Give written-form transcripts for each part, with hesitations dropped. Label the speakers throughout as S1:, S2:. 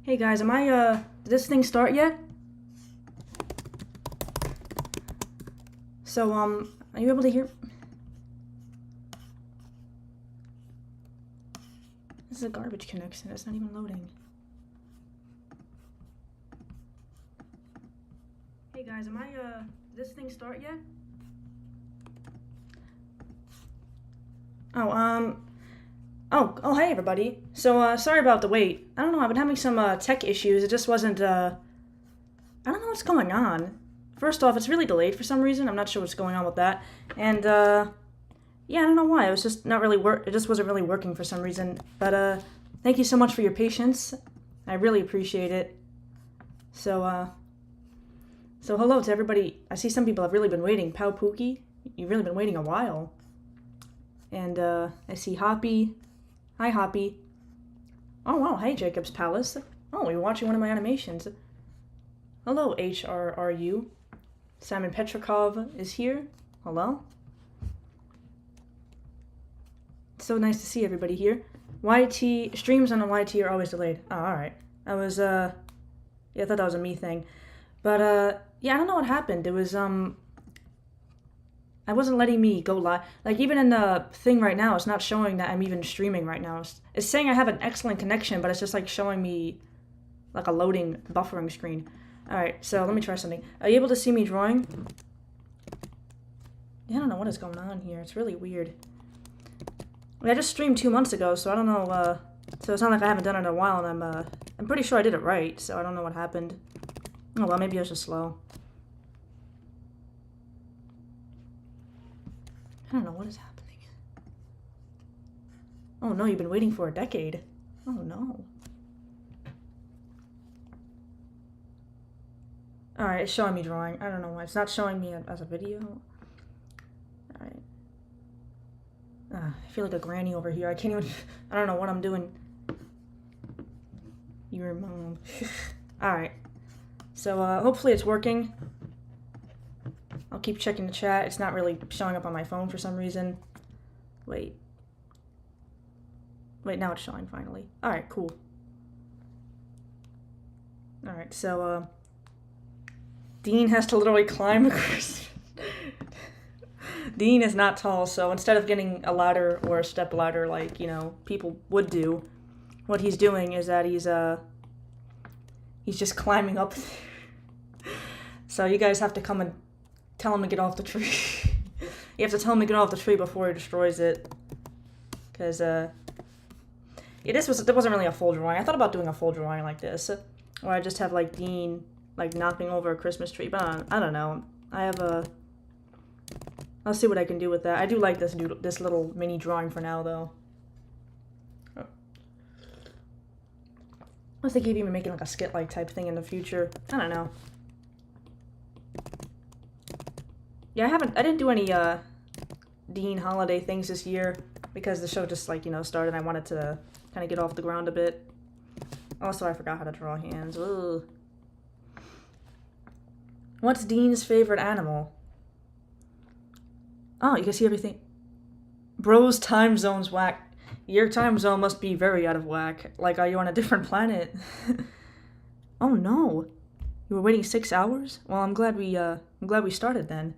S1: Hey guys, did this thing start yet? So, are you able to hear? This is a garbage connection, it's not even loading. Hey guys, did this thing start yet? Oh, hey everybody. So, sorry about the wait. I don't know, I've been having some, tech issues. It just wasn't, I don't know what's going on. First off, it's really delayed for some reason. I'm not sure what's going on with that. And, yeah, I don't know why. It was just not really it just wasn't really working for some reason. But, thank you so much for your patience. I really appreciate it. So hello to everybody. I see some people have really been waiting. Pow Pookie, you've really been waiting a while. And, I see Hoppy. Hi, Hoppy. Oh, wow. Hey, Jacob's Palace. Oh, you're watching one of my animations. Hello, HRRU. Simon Petrikov is here. Hello. It's so nice to see everybody here. YT, streams on the YT are always delayed. Oh, alright. I was, yeah, I thought that was a me thing. But, yeah, I don't know what happened. It was, I wasn't letting me go live. Like, even in the thing right now, it's not showing that I'm even streaming right now. It's saying I have an excellent connection, but it's just, like, showing me, like, a loading, buffering screen. Alright, so let me try something. Are you able to see me drawing? Yeah, I don't know what is going on here. It's really weird. I mean, I just streamed 2 months ago, so I don't know, so it's not like I haven't done it in a while, and I'm pretty sure I did it right, so I don't know what happened. Oh, well, maybe I was just slow. I don't know what is happening. Oh no, you've been waiting for a decade. Oh no. Alright, it's showing me drawing. I don't know why. It's not showing me as a video. Alright. I feel like a granny over here. I can't even... I don't know what I'm doing. Your mom. Alright. So, hopefully it's working. I'll keep checking the chat. It's not really showing up on my phone for some reason. Wait, now it's showing finally. Alright, cool. Alright, so, Dean has to literally climb across. Dean is not tall, so instead of getting a ladder or a step ladder like, you know, people would do, what he's doing is that he's just climbing up. So you guys have to come and tell him to get off the tree. You have to tell him to get off the tree before he destroys it. Because, yeah, that wasn't really a full drawing. I thought about doing a full drawing like this. Where I just have, like, Dean, like, knocking over a Christmas tree. But I don't know. I have a... I'll see what I can do with that. I do like this little mini drawing for now, though. I was thinking of even making, like, a skit-like type thing in the future. I don't know. Yeah, I didn't do any, Dean holiday things this year, because the show just, like, you know, started. I wanted to kind of get off the ground a bit. Also, I forgot how to draw hands. Ugh. What's Dean's favorite animal? Oh, you can see everything. Bro's time zone's whack. Your time zone must be very out of whack. Like, are you on a different planet? Oh, no. You were waiting 6 hours? Well, I'm glad we started then.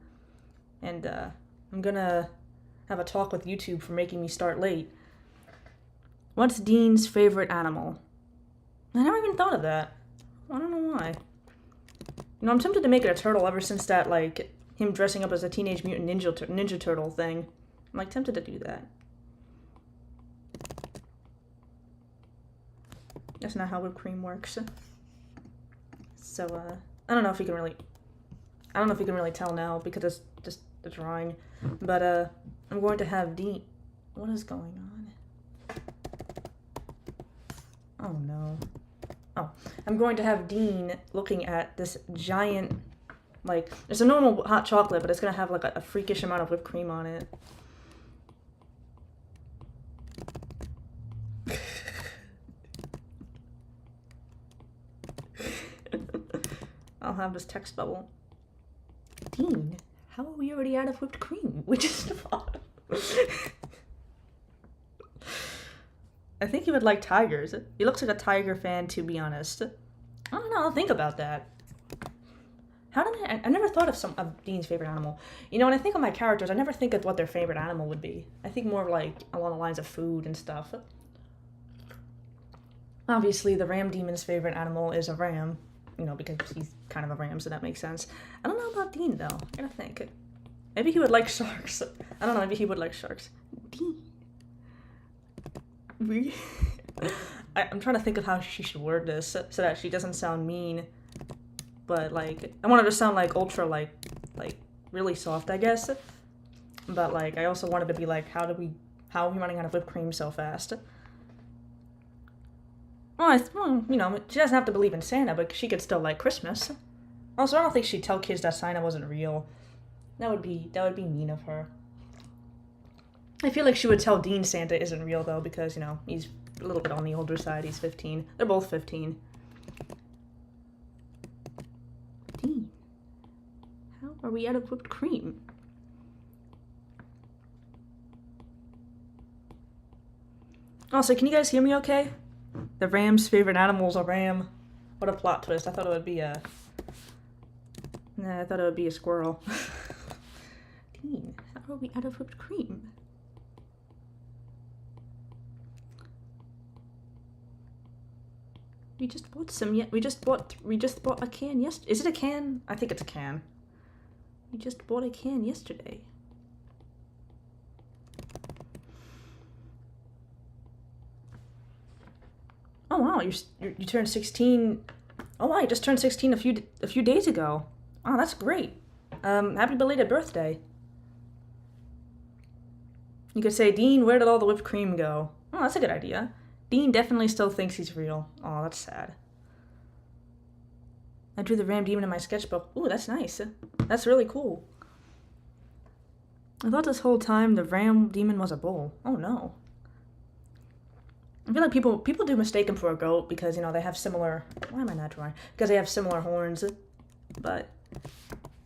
S1: And, I'm gonna have a talk with YouTube for making me start late. What's Dean's favorite animal? I never even thought of that. I don't know why. You know, I'm tempted to make it a turtle ever since that, like, him dressing up as a Teenage Mutant Ninja Turtle thing. I'm, like, tempted to do that. That's not how whipped cream works. So, I don't know if you can really tell now because it's just the drawing. But, I'm going to have Dean... What is going on? Oh, no. Oh. I'm going to have Dean looking at this giant... Like, it's a normal hot chocolate, but it's going to have, like, a freakish amount of whipped cream on it. I'll have this text bubble. Dean, how are we already out of whipped cream? We just fought. I think he would like tigers. He looks like a tiger fan, to be honest. I don't know, I'll think about that. How did I never thought of Dean's favorite animal. You know, when I think of my characters, I never think of what their favorite animal would be. I think more like along the lines of food and stuff. Obviously, the ram demon's favorite animal is a ram. You know, because he's kind of a ram, so that makes sense. I don't know about Dean, though. I gotta think. Maybe he would like sharks. I don't know, maybe he would like sharks. Dean. I'm trying to think of how she should word this so that she doesn't sound mean. But, like, I want her to sound, like, ultra, like, really soft, I guess. But, like, I also wanted to be like, how are we running out of whipped cream so fast? Well, you know, she doesn't have to believe in Santa, but she could still like Christmas. Also, I don't think she'd tell kids that Santa wasn't real. That would be mean of her. I feel like she would tell Dean Santa isn't real, though, because, you know, he's a little bit on the older side. He's 15. They're both 15. Dean, how are we out of whipped cream? Also, can you guys hear me okay? The ram's favorite animal's a ram. What a plot twist. I thought it would be a... Nah, I thought it would be a squirrel. Dean, how are we out of whipped cream? We just bought some we just bought a can yesterday. Is it a can? I think it's a can. We just bought a can yesterday. Oh wow, you turned 16. Oh wow, you just turned 16 a few days ago. Oh, that's great. Happy belated birthday. You could say, Dean, where did all the whipped cream go? Oh, that's a good idea. Dean definitely still thinks he's real. Oh, that's sad. I drew the ram demon in my sketchbook. Ooh, that's nice. That's really cool. I thought this whole time the ram demon was a bull. Oh no. I feel like people do mistake him for a goat because, you know, they have similar... Why am I not drawing? Because they have similar horns. But,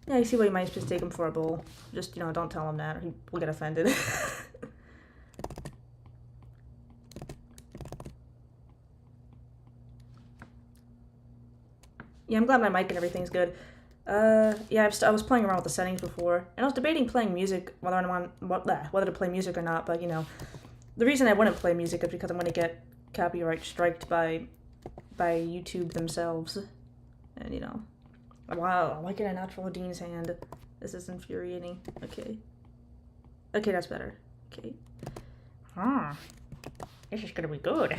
S1: yeah, you see why you might mistake him for a bull. Just, you know, don't tell him that or he will get offended. Yeah, I'm glad my mic and everything's good. Yeah, I was playing around with the settings before, and I was debating playing music, whether to play music or not, but, you know... The reason I wouldn't play music is because I'm going to get copyright striked by YouTube themselves. And, you know. Wow, why can I not draw Dean's hand? This is infuriating. Okay. Okay, that's better. Okay. This is going to be good.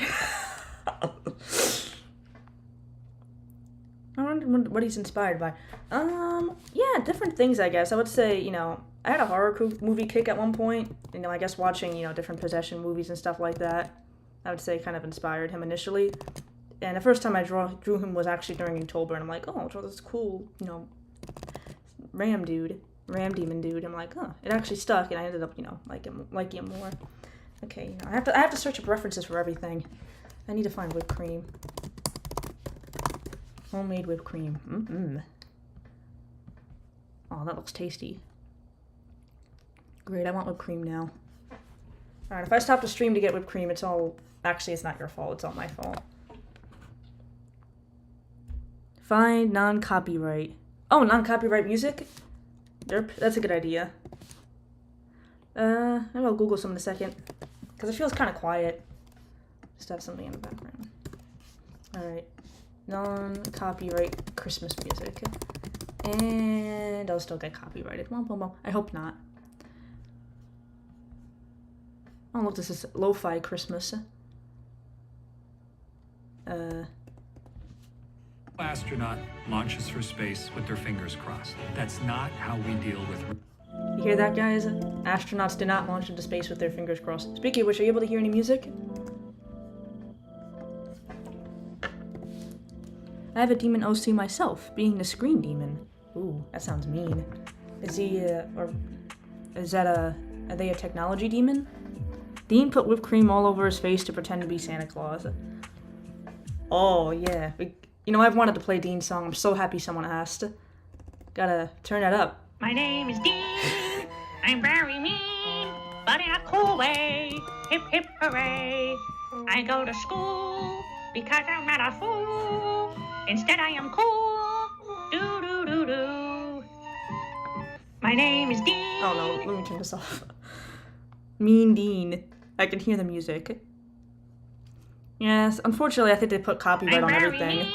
S1: I wonder what he's inspired by. Yeah, different things, I guess. I would say, you know, I had a horror movie kick at one point. You know, I guess watching, you know, different possession movies and stuff like that, I would say kind of inspired him initially. And the first time I drew him was actually during Inktober, and I'm like, oh, I'll draw this cool, you know, ram demon dude. I'm like, oh, it actually stuck, and I ended up, you know, liking him more. Okay, you know, I have to search up references for everything. I need to find whipped cream. Homemade whipped cream. Oh, that looks tasty. Great, I want whipped cream now. Alright, if I stop the stream to get whipped cream, it's all... Actually, it's not your fault, it's all my fault. Find non-copyright. Oh, non-copyright music? Derp, that's a good idea. Maybe I'll Google some in a second. Because it feels kind of quiet. Just have something in the background. Alright. Non-copyright Christmas music. And I'll still get copyrighted. I hope not. Oh look, this is lo-fi Christmas.
S2: Astronaut launches for space with their fingers crossed. That's not how we deal with...
S1: You hear that, guys? Astronauts do not launch into space with their fingers crossed. Speaking of which, are you able to hear any music? I have a demon OC myself, being the screen demon. Ooh, that sounds mean. Is he, or... Is that are they a technology demon? Dean put whipped cream all over his face to pretend to be Santa Claus. Oh, yeah. You know, I've wanted to play Dean's song. I'm so happy someone asked. Gotta turn that up.
S3: My name is Dean. I'm very mean, but in a cool way. hip hip hooray. I go to school because I'm not a fool. Instead I am cool. Do do do do. My name is Dean.
S1: Oh no, let me turn this off. Mean Dean. I can hear the music. Yes, unfortunately I think they put copyright on everything.
S3: Mean,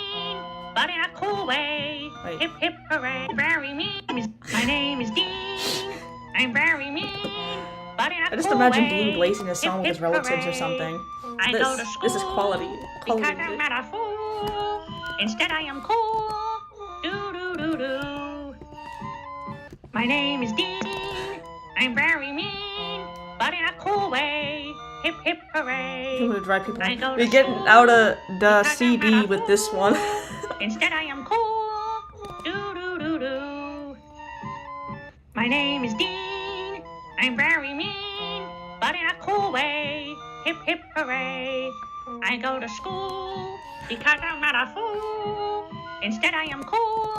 S3: but in a cool way.
S1: Wait.
S3: Hip hip hooray. Very mean. My name is Dean. I'm very mean, but in a
S1: I just
S3: cool
S1: imagine
S3: way.
S1: Dean blazing a song with his
S3: Hip, hip,
S1: relatives or
S3: hooray.
S1: something.
S3: I go to
S1: This is
S3: school
S1: quality.
S3: because I'm
S1: music.
S3: not a fool. Instead I am cool. Do do do do. My name is Dean. I'm very mean, but in a cool way. Hip hip hooray.
S1: I'm gonna drive people.
S3: I go to
S1: We're getting
S3: school
S1: out of the
S3: because I'm
S1: CD
S3: not a
S1: with this one.
S3: Instead I am cool. Do do do do. My name is Dean. I'm very mean, but in a cool way. Hip hip hooray. I go to school because I'm not a fool. Instead I am cool.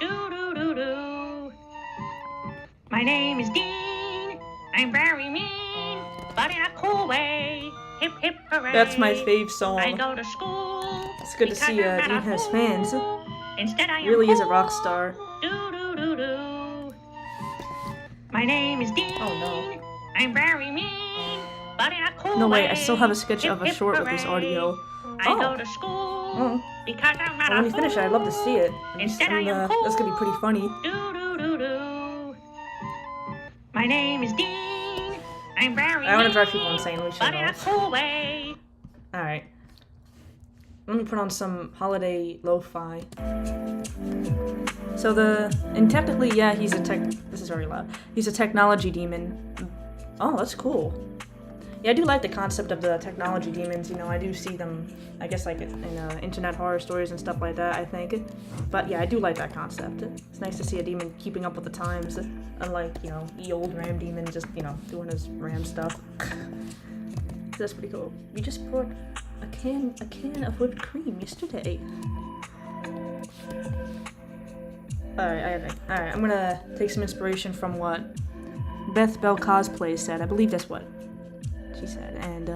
S3: Do do do do. My name is Dean. I'm very mean, but in a cool way. Hip hip hooray.
S1: That's my fave
S3: I
S1: song.
S3: go to school.
S1: It's good to see
S3: because I'm
S1: Dean
S3: not a
S1: has
S3: fool.
S1: fans.
S3: Instead I am
S1: Really is a
S3: cool.
S1: rock star.
S3: Do do do do. My name is Dean.
S1: Oh no.
S3: I'm very mean, but in a cool
S1: No
S3: way.
S1: wait, I still have a sketch
S3: Hip,
S1: of a
S3: hip,
S1: short with this
S3: hooray.
S1: audio.
S3: I
S1: Oh.
S3: go to school
S1: Oh.
S3: because I'm not
S1: When
S3: a
S1: you
S3: fool.
S1: finish it, I'd love to see it.
S3: Instead I am
S1: That's gonna be pretty funny.
S3: Do do do do. My name is Dean. I'm very
S1: I want to
S3: mean,
S1: drive people insane. We should
S3: but in a
S1: know.
S3: cool way.
S1: Alright. Let me put on some holiday lo-fi. So and technically, yeah, he's a this is very loud. He's a technology demon. Oh, that's cool. Yeah, I do like the concept of the technology demons, you know, I do see them, I guess, like, in internet horror stories and stuff like that, I think. But yeah, I do like that concept. It's nice to see a demon keeping up with the times, unlike, you know, the old Ram demon just, you know, doing his Ram stuff. That's pretty cool. We just brought a can of whipped cream yesterday. Alright, I'm gonna take some inspiration from what Beth Bell Cosplay said. I believe that's what she said, and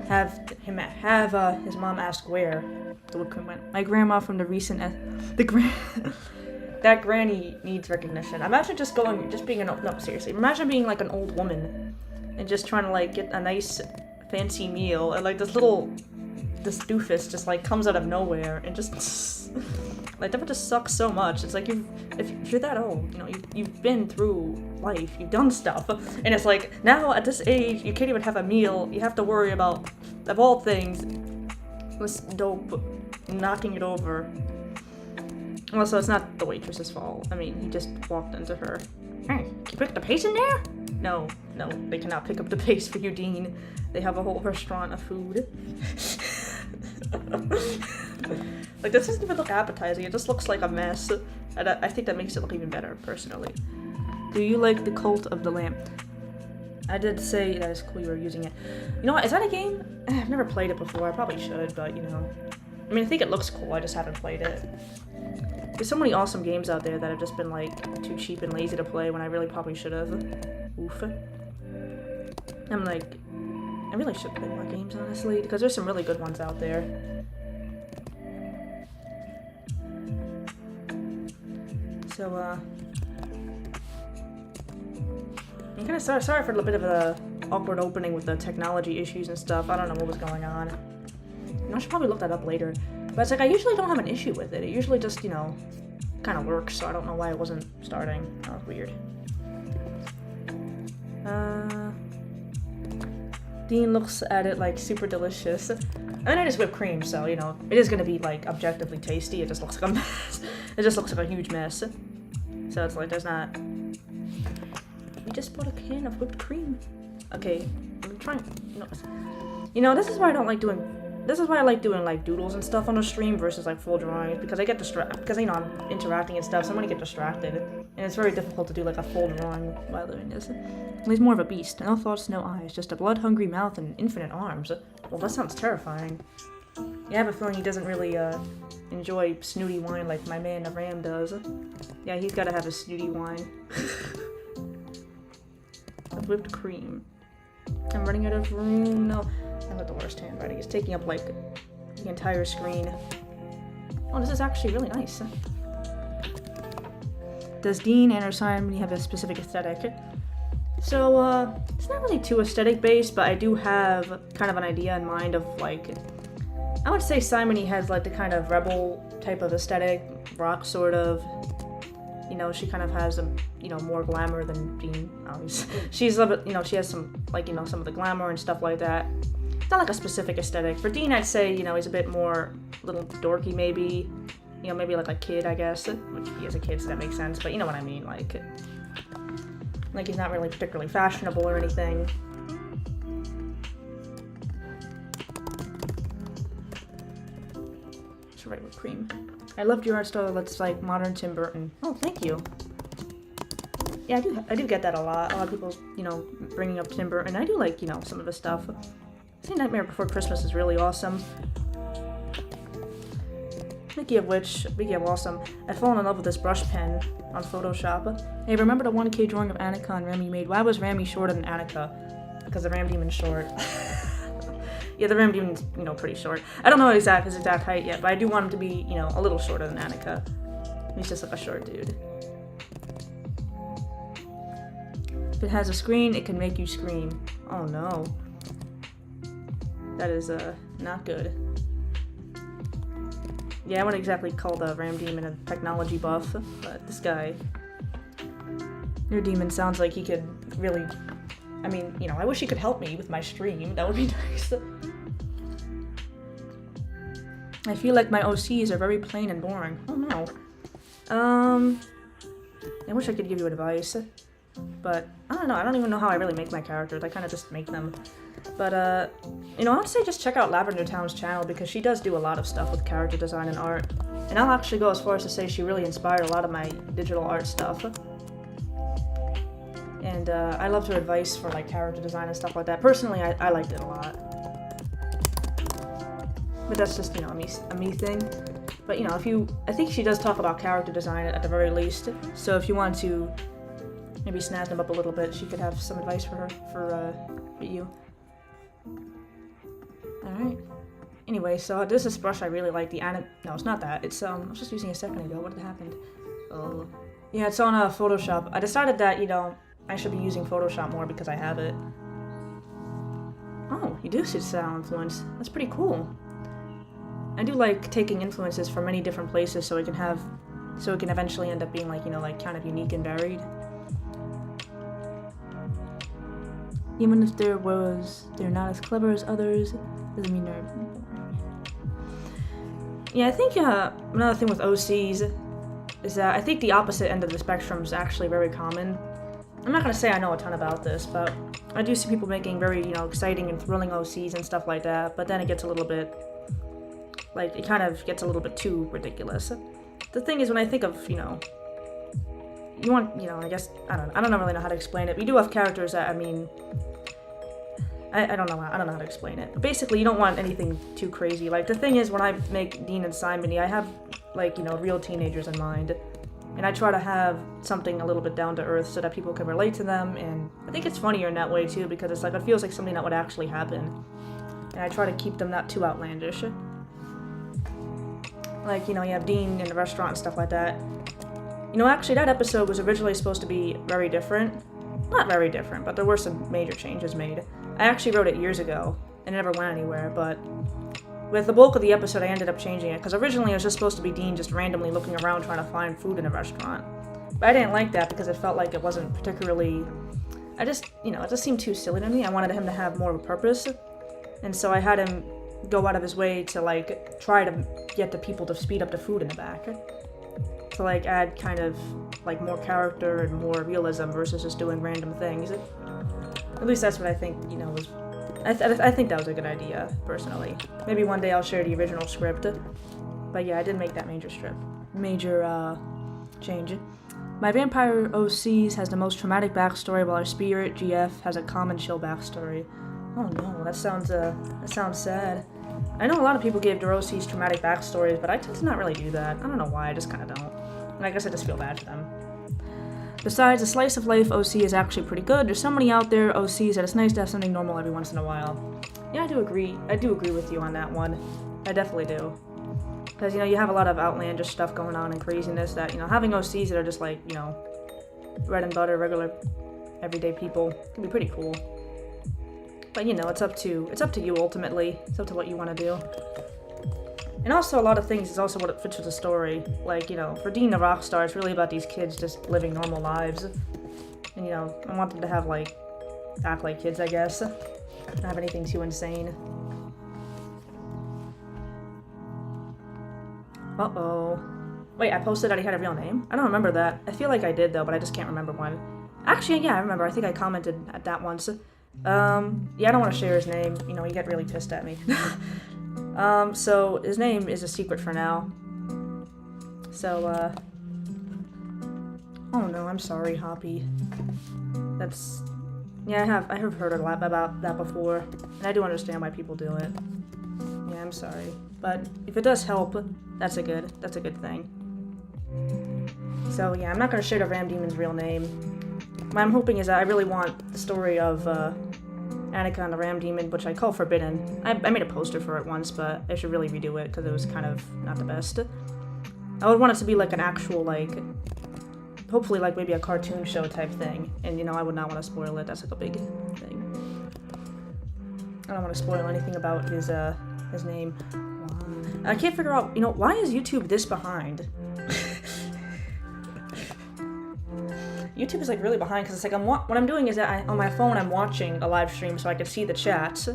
S1: have his mom ask where the whipped cream went. My grandma from the recent that granny needs recognition. Imagine being imagine being like an old woman and just trying to like get a nice fancy meal, and like this doofus just like comes out of nowhere and just like that would just suck so much. It's like if you're that old, you know, you've been through life, you've done stuff, and it's like now at this age you can't even have a meal. You have to worry about, of all things, this dope knocking it over. Well, so it's not the waitress's fault. I mean, he just walked into her. Hey, can you pick up the pace in there? No, they cannot pick up the pace for you, Dean. They have a whole restaurant of food. Like, this doesn't even look appetizing, it just looks like a mess. And I think that makes it look even better, personally. Do you like the Cult of the Lamp? I did say that is cool you were using it. You know what, is that a game? I've never played it before, I probably should, but you know. I mean, I think it looks cool, I just haven't played it. There's so many awesome games out there that have just been like too cheap and lazy to play when I really probably should have. Oof. I'm like, I really should play more games, honestly, because there's some really good ones out there. So, I'm kind of sorry for a little bit of a awkward opening with the technology issues and stuff. I don't know what was going on. You know, I should probably look that up later. But it's like, I usually don't have an issue with it. It usually just, you know, kind of works, so I don't know why it wasn't starting. That was weird. Dean looks at it like super delicious. I mean, it is whipped cream, so, you know, it is gonna be, like, objectively tasty. It just looks like a mess. It just looks like a huge mess. So it's like, there's not... We just bought a can of whipped cream. Okay, I'm trying... You know, this is why I don't like doing... This is why I like doing, like, doodles and stuff on the stream versus, like, full drawings, because I get distracted, because, you know, I'm interacting and stuff, so I'm gonna get distracted, and it's very difficult to do, like, a full drawing while doing this. He's more of a beast. No thoughts, no eyes, just a blood-hungry mouth and infinite arms. Well, that sounds terrifying. Yeah, I have a feeling he doesn't really, enjoy snooty wine like my man, the Ram, does. Yeah, he's gotta have a snooty wine. With whipped cream. I'm running out of room. No, I've got the worst handwriting. It's taking up like the entire screen. Oh, this is actually really nice. Does Dean and her Simon have a specific aesthetic? So, it's not really too aesthetic based, but I do have kind of an idea in mind of like, I would say Simony has like the kind of rebel type of aesthetic, rock sort of. You know, she kind of has a, you know, more glamour than Dean, obviously. She's a little bit, you know, she has some, like, you know, some of the glamour and stuff like that. It's not like a specific aesthetic. For Dean, I'd say, you know, he's a bit more, little dorky maybe. You know, maybe like a kid, I guess. Which he is a kid, so that makes sense. But you know what I mean, like he's not really particularly fashionable or anything. Just right with cream. I loved your art style that's like modern Tim Burton. Oh, thank you. Yeah, I do get that a lot. A lot of people, you know, bringing up Tim Burton. I do like, you know, some of his stuff. I think Nightmare Before Christmas is really awesome. Speaking of awesome, I've fallen in love with this brush pen on Photoshop. Hey, remember the 1K drawing of Annika and Remy made? Why was Remy shorter than Annika? Because the Ram Demon's short. Yeah, the Ram Demon's, you know, pretty short. I don't know his exact height yet, but I do want him to be, you know, a little shorter than Annika. He's just like a short dude. If it has a screen, it can make you scream. Oh no. That is, not good. Yeah, I wouldn't exactly call the Ram Demon a technology buff, but this guy... Your demon sounds like he could really... I mean, you know, I wish he could help me with my stream. That would be nice. I feel like my OCs are very plain and boring. Oh no. I wish I could give you advice. But, I don't know. I don't even know how I really make my characters. I kind of just make them. But, you know, I would say just check out Lavender Town's channel because she does do a lot of stuff with character design and art. And I'll actually go as far as to say she really inspired a lot of my digital art stuff. And, I loved her advice for, like, character design and stuff like that. Personally, I liked it a lot. But that's just, you know, a me thing. But, you know, I think she does talk about character design at the very least. So if you want to maybe snazz them up a little bit, she could have some advice for her, for you. Alright. Anyway, so this is brush I really like. No, it's not that. It's, I was just using it a second ago. What had happened? Oh. Yeah, it's on Photoshop. I decided that, you know, I should be using Photoshop more because I have it. Oh, you do see style influence. That's pretty cool. I do like taking influences from many different places so it can eventually end up being like, you know, like kind of unique and varied. Even if they're not as clever as others, doesn't mean they're boring. Yeah, I think another thing with OCs is that I think the opposite end of the spectrum is actually very common. I'm not gonna say I know a ton about this, but I do see people making very, you know, exciting and thrilling OCs and stuff like that, but then it gets a little bit, like, it kind of gets a little bit too ridiculous. The thing is, when I think of, you know, you want, you know, I guess, I don't really know how to explain it. We do have characters that, I mean, I don't know how to explain it. But basically, you don't want anything too crazy. Like, the thing is, when I make Dean and Simony, I have, like, you know, real teenagers in mind. And I try to have something a little bit down to earth so that people can relate to them. And I think it's funnier in that way, too, because it's like, it feels like something that would actually happen. And I try to keep them not too outlandish. Like, you know, you have Dean in the restaurant and stuff like that. You know, actually, that episode was originally supposed to be very different. Not very different, but there were some major changes made. I actually wrote it years ago, and it never went anywhere, but with the bulk of the episode, I ended up changing it, because originally it was just supposed to be Dean just randomly looking around trying to find food in a restaurant. But I didn't like that, because it felt like it wasn't particularly... it just seemed too silly to me. I wanted him to have more of a purpose, and so I had him go out of his way to, like, try to get the people to speed up the food in the back. To, like, add kind of, like, more character and more realism versus just doing random things. At least that's what I think, you know, was... I think that was a good idea, personally. Maybe one day I'll share the original script. But yeah, I did make that major change. My vampire OCs has the most traumatic backstory, while our spirit GF has a common chill backstory. Oh no, that sounds sad. I know a lot of people gave their OCs traumatic backstories, but I tend to not really do that. I don't know why, I just kind of don't. And I guess I just feel bad for them. Besides, a slice of life OC is actually pretty good. There's so many out there OCs that it's nice to have something normal every once in a while. Yeah, I do agree. I do agree with you on that one. I definitely do. Because, you know, you have a lot of outlandish stuff going on and craziness that, you know, having OCs that are just like, you know, bread and butter, regular, everyday people can be pretty cool. But, you know, it's up to you ultimately. It's up to what you want to do. And also, a lot of things is also what it fits with the story. Like, you know, for Dean the Rockstar, it's really about these kids just living normal lives. And, you know, I want them to have, like, act like kids, I guess. Not have anything too insane. Uh-oh. Wait, I posted that he had a real name? I don't remember that. I feel like I did, though, but I just can't remember when. Actually, yeah, I remember. I think I commented at that once. Yeah, I don't want to share his name. You know, he'd get really pissed at me. So his name is a secret for now. So, oh no, I'm sorry, Hoppy. That's... Yeah, I have heard a lot about that before, and I do understand why people do it. Yeah, I'm sorry. But if it does help, that's a good thing. So yeah, I'm not gonna share the Ram Demon's real name. What I'm hoping is that I really want the story of, Annika and the Ram Demon, which I call Forbidden. I made a poster for it once, but I should really redo it because it was kind of not the best. I would want it to be like an actual, like, hopefully like maybe a cartoon show type thing. And you know, I would not want to spoil it. That's like a big thing. I don't want to spoil anything about his name. I can't figure out, you know, why is YouTube this behind? YouTube is like really behind because it's like what I'm doing is that on my phone I'm watching a live stream so I can see the chats.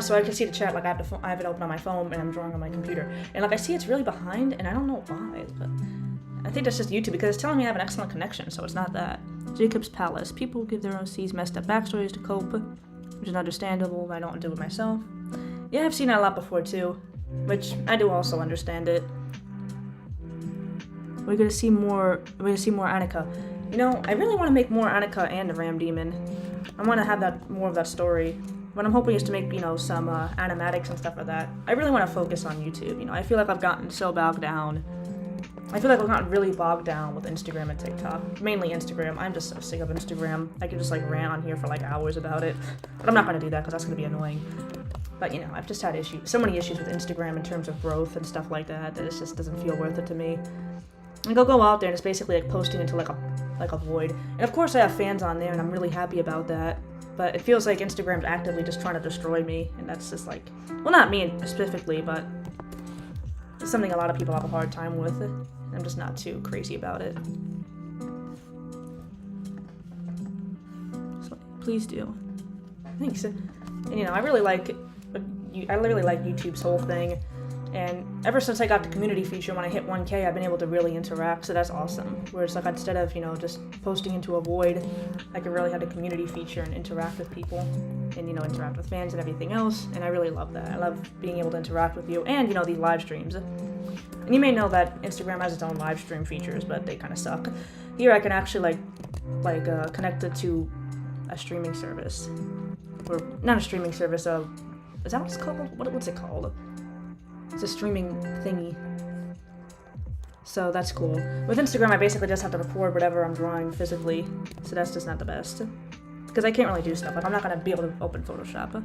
S1: So I can see the chat, like I have it open on my phone and I'm drawing on my computer. And like I see it's really behind and I don't know why, but I think that's just YouTube because it's telling me I have an excellent connection, so it's not that. Jacob's Palace. People give their OCs messed up backstories to cope, which is understandable, but I don't do it myself. Yeah, I've seen that a lot before too, which I do also understand it. We're gonna see more Annika. You know, I really want to make more Annika and the Ram Demon. I want to have more of that story. What I'm hoping is to make, you know, some animatics and stuff like that. I really want to focus on YouTube. You know, I feel like I've gotten so bogged down. I feel like I've gotten really bogged down with Instagram and TikTok. Mainly Instagram. I'm just so sick of Instagram. I could just like rant on here for like hours about it. But I'm not gonna do that because that's gonna be annoying. But you know, I've just had so many issues with Instagram in terms of growth and stuff like that it just doesn't feel worth it to me. Like I'll go out there and it's basically like posting into like a void. And of course I have fans on there and I'm really happy about that. But it feels like Instagram's actively just trying to destroy me, and that's just like, well, not me specifically, but it's something a lot of people have a hard time with. I'm just not too crazy about it. So please do. Thanks. And you know, I really like YouTube's whole thing. And ever since I got the community feature, when I hit 1K, I've been able to really interact, so that's awesome. Where it's like, instead of, you know, just posting into a void, I can really have the community feature and interact with people, and, you know, interact with fans and everything else, and I really love that. I love being able to interact with you, and, you know, these live streams. And you may know that Instagram has its own live stream features, but they kind of suck. Here I can actually, connect it to a streaming service. Or, not a streaming service, is that what it's called? What's it called? It's a streaming thingy. So that's cool. With Instagram, I basically just have to record whatever I'm drawing physically, so that's just not the best. Because I can't really do stuff. Like, I'm not going to be able to open Photoshop.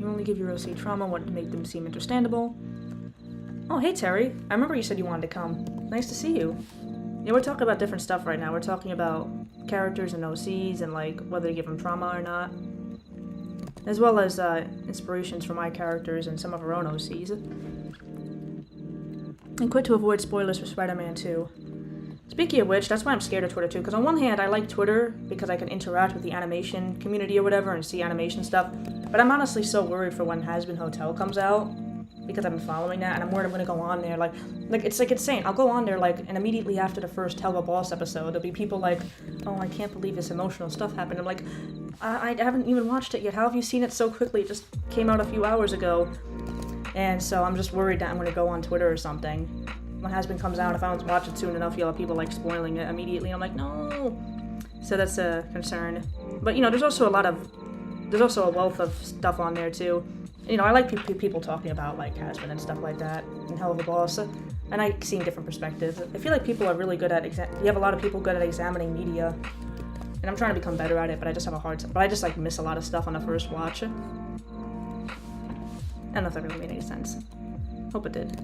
S1: You only give your OC trauma what to make them seem understandable. Oh, hey Terry. I remember you said you wanted to come. Nice to see you. Yeah, we're talking about different stuff right now. We're talking about characters and OCs and like whether to give them trauma or not, as well as inspirations for my characters and some of our own OCs. And quit to avoid spoilers for Spider-Man 2. Speaking of which, that's why I'm scared of Twitter too, because on one hand I like Twitter because I can interact with the animation community or whatever and see animation stuff, but I'm honestly so worried for when Has Been Hotel comes out, because I've been following that, and I'm worried I'm gonna go on there, like it's like insane. I'll go on there, like, and immediately after the first Helga Boss episode, there'll be people like, oh, I can't believe this emotional stuff happened. I'm like, I haven't even watched it yet. How have you seen it so quickly? It just came out a few hours ago. And so I'm just worried that I'm gonna go on Twitter or something. When Has Been comes out, if I don't watch it soon enough, you'll have people, like, spoiling it immediately. I'm like, no! So that's a concern. But, you know, there's also a wealth of stuff on there, too. You know, I like people talking about, like, Hasbin and stuff like that, and Hell of a Boss, and I like seeing different perspectives. I feel like people are really good at, you have a lot of people good at examining media, and I'm trying to become better at it, but I just have a hard time, but I just, like, miss a lot of stuff on the first watch. I don't know if that really made any sense. Hope it did.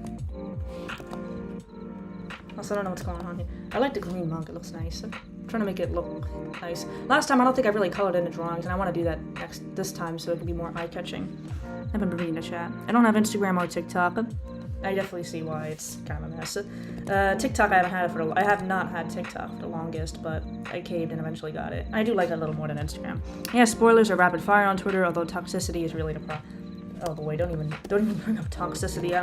S1: Also, I don't know what's going on here. I like the green mug, it looks nice. I'm trying to make it look nice. Last time, I don't think I really colored in the drawings, and I want to do that this time so it can be more eye-catching. I've been reading the chat. I don't have Instagram or TikTok. I definitely see why it's kind of a mess. TikTok, I have not had TikTok for the longest, but I caved and eventually got it. I do like it a little more than Instagram. Yeah, spoilers are rapid fire on Twitter, although toxicity is really the problem. Oh boy, don't even bring up toxicity.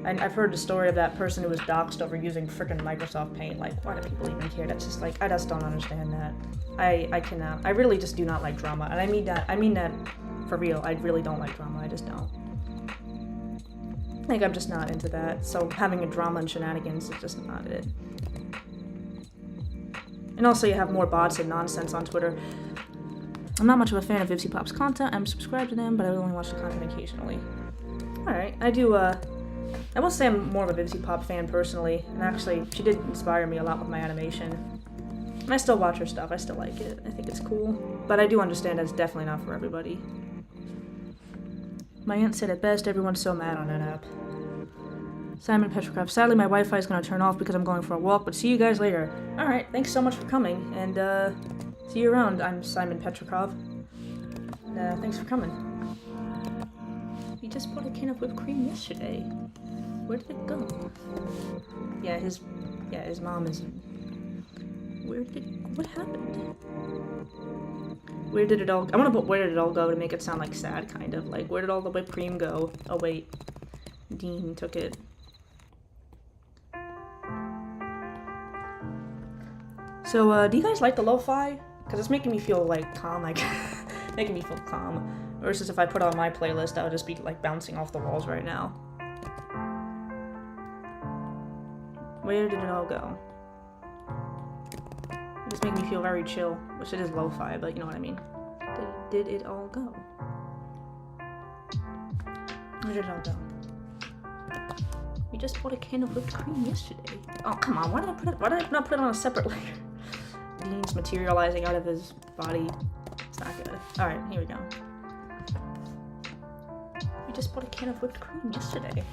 S1: I've heard the story of that person who was doxxed over using frickin' Microsoft Paint. Like, why do people even care? That's just like, I just don't understand that. I cannot. I really just do not like drama, and I mean that for real. I really don't like drama. I just don't. Like, I'm just not into that. So having a drama and shenanigans is just not it. And also, you have more bots and nonsense on Twitter. I'm not much of a fan of Vipsy Pop's content. I'm subscribed to them, but I only watch the content occasionally. Alright, I will say I'm more of a Vipsy Pop fan personally, and actually, she did inspire me a lot with my animation. And I still watch her stuff, I still like it. I think it's cool. But I do understand that it's definitely not for everybody. My aunt said at best, everyone's so mad on that app. Simon Petrikov, sadly my Wi-Fi is going to turn off because I'm going for a walk, but see you guys later. Alright, thanks so much for coming, and see you around. I'm Simon Petrikov. Thanks for coming. He just bought a can of whipped cream yesterday. Where did it go? Yeah, his mom is... What happened? Where did it all... I want to put where did it all go to make it sound like sad, kind of. Like, where did all the whipped cream go? Oh, wait. Dean took it. So, do you guys like the lo-fi? Because it's making me feel, like, calm, like, making me feel calm. Versus if I put on my playlist, I would just be, like, bouncing off the walls right now. Where did it all go? It just makes me feel very chill, which it is lo-fi, but you know what I mean. Did it all go? Where did it all go? We just bought a can of whipped cream yesterday. Oh, come on, why did I not put it on a separate layer? Dean's materializing out of his body. It's not good. Alright, here we go. We just bought a can of whipped cream yesterday.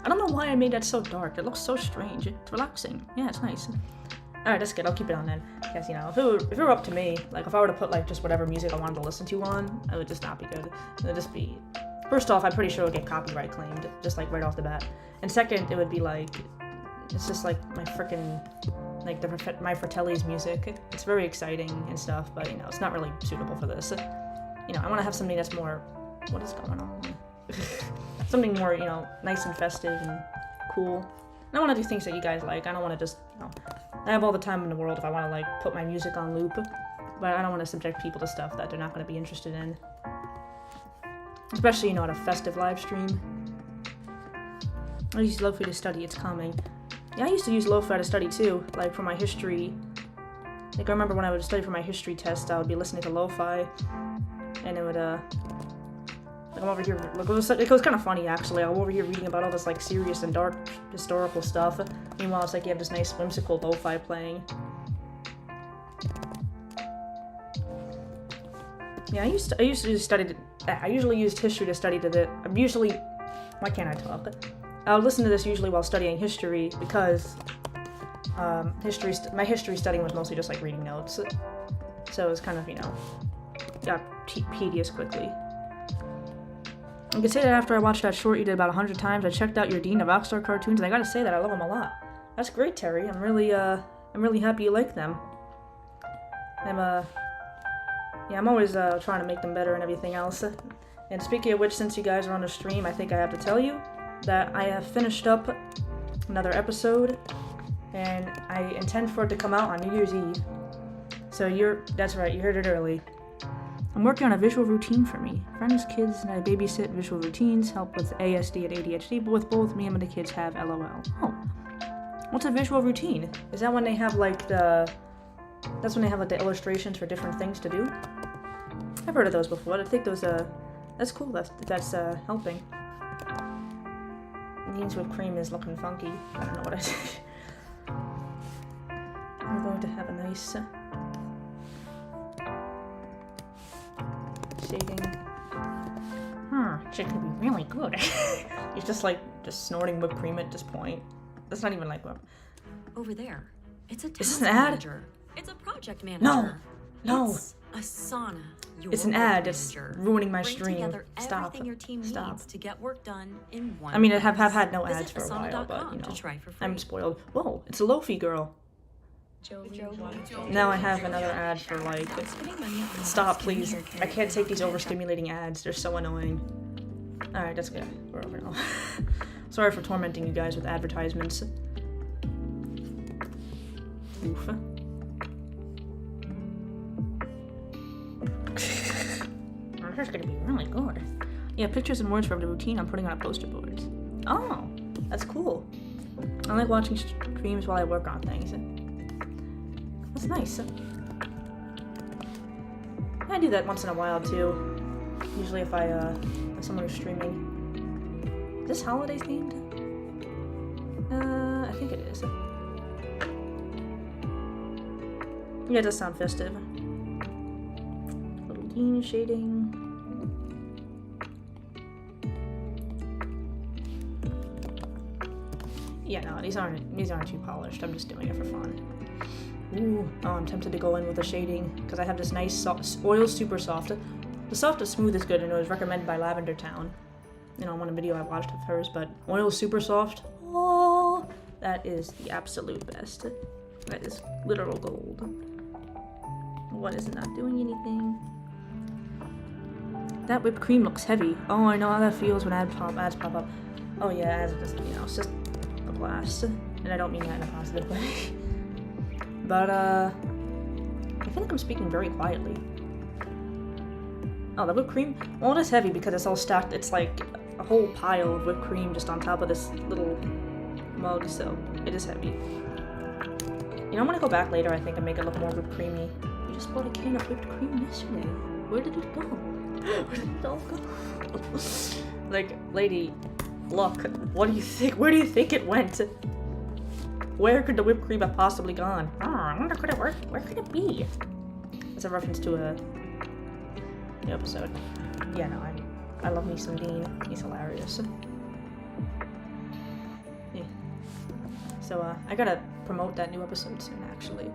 S1: I don't know why I made that so dark. It looks so strange. It's relaxing. Yeah, it's nice. Alright, that's good. I'll keep it on then. Because, you know, if it were up to me, like, if I were to put, like, just whatever music I wanted to listen to on, it would just not be good. It would just be... First off, I'm pretty sure it would get copyright claimed, just, like, right off the bat. And second, it would be, like... It's just, like, my frickin'... Like, my Fratelli's music. It's very exciting and stuff, but, you know, it's not really suitable for this. You know, I want to have something that's more... What is going on? Something more, you know, nice and festive and cool. And I want to do things that you guys like. I don't want to just, you know... I have all the time in the world if I want to, like, put my music on loop. But I don't want to subject people to stuff that they're not going to be interested in. Especially, you know, at a festive live stream. I use lo-fi to study, it's calming. Yeah, I used to use lo-fi to study too, like for my history. Like, I remember when I would study for my history test, I would be listening to lo-fi, and it would, like, I'm over here, like, it was kind of funny, actually. I'm over here reading about all this, like, serious and dark historical stuff. Meanwhile, it's like you have this nice, whimsical lo-fi playing. Yeah, I usually used history to study why can't I talk? I would listen to this usually while studying history because my history studying was mostly just like reading notes. So it was kind of, you know, got tedious quickly. I can say that after I watched that short you did about 100 times, I checked out your Dean the Rockstar cartoons, and I gotta say that I love them a lot. That's great, Terry. I'm really happy you like them. I'm always trying to make them better and everything else. And speaking of which, since you guys are on the stream, I think I have to tell you that I have finished up another episode, and I intend for it to come out on New Year's Eve. So that's right, you heard it early. I'm working on a visual routine for me. Friends, kids, and I babysit visual routines, help with ASD and ADHD, but with both me and the kids have LOL. Oh. What's a visual routine? Is that when they have like the illustrations for different things to do? I've heard of those before. I think those, that's cool. That's helping. Beans with cream is looking funky. I don't know what I said. I'm going to have a nice shading. Shit could be really good. He's just snorting whipped cream at this point. That's not even like what.
S4: Over there. It's a task
S1: Is this an ad?
S4: manager. It's a project manager.
S1: No.
S4: It's a sauna.
S1: It's an ad. It's ruining my stream.
S4: Together
S1: Stop.
S4: everything your team needs to get work done in one
S1: I mean, I
S4: place.
S1: have had no
S4: Visit
S1: ads for a while, but you
S4: asana.com to
S1: know,
S4: try for free.
S1: I'm spoiled. Whoa, it's a Lofi girl. Now I have another ad for like. Stop, please. I can't take these overstimulating ads. They're so annoying. All right, that's good. We're over now. Sorry for tormenting you guys with advertisements. Oof. This is gonna be really good. Yeah, pictures and words for the routine I'm putting on poster boards. Oh, that's cool. I like watching streams while I work on things. That's nice. I do that once in a while too. Usually if if someone is streaming. Is this holiday themed? I think it is. Yeah, it does sound festive. Little Dean shading. Yeah, no, these aren't too polished. I'm just doing it for fun. Ooh, oh, I'm tempted to go in with the shading because I have this nice oil super soft. The soft to smooth is good and it was recommended by Lavender Town. You know, on a video I watched of hers, but oil super soft. Oh, that is the absolute best. That is literal gold. What is it not doing anything? That whipped cream looks heavy. Oh, I know how that feels when ads pop up. Oh yeah, as just, you know, it's just a blast. And I don't mean that in a positive way. But I feel like I'm speaking very quietly. Oh, the whipped cream? Well, it is heavy because it's all stacked. It's like a whole pile of whipped cream just on top of this little mug, so it is heavy. You know, I'm gonna go back later, I think, and make it look more whipped creamy. We just bought a can of whipped cream yesterday. Where did it go? Where did it all go? Like, lady, look, what do you think? Where do you think it went? Where could the whipped cream have possibly gone? Oh, I wonder where could it be? It's a reference to a new episode. Yeah, no, I love me some Dean. He's hilarious. Yeah. So, I gotta promote that new episode soon, actually.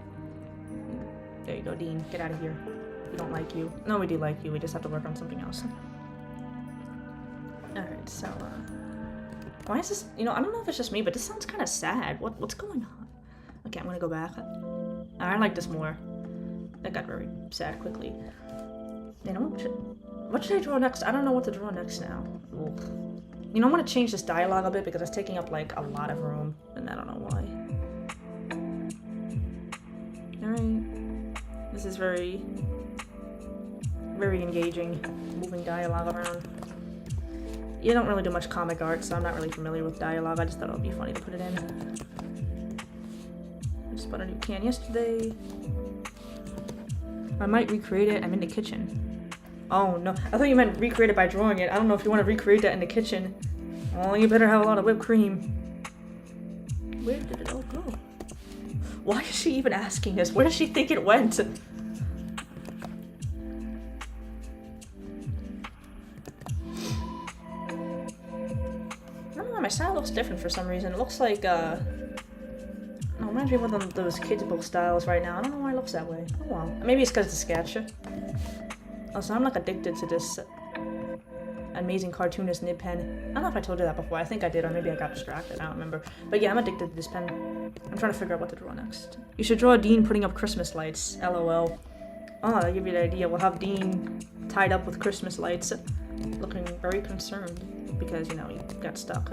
S1: There you go, Dean. Get out of here. We don't like you. No, we do like you. We just have to work on something else. Alright, so, why is this, you know, I don't know if it's just me, but this sounds kind of sad. What's going on? Okay, I'm gonna go back. I like this more. That got very sad quickly. You know, what should I draw next? I don't know what to draw next now. Ugh. You know, I want to change this dialogue a bit because it's taking up, like, a lot of room, and I don't know why. Alright. This is very engaging, moving dialogue around. You don't really do much comic art, so I'm not really familiar with dialogue. I just thought it would be funny to put it in. I just bought a new can yesterday. I might recreate it. I'm in the kitchen. Oh no, I thought you meant recreate it by drawing it. I don't know if you want to recreate that in the kitchen. Oh, you better have a lot of whipped cream. Where did it all go? Why is she even asking this? Where does she think it went? I don't know, my style looks different for some reason. It looks like, it reminds me of one of those kids' book styles right now. I don't know why it looks that way. Oh well. Maybe it's because it's a sketch. Oh, so I'm like addicted to this amazing cartoonist nib pen. I don't know if I told you that before. I think I did, or maybe I got distracted. I don't remember. But yeah, I'm addicted to this pen. I'm trying to figure out what to draw next. You should draw Dean putting up Christmas lights. LOL. Oh, that'll give you the idea. We'll have Dean tied up with Christmas lights, looking very concerned because, you know, he got stuck.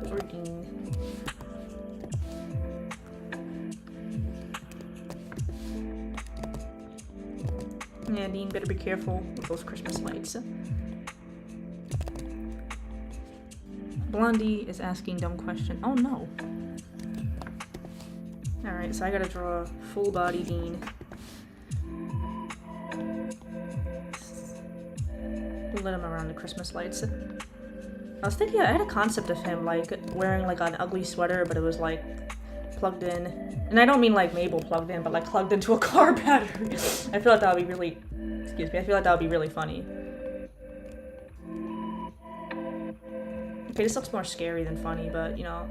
S1: Poor Dean. Yeah, Dean, better be careful with those Christmas lights. Blondie is asking dumb question. Oh no. Alright, so I gotta draw full body Dean. We'll let him around the Christmas lights. I was thinking, I had a concept of him, like, wearing, like, an ugly sweater, but it was, like, plugged in. And I don't mean, like, Mabel plugged in, but, like, plugged into a car battery. I feel like that would be really... Excuse me, I feel like that would be really funny. Okay, this looks more scary than funny, but, you know,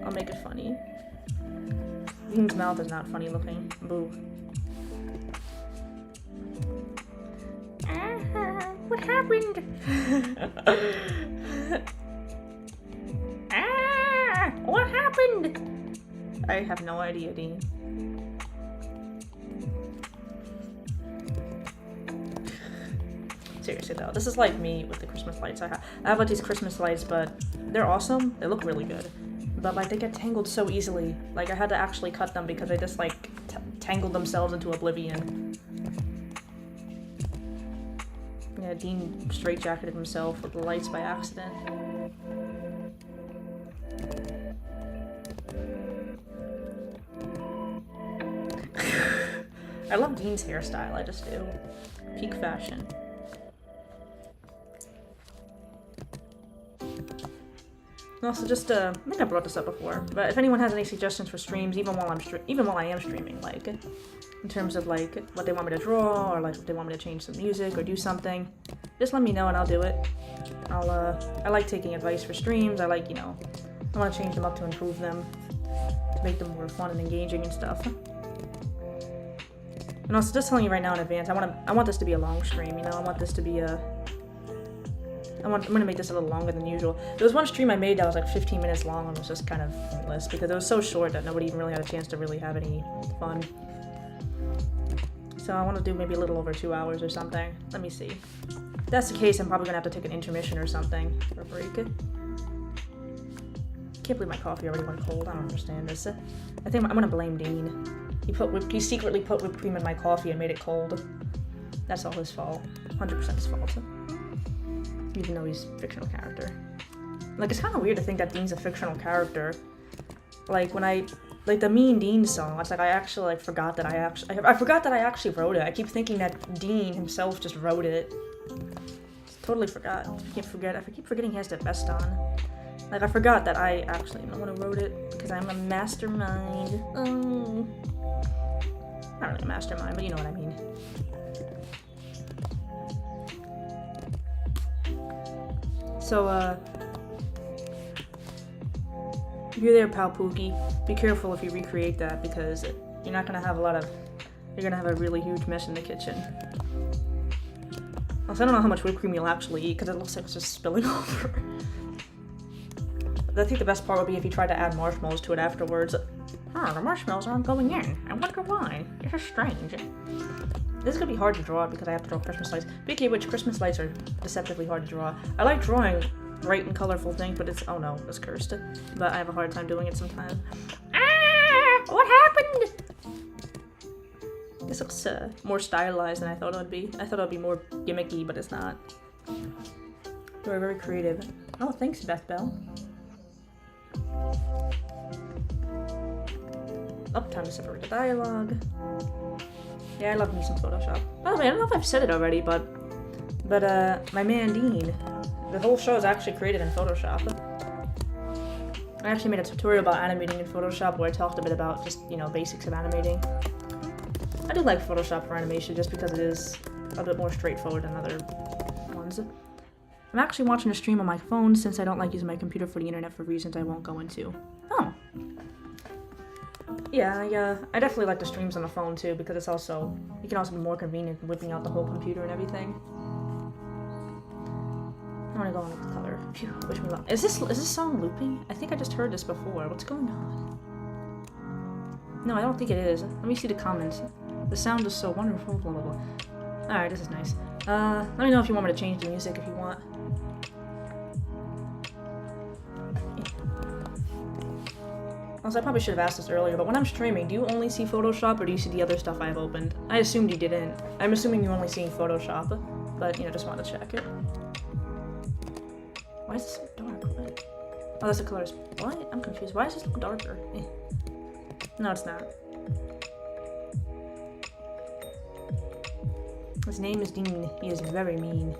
S1: I'll make it funny. Dean's mouth is not funny looking. Boo. What happened? What happened? I have no idea, Dean. Seriously though, this is like me with the Christmas lights. I have like these Christmas lights, but they're awesome. They look really good. But like they get tangled so easily. Like I had to actually cut them because they just like tangled themselves into oblivion. Yeah, Dean straitjacketed himself with the lights by accident. I love Dean's hairstyle, I just do. Peak fashion. Also, just I think I brought this up before, but if anyone has any suggestions for streams, even while I am streaming, like in terms of like what they want me to draw, or like if they want me to change some music or do something, just let me know and I'll do it. I like taking advice for streams. I like, you know, I want to change them up to improve them, to make them more fun and engaging and stuff. And also, just telling you right now in advance, I want this to be a long stream. You know, I want this to be a. I'm gonna make this a little longer than usual. There was one stream I made that was like 15 minutes long and was just kind of pointless because it was so short that nobody even really had a chance to really have any fun. So I want to do maybe a little over 2 hours or something. Let me see. If that's the case, I'm probably gonna have to take an intermission or something for a break. Can't believe my coffee already went cold. I don't understand this. I think I'm gonna blame Dean. He secretly put whipped cream in my coffee and made it cold. That's all his fault. 100% his fault. Even though he's a fictional character. Like, it's kind of weird to think that Dean's a fictional character. Like, when like, the Me and Dean song, it's like, I actually, like, forgot that I actually wrote it. I keep thinking that Dean himself just wrote it. Just totally forgot. I keep forgetting he has the vest on. Like, I forgot that I actually am the one who wrote it, because I'm a mastermind. Oh. Not really a mastermind, but you know what I mean. So, if you're there, Pal Pookie, be careful if you recreate that, because you're not gonna have you're gonna have a really huge mess in the kitchen. Also, I don't know how much whipped cream you'll actually eat, because it looks like it's just spilling over. I think the best part would be if you tried to add marshmallows to it afterwards. Oh, the marshmallows aren't going in. I wonder why. This is strange. This is gonna be hard to draw because I have to draw Christmas lights. Speaking of which, Christmas lights are deceptively hard to draw. I like drawing bright and colorful things, but it's, oh no, it's cursed. But I have a hard time doing it sometimes. Ah! What happened? This looks more stylized than I thought it would be. I thought it would be more gimmicky, but it's not. You're very creative. Oh, thanks, Beth Bell. Oh, time to separate the dialogue. Yeah, I love me some Photoshop. By the way, I don't know if I've said it already, but my man Dean, the whole show is actually created in Photoshop. I actually made a tutorial about animating in Photoshop where I talked a bit about just, you know, basics of animating. I do like Photoshop for animation just because it is a bit more straightforward than other ones. I'm actually watching a stream on my phone since I don't like using my computer for the internet for reasons I won't go into. Oh. Yeah, I definitely like the streams on the phone too because it's also, it can also be more convenient than whipping out the whole computer and everything. I want to go on with color. Phew, wish me luck. Is this song looping? I think I just heard this before. What's going on? No, I don't think it is. Let me see the comments. The sound is so wonderful, blah blah blah. Alright, this is nice. Let me know if you want me to change the music if you want. Also, I probably should have asked this earlier, but when I'm streaming, do you only see Photoshop or do you see the other stuff I have opened? I assumed you didn't. I'm assuming you're only seeing Photoshop, but, you know, just wanted to check it. Why is it so dark? Oh, that's the colors. What? I'm confused. Why does this look darker? Eh. No, it's not. His name is Dean. He is very mean.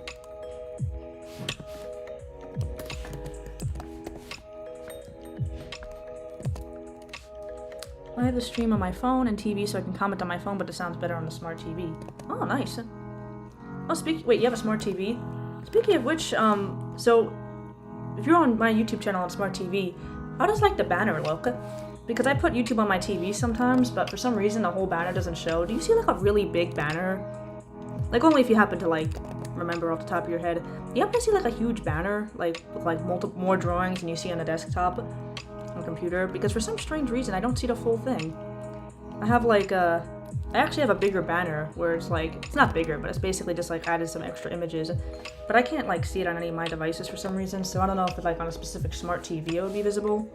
S1: I have the stream on my phone and TV so I can comment on my phone, but it sounds better on the smart TV. Oh, nice. Oh, wait, you have a smart TV? Speaking of which, so if you're on my YouTube channel on smart TV, how does like the banner look? Because I put YouTube on my TV sometimes, but for some reason the whole banner doesn't show. Do you see like a really big banner? Like only if you happen to like remember off the top of your head. You happen to see like a huge banner, like with like more drawings than you see on the desktop on the computer? Because for some strange reason I don't see the full thing. I have like I actually have a bigger banner where it's like, it's not bigger, but it's basically just like added some extra images. But I can't like see it on any of my devices for some reason, so I don't know if it's like on a specific smart TV it would be visible.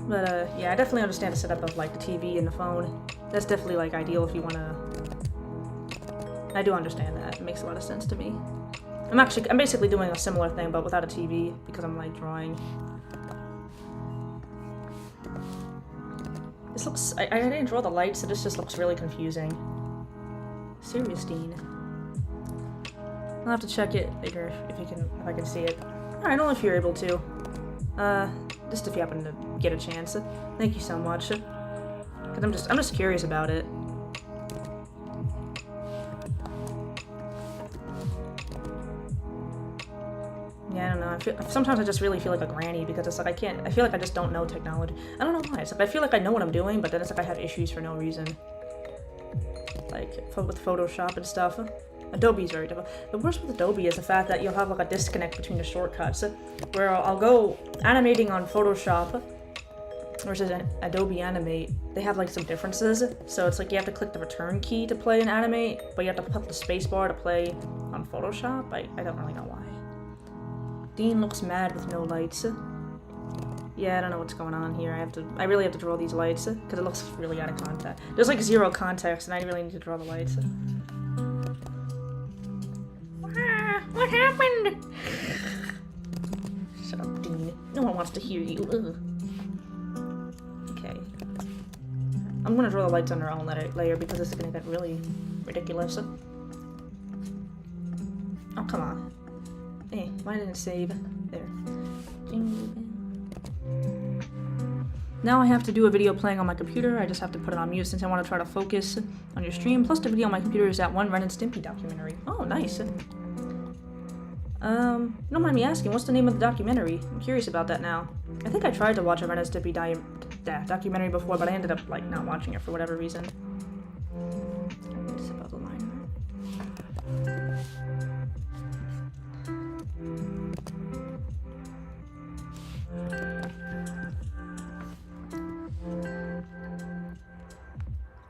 S1: But yeah, I definitely understand the setup of like the TV and the phone. That's definitely like ideal if you wanna... I do understand that. It makes a lot of sense to me. I'm basically doing a similar thing but without a TV because I'm like drawing. This looks... I didn't draw the lights, so this just looks really confusing. Serious Dean. I'll have to check it later if I can see it. Alright, only if you're able to. Just if you happen to get a chance. Thank you so much. Cause I'm just curious about it. Yeah, I don't know. Sometimes I just really feel like a granny because it's like I feel like I just don't know technology. I don't know why. It's like I feel like I know what I'm doing, but then it's like I have issues for no reason. Like with Photoshop and stuff. Adobe is very difficult. The worst with Adobe is the fact that you'll have like a disconnect between the shortcuts, where I'll go animating on Photoshop versus Adobe Animate. They have like some differences, so it's like you have to click the return key to play and animate, but you have to click the spacebar to play on Photoshop. I don't really know why. Dean looks mad with no lights. Yeah, I don't know what's going on here. I really have to draw these lights because it looks really out of context. There's like zero context, and I really need to draw the lights.
S3: What happened?
S1: Shut up, Dean. No one wants to hear you. Ugh. Okay. I'm gonna draw the lights on their own layer because this is gonna get really ridiculous. Oh, come on. Hey, why didn't it save? There. Now I have to do a video playing on my computer. I just have to put it on mute since I want to try to focus on your stream. Plus the video on my computer is that one Ren and Stimpy documentary. Oh, nice. Don't mind me asking, what's the name of the documentary? I'm curious about that now. I think I tried to watch a Ren and Stimpy documentary before, but I ended up, like, not watching it for whatever reason. It's about the line.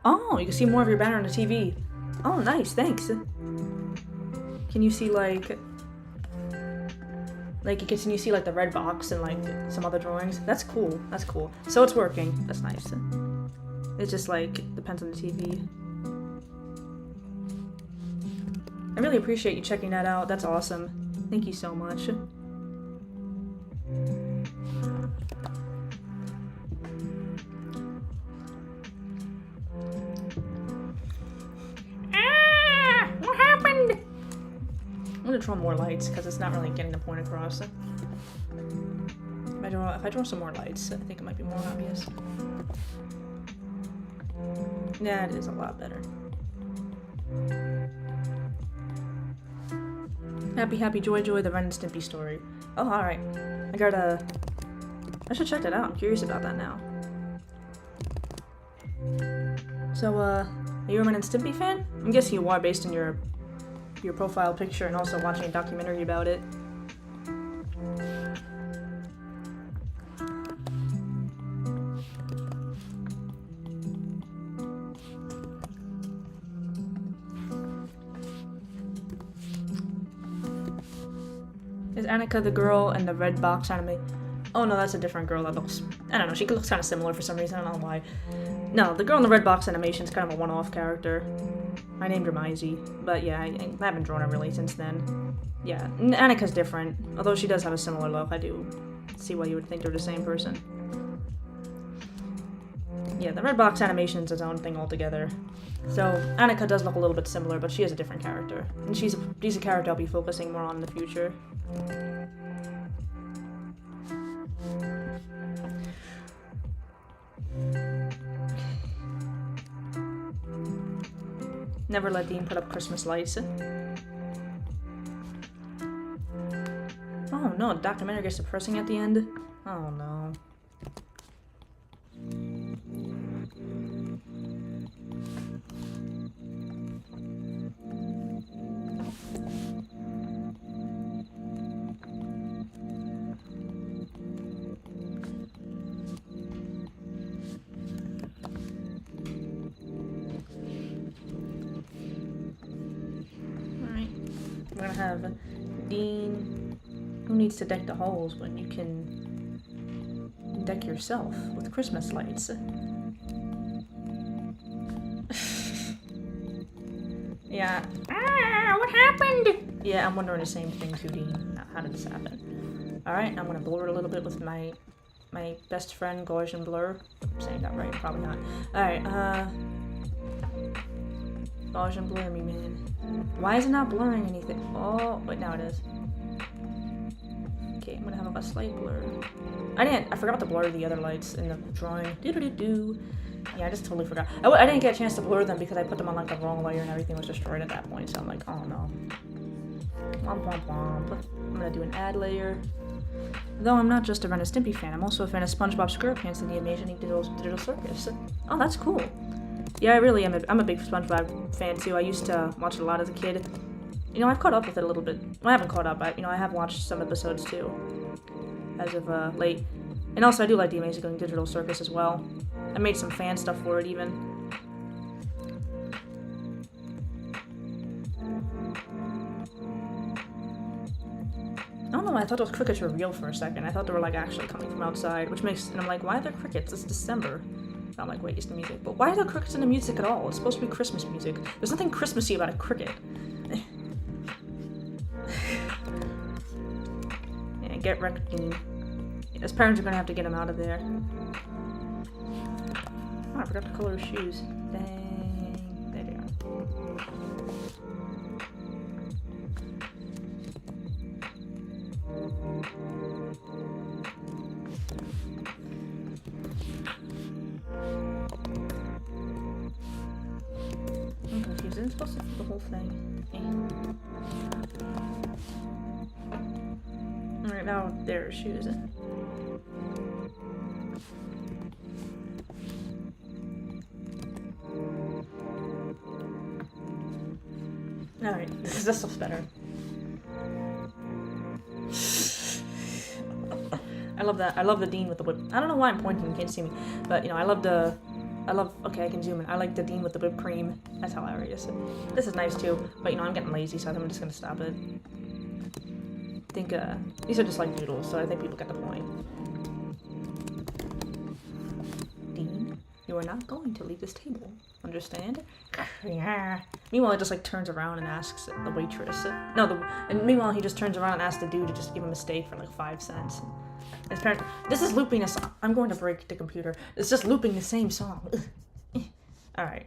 S1: Oh, you can see more of your banner on the TV. Oh, nice, thanks. Can you see, like, can you see, like, the red box and, like, some other drawings? That's cool. That's cool. So it's working. That's nice. It just, like, depends on the TV. I really appreciate you checking that out. That's awesome. Thank you so much.
S3: What happened?
S1: I'm gonna draw more lights because it's not really getting the point across. If I draw some more lights, I think it might be more obvious. Yeah, it is a lot better. Happy, happy, joy, joy, the Ren and Stimpy story. Oh, alright. I should check that out. I'm curious about that now. So, are you a Ren and Stimpy fan? I'm guessing you are based on your profile picture and also watching a documentary about it. Is Annika the girl in the red box anime? Oh no, that's a different girl that looks... I don't know, she looks kind of similar for some reason, I don't know why. No, the girl in the red box animation is kind of a one-off character. I named her Maisie, but yeah, I haven't drawn her really since then. Yeah, Annika's different, although she does have a similar look. I do see why you would think they're the same person. Yeah, the red box animation is its own thing altogether. So, Annika does look a little bit similar, but she is a different character. And she's a character I'll be focusing more on in the future. Never let Dean put up Christmas lights. Oh no, the documentary gets depressing at the end? Oh no. We're gonna have Dean, who needs to deck the halls when you can deck yourself with Christmas lights. Yeah. Ah, what happened? Yeah, I'm wondering the same thing too, Dean. How did this happen? Alright, I'm gonna blur a little bit with my best friend, Gaussian Blur. I'm saying that right, probably not. Alright, Gaussian Blur me, man. Why is it not blurring anything? Oh, wait, now it is. Okay, I'm gonna have a slight blur. I forgot to blur the other lights in the drawing. Doo-doo-doo-doo. Yeah, I just totally forgot. I didn't get a chance to blur them because I put them on like the wrong layer and everything was destroyed at that point, so I'm like, oh no. Womp womp womp. I'm gonna do an add layer. Though I'm not just a Ren and Stimpy fan, I'm also a fan of SpongeBob SquarePants and the Amazing Digital Circus. Oh, that's cool. Yeah, I really am. I'm a big SpongeBob fan too. I used to watch it a lot as a kid. You know, I've caught up with it a little bit. Well, I haven't caught up, but you know, I have watched some episodes too, as of late. And also, I do like the Amazing Digital Circus as well. I made some fan stuff for it even. I don't know why I thought those crickets were real for a second. I thought they were like actually coming from outside, which makes, and I'm like, why are there crickets? It's December. I'm like, wait, it's the music. But why are there crickets in the music at all? It's supposed to be Christmas music. There's nothing Christmassy about a cricket. Yeah, get wrecked, Dean. His parents are gonna have to get him out of there. Oh, I forgot to color his shoes. Dang. There they are. I'm confused. Isn't it supposed to do the whole thing? Alright, now there are shoes. Alright, this looks better. I love that. I love the Dean with the whip. I don't know why I'm pointing, you can't see me. But, you know, okay, I can zoom in. I like the Dean with the whipped cream. That's hilarious. This is nice too, but you know, I'm getting lazy, so I think I'm just gonna stop it. I think, these are just like doodles, so I think people get the point. Dean, you are not going to leave this table. Understand? Yeah. Meanwhile, it just like turns around and asks the waitress. And meanwhile, he just turns around and asks the dude to just give him a steak for like 5 cents. His parents, this is looping a song. I'm going to break the computer. It's just looping the same song. Alright.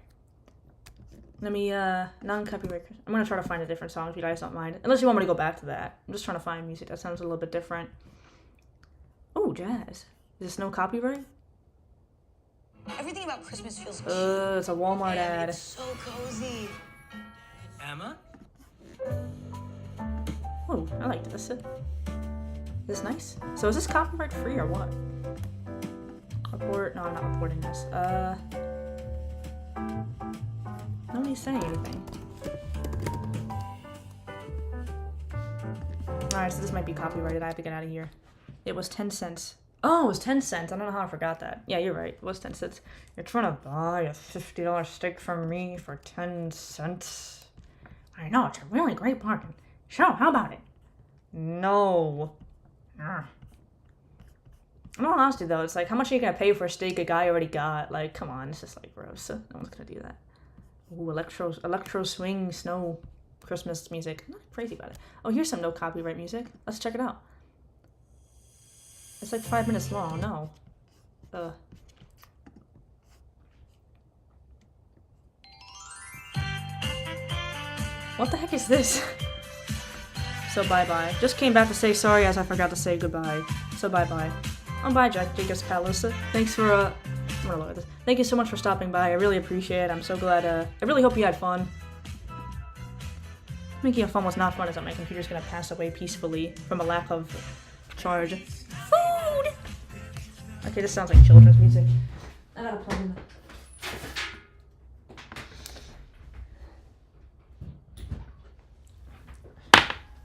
S1: Let me, non-copyright. I'm gonna try to find a different song if you guys don't mind. Unless you want me to go back to that. I'm just trying to find music that sounds a little bit different. Oh, jazz. Is this no copyright?
S5: Everything about Christmas feels cute.
S1: It's a Walmart ad.
S5: It's so cozy.
S6: Emma?
S1: Oh, I like this. Is this nice? So is this copyright free or what? Report? No, I'm not reporting this. Nobody's saying anything. Alright, so this might be copyrighted. I have to get out of here. It was 10 cents. Oh, it was 10 cents. I don't know how I forgot that. Yeah, you're right. It was 10 cents. You're trying to buy a $50 steak from me for 10 cents. I know, it's a really great bargain. Sure, how about it? No. In all honesty, though, it's like, how much are you gonna pay for a steak a guy already got? Like, come on, it's just like gross. No one's gonna do that. Ooh, electro swing snow Christmas music. I'm not crazy about it. Oh, here's some no copyright music. Let's check it out. It's like 5 minutes long. No. What the heck is this? So bye-bye. Just came back to say sorry as I forgot to say goodbye. So bye-bye. Oh, bye, Jacob's Palace. Thanks for, I'm gonna look at this. Thank you so much for stopping by. I really appreciate it. I'm so glad, I really hope you had fun. Making fun was not fun, as my computer's gonna pass away peacefully from a lack of charge. Food! Okay, this sounds like children's music. I gotta plug in.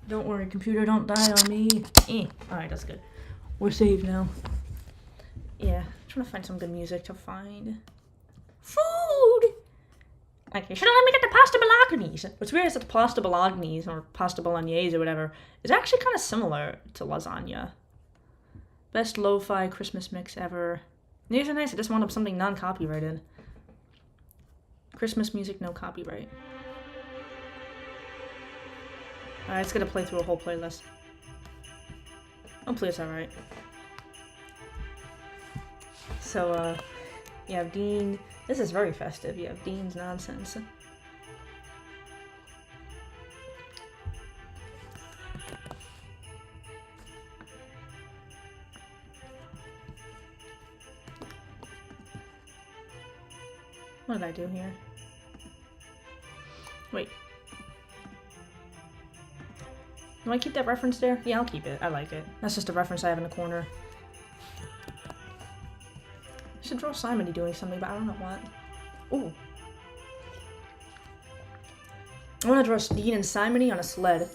S1: Don't worry, computer, don't die on me. Alright, that's good. We're saved now. Yeah, I'm trying to find some good music to find. Food! Okay, should I let me get the pasta bolognese? What's weird is that the pasta bolognese, or pasta bolognese or whatever, is actually kind of similar to lasagna. Best lo-fi Christmas mix ever. These are nice, I just wanted something non-copyrighted. Christmas music, no copyright. Alright, it's gonna play through a whole playlist. Hopefully it's alright. So, you have Dean. This is very festive. You have Dean's nonsense. What did I do here? Wait. Do I keep that reference there? Yeah, I'll keep it. I like it. That's just a reference I have in the corner. I should draw Simony doing something, but I don't know what. Ooh. I want to draw Dean and Simony on a sled.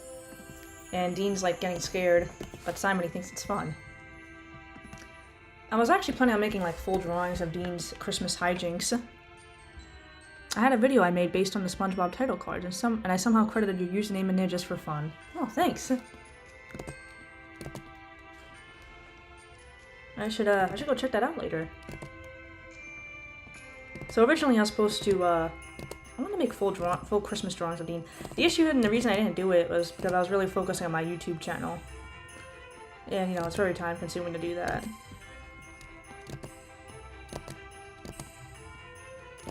S1: And Dean's like getting scared, but Simony thinks it's fun. I was actually planning on making like full drawings of Dean's Christmas hijinks. I had a video I made based on the SpongeBob title cards, and I somehow credited your username in there just for fun. Oh, thanks. I should go check that out later. So originally I was supposed to, I want to make full Christmas drawings of Dean. The issue and the reason I didn't do it was because I was really focusing on my YouTube channel. And, you know, it's very time consuming to do that.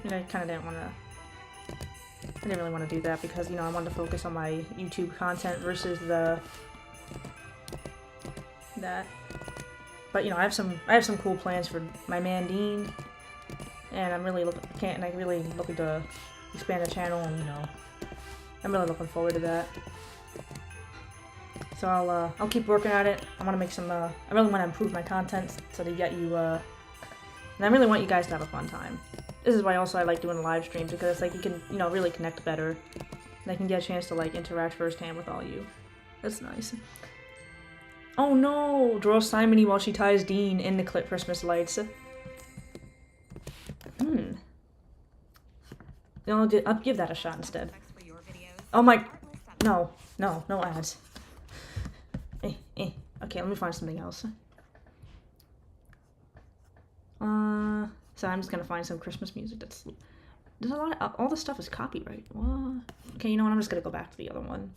S1: And I kind of didn't want to, I didn't really want to do that because, you know, I wanted to focus on my YouTube content versus that. But, you know, I have some cool plans for my man Dean, and I'm really looking to expand the channel, and, you know, I'm really looking forward to that. So I'll keep working at it. I want to make some, I really want to improve my content so to get you, and I really want you guys to have a fun time. This is why also I like doing the live streams, because it's like you can, you know, really connect better. And I can get a chance to like interact firsthand with all you. That's nice. Oh no! Draw Simony while she ties Dean in the Christmas lights. You know, I'll give that a shot instead. Oh my... No ads. Okay, let me find something else. So I'm just gonna find some Christmas music that's... There's a lot of... All this stuff is copyright. What? Okay, you know what? I'm just gonna go back to the other one.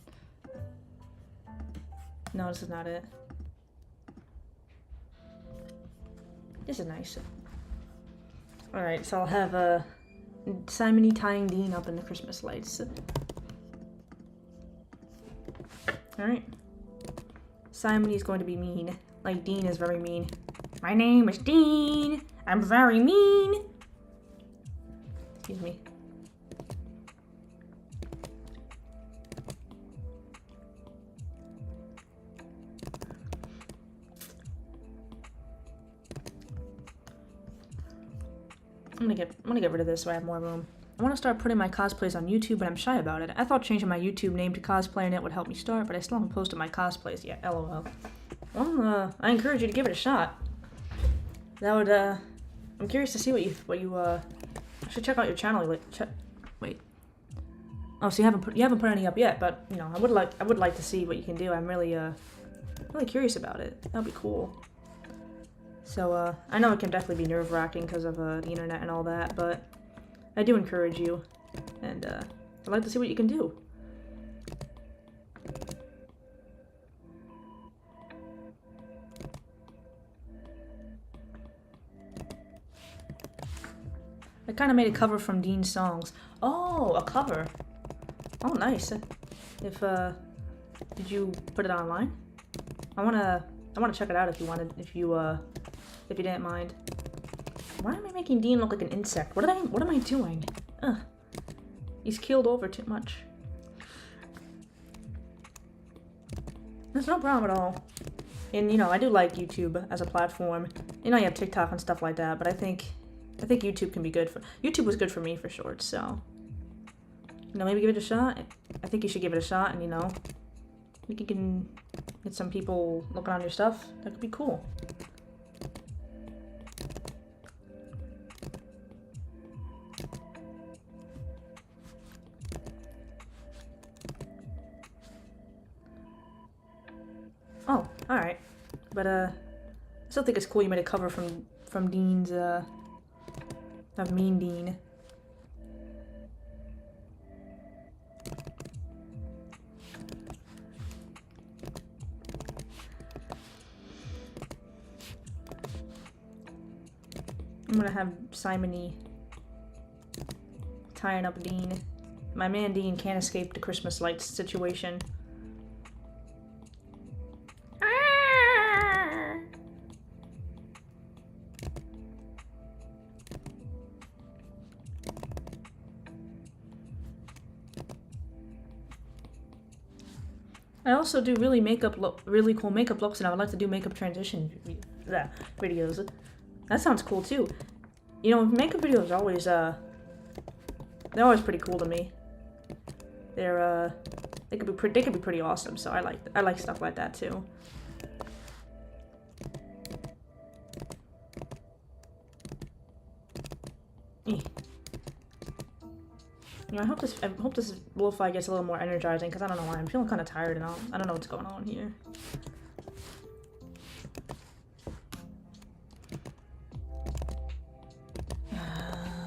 S1: No, this is not it. This is nice. Alright, so I'll have, Simony tying Dean up in the Christmas lights. Alright. Simony's going to be mean. Like Dean is very mean. My name is Dean! I'm very mean! Excuse me. I'm gonna get rid of this so I have more room. I want to start putting my cosplays on YouTube, but I'm shy about it. I thought changing my YouTube name to Cosplaying It would help me start, but I still haven't posted my cosplays yet. LOL. Well, I encourage you to give it a shot. That would, I'm curious to see what you I should check out your channel. Wait. Oh, so you haven't put any up yet, but you know, I would like to see what you can do. I'm really curious about it. That'd be cool. So, I know it can definitely be nerve-wracking because of the internet and all that, but I do encourage you, and I'd like to see what you can do. I kind of made a cover from Dean's songs. Oh, a cover. Oh, nice. If did you put it online? I wanna check it out if you didn't mind. Why am I making Dean look like an insect? What am I doing? Ugh. He's keeled over too much. There's no problem at all. And you know, I do like YouTube as a platform. You know, you have TikTok and stuff like that, but I think YouTube can be good for... YouTube was good for me for shorts, so... You know, maybe give it a shot. I think you should give it a shot, and you know... You can get some people looking on your stuff. That could be cool. Oh, alright. But, I still think it's cool you made a cover from Dean's, of Mean Dean. I'm gonna have Simony tying up Dean. My man Dean can't escape the Christmas lights situation. I also do really cool makeup looks, and I would like to do makeup transition videos. That sounds cool too. You know, makeup videos are always they're always pretty cool to me. They could be pretty awesome. So I like stuff like that too. You know, I hope this lo-fi gets a little more energizing, because I don't know why. I'm feeling kind of tired and I don't know what's going on here.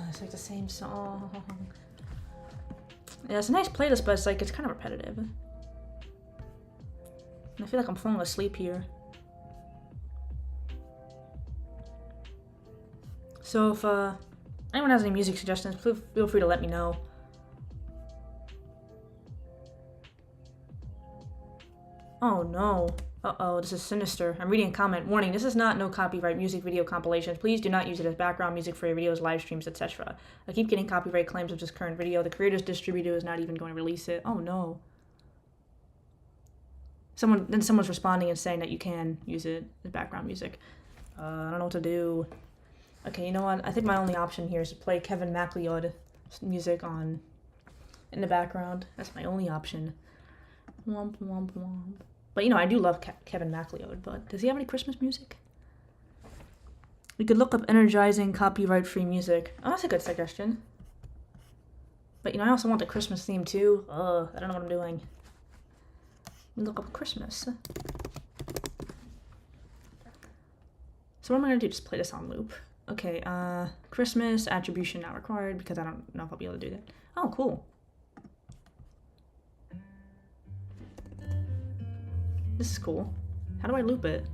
S1: It's like the same song. Yeah, it's a nice playlist, but it's kind of repetitive. And I feel like I'm falling asleep here. So if anyone has any music suggestions, feel free to let me know. Oh no. Uh-oh, this is sinister. I'm reading a comment. Warning, this is not no copyright music video compilations. Please do not use it as background music for your videos, live streams, etc. I keep getting copyright claims of this current video. The creator's distributor is not even going to release it. Oh no. Someone's responding and saying that you can use it as background music. I don't know what to do. Okay, you know what? I think my only option here is to play Kevin MacLeod music in the background. That's my only option. Womp womp womp. But you know, I do love Kevin MacLeod, but does he have any Christmas music? We could look up energizing copyright-free music. Oh, that's a good suggestion. But you know, I also want the Christmas theme too. Ugh, I don't know what I'm doing. Let me look up Christmas. So what am I gonna do? Just play this on loop. Okay, Christmas attribution not required, because I don't know if I'll be able to do that. Oh, cool. This is cool. How do I loop it?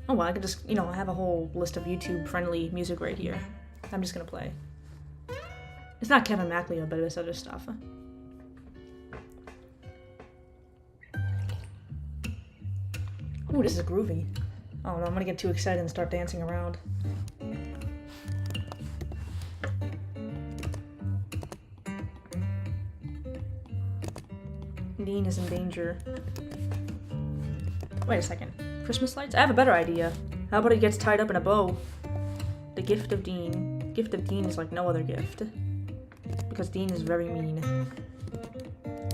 S1: Oh well, I can just, you know, I have a whole list of YouTube-friendly music right here. I'm just gonna play. It's not Kevin MacLeod, but it's other stuff. Ooh, this is groovy. Oh no, I'm gonna get too excited and start dancing around. Dean is in danger. Wait a second. Christmas lights? I have a better idea. How about he gets tied up in a bow? The gift of Dean. Gift of Dean is like no other gift. Because Dean is very mean.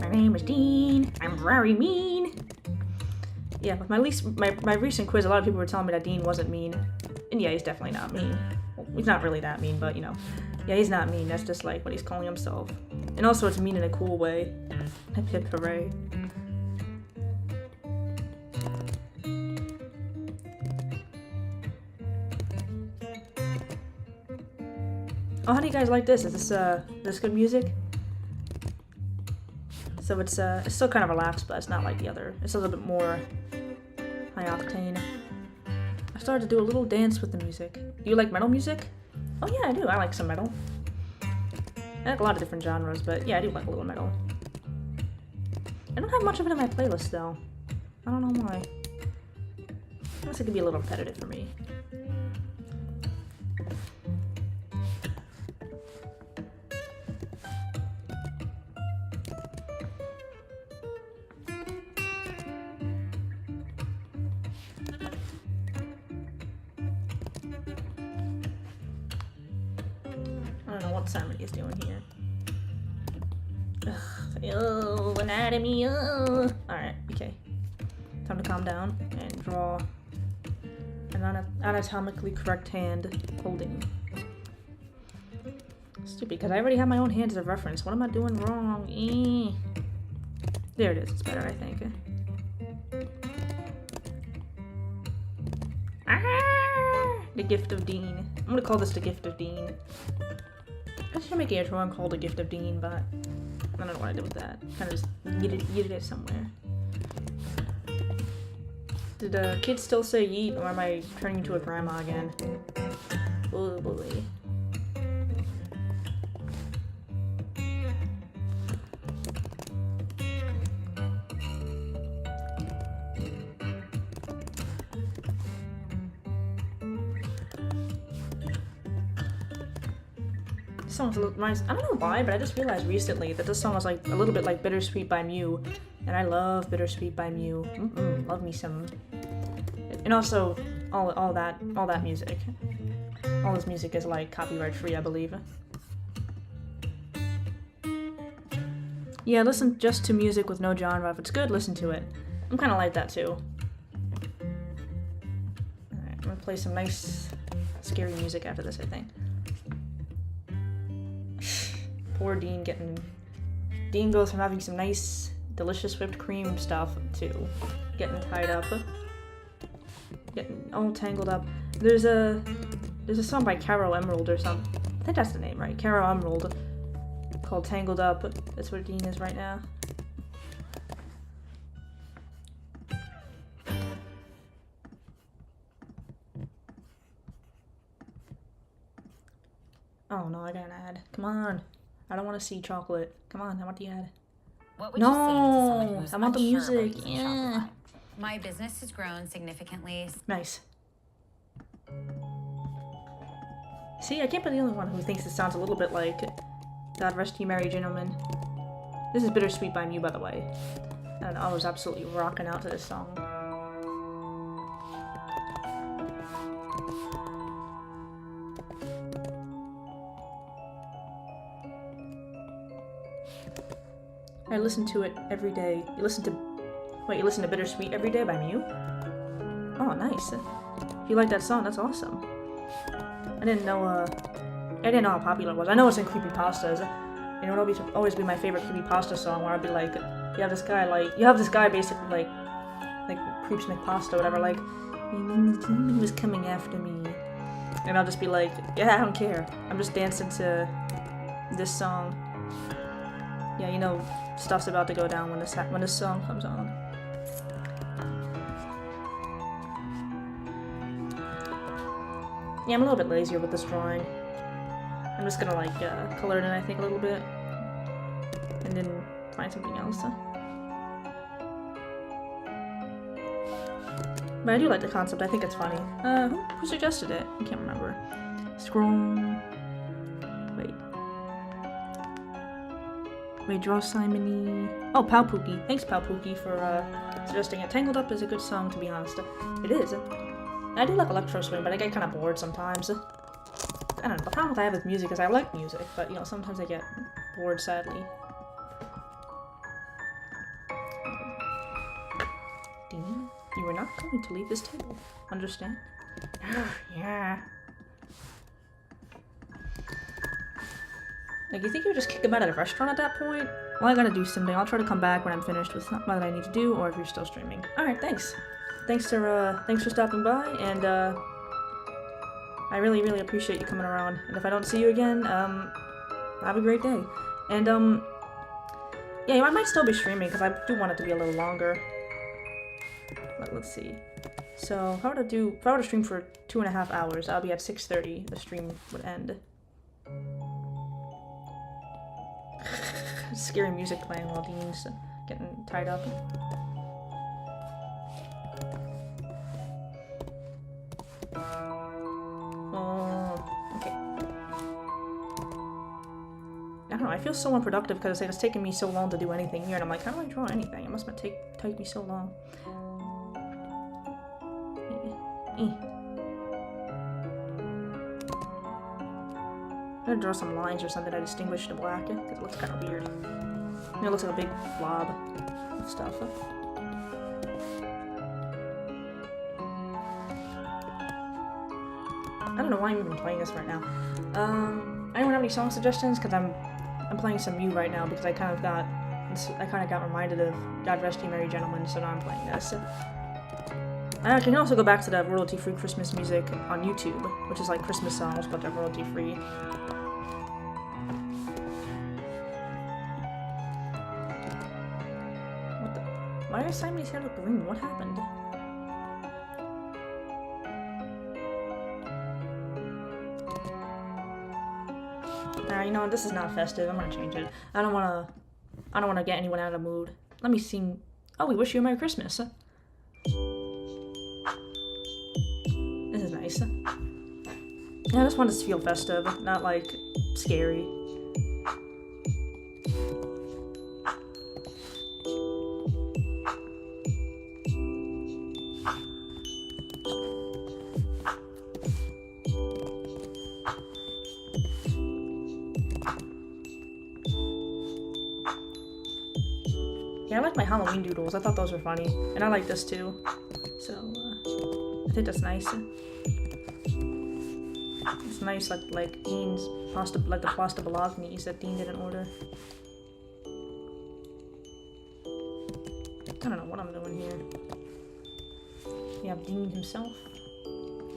S1: My name is Dean. I'm very mean. Yeah, with my recent quiz, a lot of people were telling me that Dean wasn't mean. And yeah, he's definitely not mean. Well, he's not really that mean, but you know. Yeah, he's not mean. That's just like what he's calling himself. And also it's mean in a cool way. Hip hip hooray. Oh, how do you guys like this? Is this good music? So it's still kind of relaxed, but it's not like the other. It's a little bit more high octane. I started to do a little dance with the music. Do you like metal music? Oh yeah, I do. I like some metal. I like a lot of different genres, but yeah, I do like a little metal. I don't have much of it in my playlist though. I don't know why. I guess it could be a little repetitive for me. I don't know what Simon is doing here. Ugh, oh, anatomy, oh. Alright, okay. Time to calm down and draw an anatomically correct hand holding. Stupid, because I already have my own hand as a reference. What am I doing wrong? There it is. It's better, I think. Ah! The Gift of Dean. I'm gonna call this the Gift of Dean. I should make a drawing called the Gift of Dean, but I don't know what I did with that. Kind of just yeeted it somewhere. Did the kids still say yeet, or am I turning into a grandma again? Oh boy. This song reminds, I don't know why, but I just realized recently that this song was like a little bit like Bittersweet by Mew, and I love Bittersweet by Mew. Love me some. And also, all that music. All this music is like copyright free, I believe. Yeah, listen just to music with no genre. If it's good, listen to it. I'm kind of like that too. Alright, I'm gonna play some nice, scary music after this, I think. Poor Dean Dean goes from having some nice, delicious whipped cream stuff to getting tied up. Getting all tangled up. There's a song by Caro Emerald or something. I think that's the name, right? Caro Emerald. Called Tangled Up. That's where Dean is right now. Oh no, I got an ad. Come on. I don't want to see chocolate. Come on, I want the ad.
S7: What would you say to someone
S1: No,
S7: who's
S1: I want the
S7: unsure about
S1: music.
S7: using
S1: Yeah.
S7: Shopify? My business has grown significantly.
S1: Nice. See, I can't be the only one who thinks it sounds a little bit like God Rest You Merry Gentlemen. This is Bittersweet by Mew, by the way. And I was absolutely rocking out to this song. I listen to it every day. You listen to Bittersweet every day by Mew? Oh, nice. If you like that song, that's awesome. I didn't know how popular it was. I know it's in creepypastas. You know, it'll always be my favorite creepypasta song, where I'd be like, you have this guy basically like Creeps McPasta or whatever, like, he was coming after me. And I'll just be like, yeah, I don't care. I'm just dancing to this song. Yeah, you know, stuff's about to go down when this song comes on. Yeah, I'm a little bit lazier with this drawing. I'm just gonna like color it in, I think, a little bit, and then find something else. But I do like the concept. I think it's funny. Who suggested it? I can't remember. Scroll. Wait, draw Simony. Oh, Palpookie. Thanks, Palpookie, for suggesting it. Tangled Up is a good song, to be honest. It is. I do like Electro Swing, but I get kind of bored sometimes. I don't know. The problem I have with music is I like music, but, you know, sometimes I get bored, sadly. Dean, you are not going to leave this table. Understand? Yeah. Like, you think you would just kick him out of the restaurant at that point? Well, I gotta do something. I'll try to come back when I'm finished with something that I need to do, or if you're still streaming. Alright, thanks. Thanks for stopping by, and, I really, really appreciate you coming around. And if I don't see you again, have a great day. And, yeah, I might still be streaming, because I do want it to be a little longer. But let's see. So, if I were to stream for 2.5 hours, I'll be at 6:30, the stream would end. Scary music playing while Dean's getting tied up. Okay. I don't know, I feel so unproductive because it's taken me so long to do anything here, and I'm like, how do I draw anything? It must have take me so long. I'm gonna draw some lines or something to distinguish the black, because it looks kind of weird. It looks like a big blob of stuff. I don't know why I'm even playing this right now. Anyone have any song suggestions? Because I'm playing some Mew right now because I kind of got reminded of God Rest You Merry Gentlemen, so now I'm playing this. I can also go back to the royalty-free Christmas music on YouTube, which is like Christmas songs, but they're royalty-free. What the? Why are Simon's hair look green? What happened? You know what? This is not festive. I'm gonna change it. I don't wanna get anyone out of the mood. Let me sing. Oh, we wish you a Merry Christmas. This is nice. Yeah, I just want it to feel festive, not like scary. Yeah, I like my Halloween doodles. I thought those were funny. And I like this too. So, I think that's nice. It's nice, like Dean's pasta, like the pasta bolognese that Dean didn't order. I don't know what I'm doing here. You have Dean himself.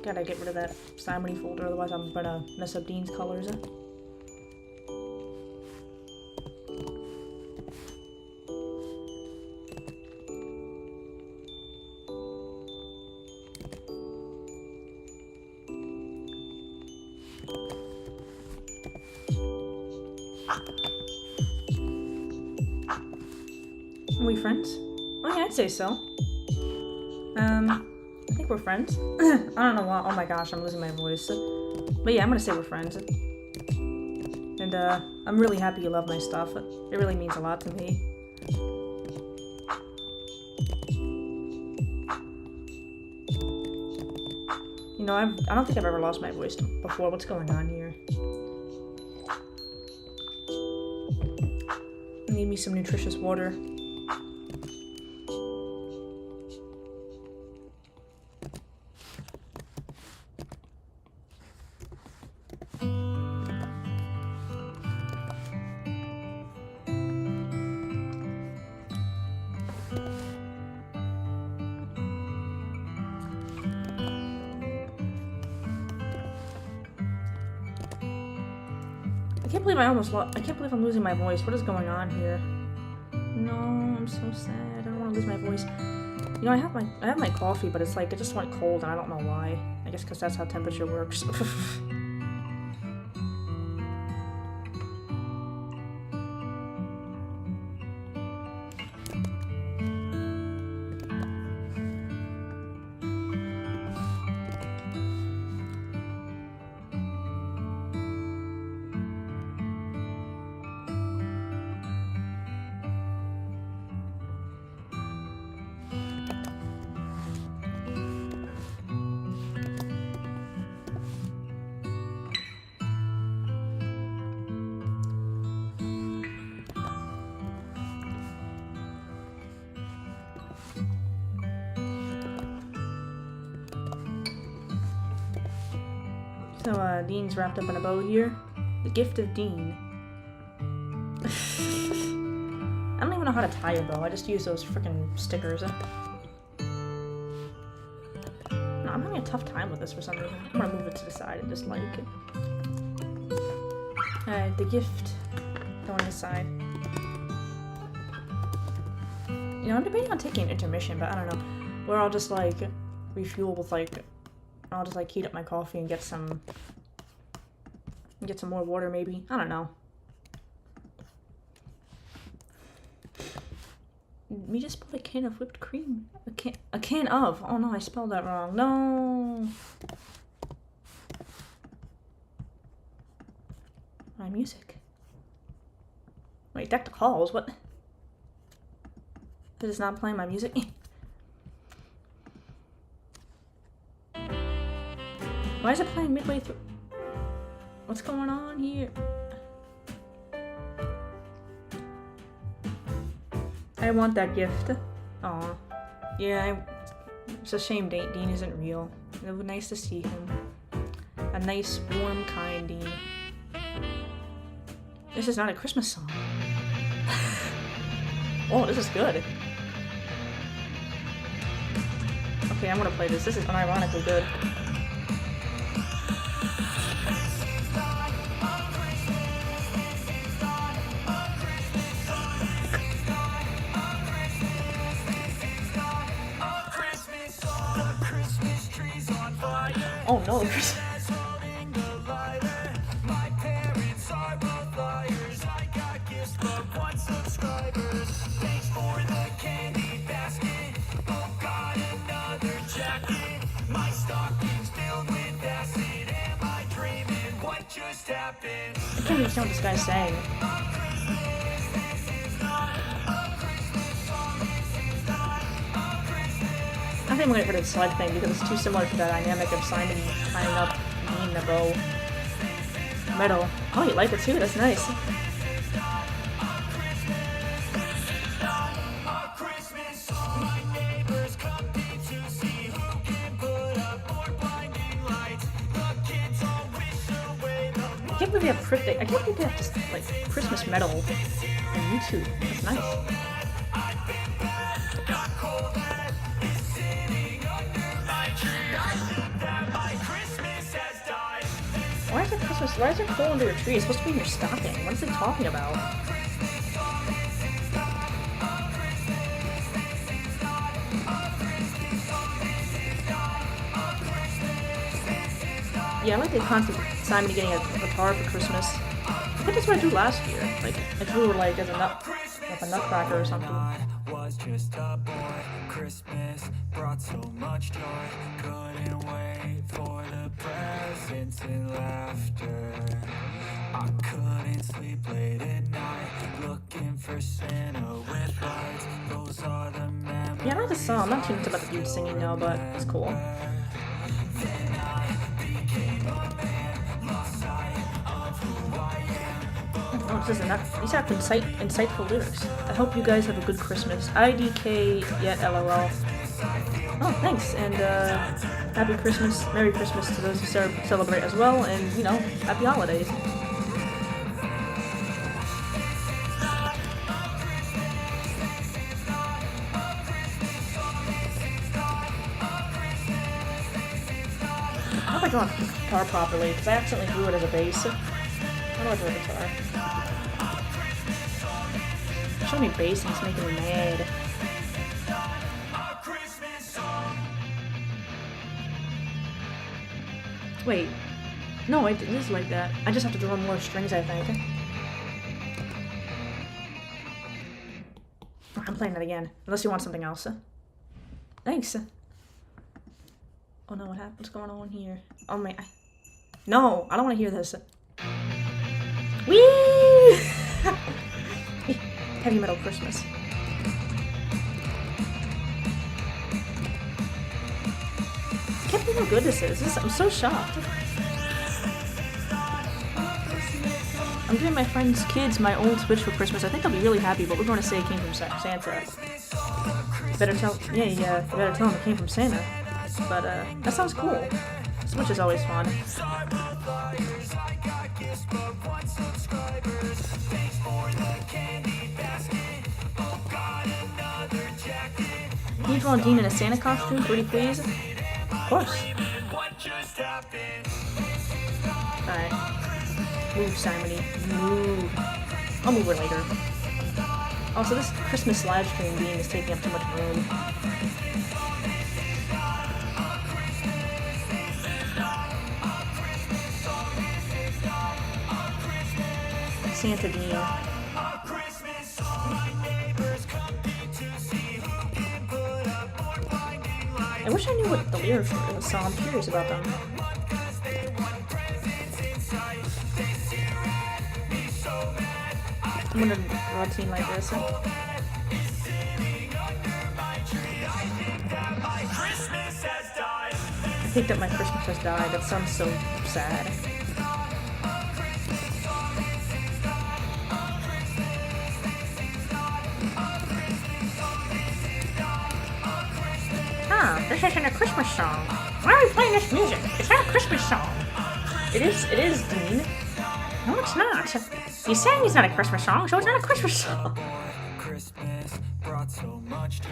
S1: Gotta get rid of that Simony folder, otherwise I'm gonna mess up Dean's colors. Are we friends? Oh yeah, I'd say so. I think we're friends. I don't know why. Oh my gosh, I'm losing my voice. But yeah, I'm gonna say we're friends. And I'm really happy you love my stuff. It really means a lot to me. You know, I don't think I've ever lost my voice before. What's going on here? I need me some nutritious water. I can't believe I'm losing my voice. What is going on here? No, I'm so sad. I don't want to lose my voice. You know, I have my coffee, but it's like it just went cold, and I don't know why. I guess because that's how temperature works. So, Dean's wrapped up in a bow here. The gift of Dean. I don't even know how to tie a bow. I just use those freaking stickers. No, I'm not having a tough time with this for some reason. I'm gonna move it to the side and just like it. Alright, the gift going to the side. You know, I'm debating on taking an intermission, but I don't know. Where I'll just like refuel with like, I'll just like heat up my coffee and get some more water maybe. I don't know. We just bought a can of whipped cream. A can of. Oh no, I spelled that wrong. No. My music. Wait, deck the halls. What? It is not playing my music. Why is it playing midway through? What's going on here? I want that gift. Aw. Yeah, it's a shame Dean isn't real. It would be nice to see him. A nice, warm, kind Dean. This is not a Christmas song. Oh, this is good. Okay, I'm gonna play this. This is unironically good. Oh no, I can't even understand what this guy's saying. I think I'm gonna get rid of the slide thing because it's too similar to the dynamic of Simon tying up Dean in the bow. Metal. Oh, you like it too? That's nice. I can't believe they have cryptic. I can't believe they have just like Christmas metal on YouTube. That's nice. Why is there Christmas? Why is there coal under your tree? It's supposed to be in your stocking. What is it talking about? Yeah, I like the concept of Simon getting a guitar for Christmas. I think that's what I drew last year. Like, I drew like as a nutcracker or something. Was just a boy. Christmas brought so much joy. Couldn't wait for the presents and laughter. I couldn't sleep late at night, looking for Santa with lights. Those are the memories. Yeah, I know the song. I'm not too much about the dude singing now, but it's cool. Oh, this is these have insightful lyrics. I hope you guys have a good Christmas. IDK yet LOL. Oh, thanks, and happy Christmas, Merry Christmas to those who celebrate as well, and you know, happy holidays. I hope I draw the guitar properly, because I accidentally drew it as a bass. How do I draw a guitar? Show me bass and it's making me mad. Wait. No, it is like that. I just have to draw more strings, I think. Oh, I'm playing that again. Unless you want something else. Thanks. Oh no, what happened? What's going on here? Oh my... No! I don't want to hear this. Whee! Heavy Metal Christmas. I can't believe how good this is. I'm so shocked. I'm giving my friend's kids my old Switch for Christmas. I think they'll be really happy, but we're going to say it came from Santa. Better tell... Yeah, you better tell them it came from Santa. But, that sounds cool. Switch is always fun. Can you draw Dean in a Santa costume? Pretty please? Of course. Move, Simony. Move. I'll move her later. Also, this Christmas live stream being is taking up too much room. Santa Dean. I wish I knew what the lyrics were, so I'm curious about them. I'm gonna draw a team like this. I picked up My Christmas Has Died. That sounds so sad.
S3: This isn't a Christmas song. Why are we playing this music? It's not a Christmas song.
S1: It is, Dean.
S3: No, it's not. He's saying it's not a Christmas song, so it's not a Christmas song.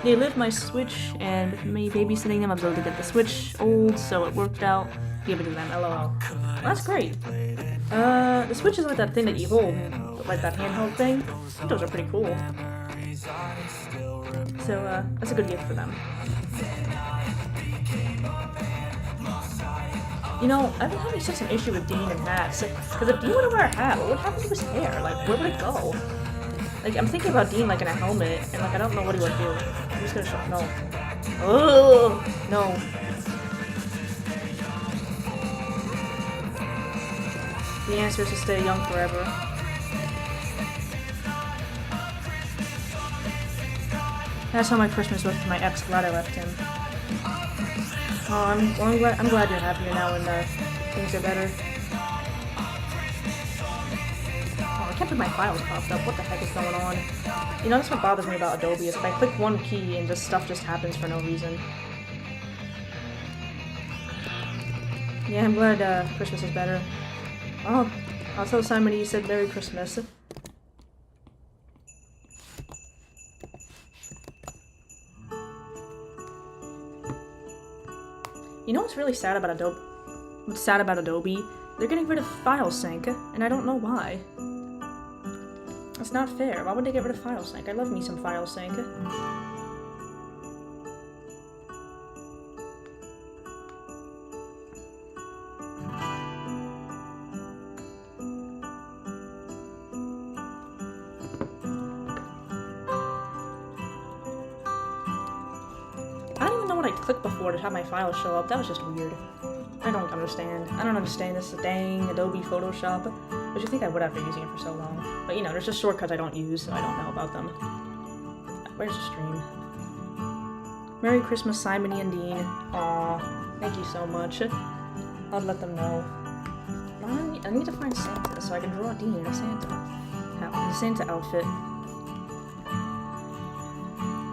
S1: They lived my Switch, and with me babysitting them, I was able to get the Switch old, so it worked out. Give it to them, lol. Well, that's great. The Switch is like that thing that you hold, like that handheld thing. I think those are pretty cool. So, that's a good gift for them. You know, I've been having such an issue with Dean and hats. Because if Dean were to wear a hat, what would happen to his hair? Like, where would it go? Like, I'm thinking about Dean, like, in a helmet, and, like, I don't know what he would do. I'm just gonna show. No. Oh no. The answer is to stay young forever. That's how my Christmas was with my ex. Glad I left him. Oh, I'm glad you're happier now and things are better. Oh, I can't believe my files popped up. What the heck is going on? You know, that's what bothers me about Adobe, is if I click one key and just stuff just happens for no reason. Yeah, I'm glad Christmas is better. Oh, I'll tell Simon you said Merry Christmas. You know what's really sad about Adobe? What's sad about Adobe? They're getting rid of file sync, and I don't know why. That's not fair. Why would they get rid of file sync? I love me some file sync. I clicked before to have my files show up. That was just weird. I don't understand. I don't understand this dang Adobe Photoshop. But you think I would after using it for so long. But you know, there's just shortcuts I don't use, so I don't know about them. Where's the stream? Merry Christmas, Simony and Dean. Aw, thank you so much. I'll let them know. I need to find Santa so I can draw Dean in a Santa outfit.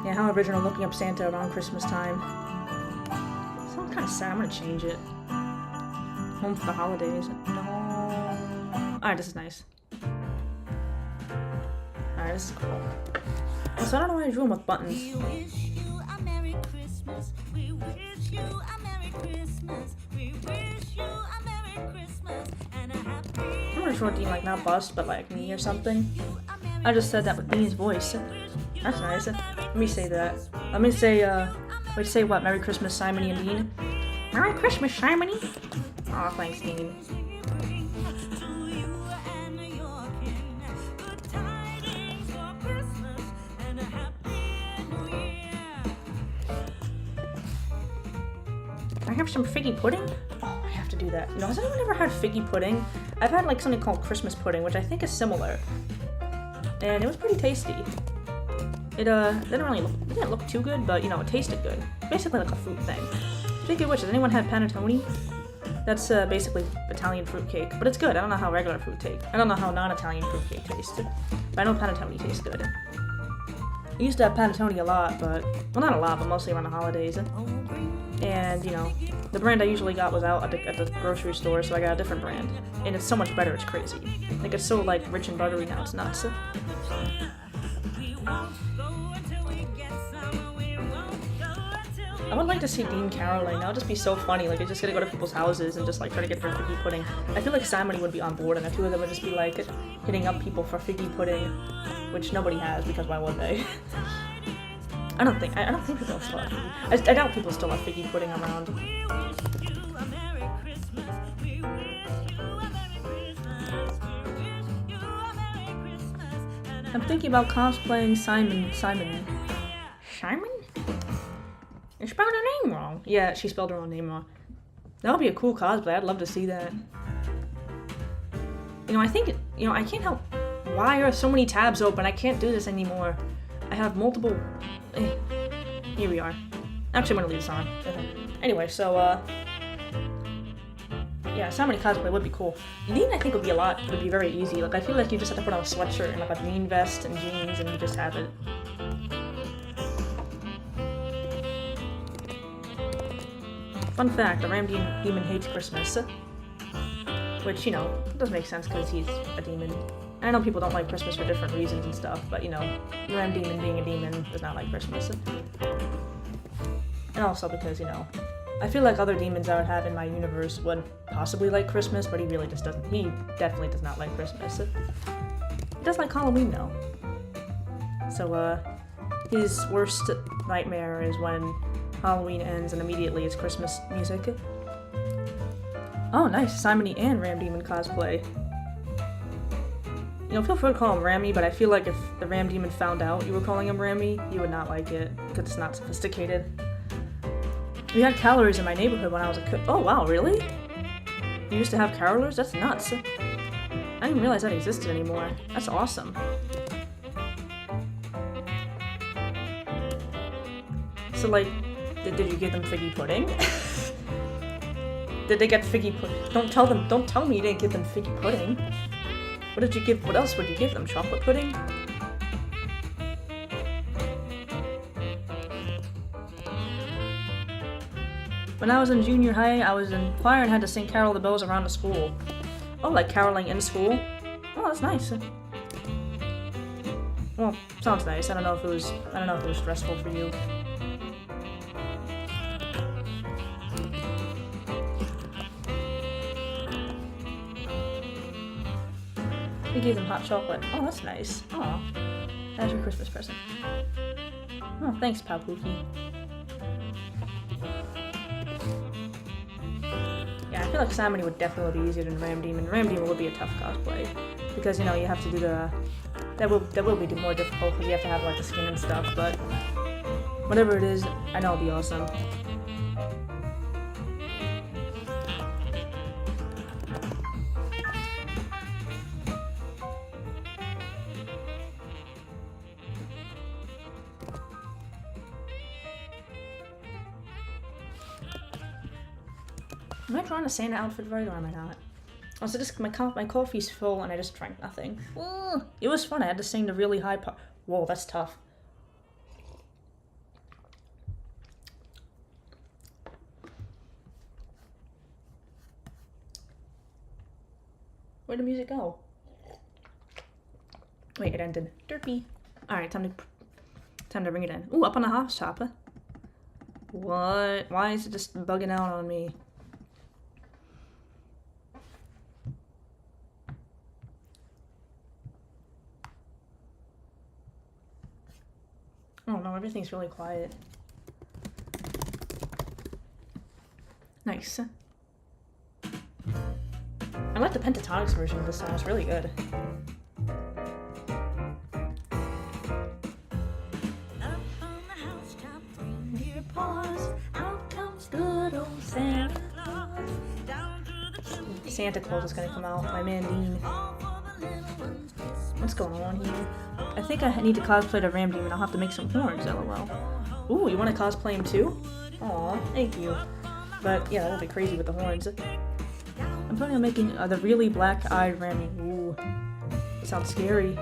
S1: Yeah, how original, looking up Santa around Christmas time. Sounds kind of sad. I'm gonna change it. Home for the holidays. No. Alright, this is nice. Alright, this is cool. Also, I don't know why I drew them with buttons. We wish you a Merry Christmas. We wish you a Merry Christmas. We wish you a Merry Christmas and a happy. I'm gonna draw Dean like not bust, but like me or something. I just said that with Dean's voice. That's nice. Let me say that. Let me say, say what? Merry Christmas, Simony and Dean?
S3: Merry Christmas, Simony!
S1: Aw, thanks, Dean. I have some figgy pudding? Oh, I have to do that. You know, has anyone ever had figgy pudding? I've had, like, something called Christmas pudding, which I think is similar. And it was pretty tasty. It didn't look too good, but, you know, it tasted good. Basically like a fruit thing. Speaking of which, has anyone had panettone? That's, basically Italian fruitcake, but it's good. I don't know how regular fruitcake. I don't know how non-Italian fruitcake tastes. But I know panettone tastes good. I used to have panettone a lot, but, well, not a lot, but mostly around the holidays. And, you know, the brand I usually got was out at the grocery store, so I got a different brand. And it's so much better, it's crazy. Like, it's so, like, rich and buttery now, it's nuts. I would like to see Dean caroling. That would just be so funny. Like, he's just gonna go to people's houses and just like try to get their figgy pudding. I feel like Simon would be on board, and I feel like they would just be like hitting up people for figgy pudding, which nobody has because why would they? I don't think people still have figgy. I doubt people still have figgy pudding around. I'm thinking about cosplaying Simon? Simon? You spelled her name wrong. Yeah, she spelled her own name wrong. That would be a cool cosplay. I'd love to see that. You know, I think, you know, I can't help. Why are so many tabs open? I can't do this anymore. I have multiple. Here we are. Actually, I'm gonna leave this on. Anyway, so, yeah, Simon cosplay would be cool. Dean, I think, would be very easy. Like, I feel like you just have to put on a sweatshirt and like a Dean vest and jeans, and you just have it. Fun fact, the Ram Demon hates Christmas. Which, you know, does make sense because he's a demon. And I know people don't like Christmas for different reasons and stuff, but, you know, the Ram Demon being a demon does not like Christmas. And also because, you know, I feel like other demons I would have in my universe would possibly like Christmas, but he really just doesn't. He definitely does not like Christmas. He does like Halloween, though. So, his worst nightmare is when Halloween ends and immediately it's Christmas music. Oh, nice. Simony and Ram Demon cosplay. You know, feel free to call him Rammy, but I feel like if the Ram Demon found out you were calling him Rammy, you would not like it, because it's not sophisticated. We had carolers in my neighborhood when I was a kid. Oh, wow, really? You used to have carolers? That's nuts. I didn't realize that existed anymore. That's awesome. So, like, did you give them figgy pudding? Did they get figgy pudding? Don't tell me you didn't give them figgy pudding. What else would you give them? Chocolate pudding? When I was in junior high, I was in choir and had to sing Carol the Bells around the school. Oh, like caroling in school? Oh, that's nice. Well, sounds nice. I don't know if it was stressful for you. We gave them hot chocolate. Oh, that's nice. Oh, that's your Christmas present. Oh, thanks, Papuki. Yeah, I feel like Simony would definitely be easier than Ram Demon. Ram Demon would be a tough cosplay because, you know, you have to do the. That will be more difficult because you have to have like the skin and stuff. But whatever it is, I know it'll be awesome. Am I drawing a Santa outfit right, or am I not? Also, just my coffee's full and I just drank nothing. Ooh, it was fun. I had to sing the really high part. Whoa, that's tough. Where'd the music go? Wait, it ended. Derpy. All right, time to bring it in. Ooh, up on the house top. What? Why is it just bugging out on me? Oh no, everything's really quiet. Nice. I like the pentatonics version of this song, it's really good. Santa Claus is gonna come out, my man Dean. What's going on here? I think I need to cosplay the Ram Demon. I'll have to make some horns, lol. Ooh, you want to cosplay him too? Aw, thank you. But yeah, that would be crazy with the horns. I'm planning on making the really black-eyed Rammy. Ooh, sounds scary.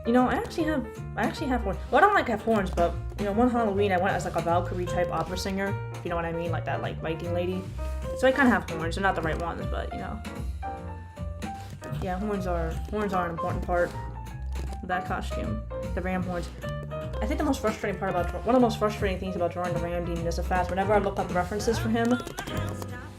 S1: You know, I actually have horns. Well, I don't like have horns, but you know, one Halloween I went as like a Valkyrie type opera singer. If you know what I mean, like that like Viking lady. So I kind of have horns. They're not the right ones, but you know. Yeah, horns are an important part of that costume. The ram horns. I think the most frustrating part about one of the most frustrating things about drawing the Ram Demon is the fact whenever I look up references for him,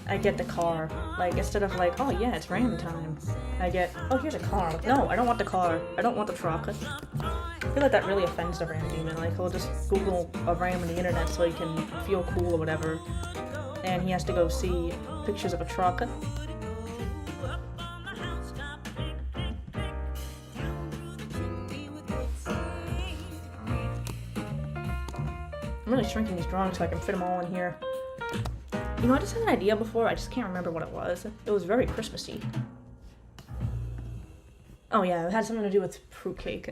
S1: I get the car. Like, instead of like, oh yeah, it's Ram time, I get, oh, here's a car. Like, no, I don't want the car. I don't want the truck. I feel like that really offends the Ram Demon. Like, he'll just Google a Ram on the internet so he can feel cool or whatever, and he has to go see pictures of a truck. I'm really shrinking these drawings so I can fit them all in here. You know, I just had an idea before, I just can't remember what it was. It was very Christmassy. Oh yeah, it had something to do with fruitcake.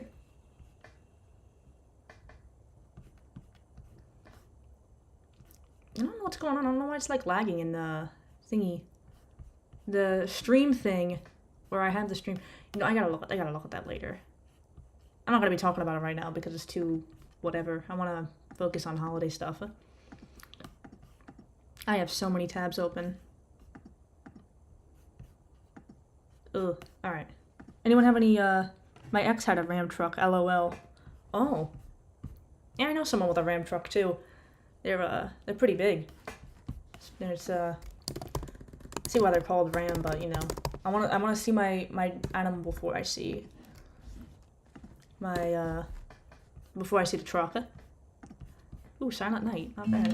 S1: I don't know what's going on, I don't know why it's like lagging in the thingy. The stream thing, where I have the stream. You know, I gotta look at that later. I'm not gonna be talking about it right now because it's too whatever. I wanna focus on holiday stuff. I have so many tabs open. Ugh. Alright. Anyone have any, my ex had a Ram truck, LOL. Oh. Yeah, I know someone with a Ram truck, too. They're pretty big. There's, see why they're called Ram, but, you know. I wanna see my animal before I see my, before I see the truck. Ooh, Silent Night. Not bad.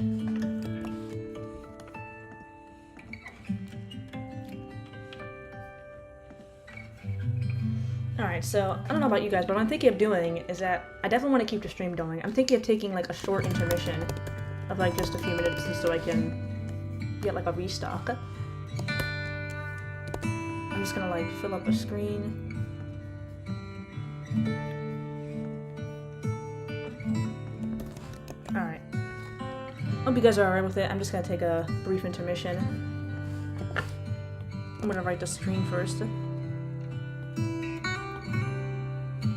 S1: Alright, so, I don't know about you guys, but what I'm thinking of doing is that I definitely want to keep the stream going. I'm thinking of taking, like, a short intermission of, like, just a few minutes just so I can get, like, a restock. I'm just gonna, like, fill up a screen. Alright. Hope you guys are alright with it. I'm just gonna take a brief intermission. I'm gonna write the screen first.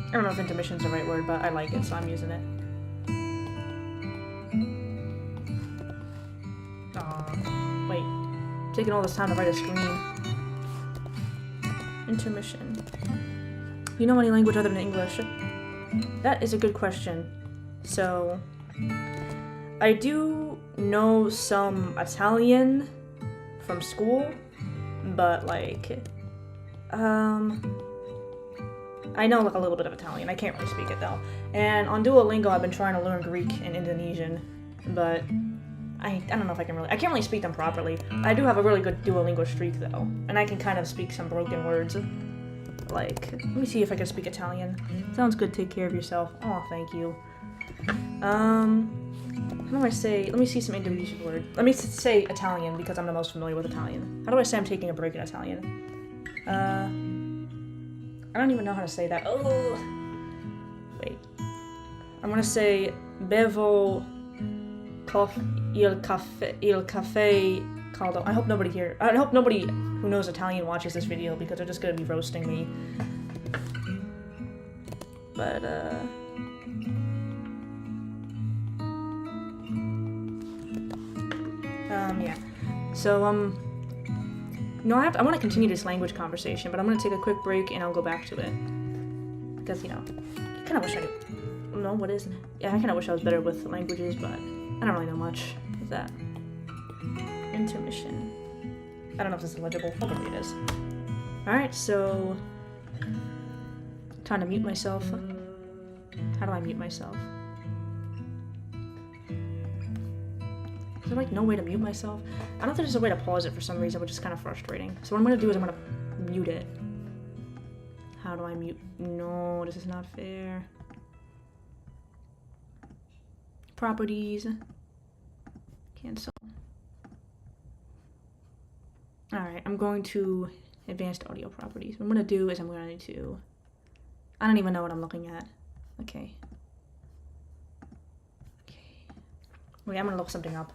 S1: I don't know if intermission's the right word, but I like it, so I'm using it. Aw, wait. Taking all this time to write a screen. Intermission. You know any language other than English? That is a good question. So, I do know some Italian from school, but like, I know like a little bit of Italian. I can't really speak it though. And on Duolingo, I've been trying to learn Greek and Indonesian, but I don't know if I can't really speak them properly. I do have a really good Duolingo streak though, and I can kind of speak some broken words. Like, let me see if I can speak Italian. Sounds good. Take care of yourself. Oh, thank you. How do I say? Let me see some Indonesian word. Let me say Italian because I'm the most familiar with Italian. How do I say I'm taking a break in Italian? I don't even know how to say that. Oh, wait. I'm gonna say bevo il caffè caldo. I hope nobody who knows Italian watches this video because they're just gonna be roasting me. But yeah. So no, I want to continue this language conversation, but I'm going to take a quick break and I'll go back to it. Because, you know, I kind of wish I knew. No, what is it? Yeah, I kind of wish I was better with languages, but I don't really know much of that. Intermission. I don't know if this is legible. Probably it is. Alright, so... time to mute myself. How do I mute myself? Is there, like, no way to mute myself? I don't think there's a way to pause it for some reason, which is kind of frustrating. So what I'm going to do is I'm going to mute it. How do I mute? No, this is not fair. Properties. Cancel. Alright, I'm going to advanced audio properties. What I'm going to do is I'm going to... I don't even know what I'm looking at. Okay. Wait, I'm going to look something up.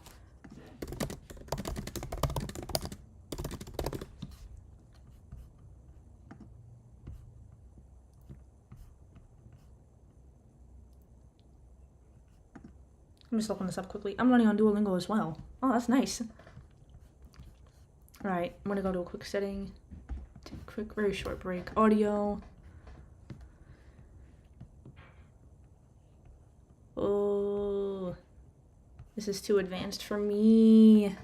S1: I'm just looking this up quickly. I'm running on Duolingo as well. Oh, that's nice. Alright, I'm gonna go to a quick setting. Take a quick, very short break. Audio. Ugh. This is too advanced for me.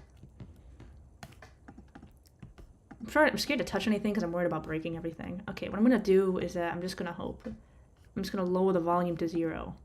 S1: I'm scared to touch anything because I'm worried about breaking everything. Okay, what I'm gonna do is that I'm just gonna hope. I'm just gonna lower the volume to 0.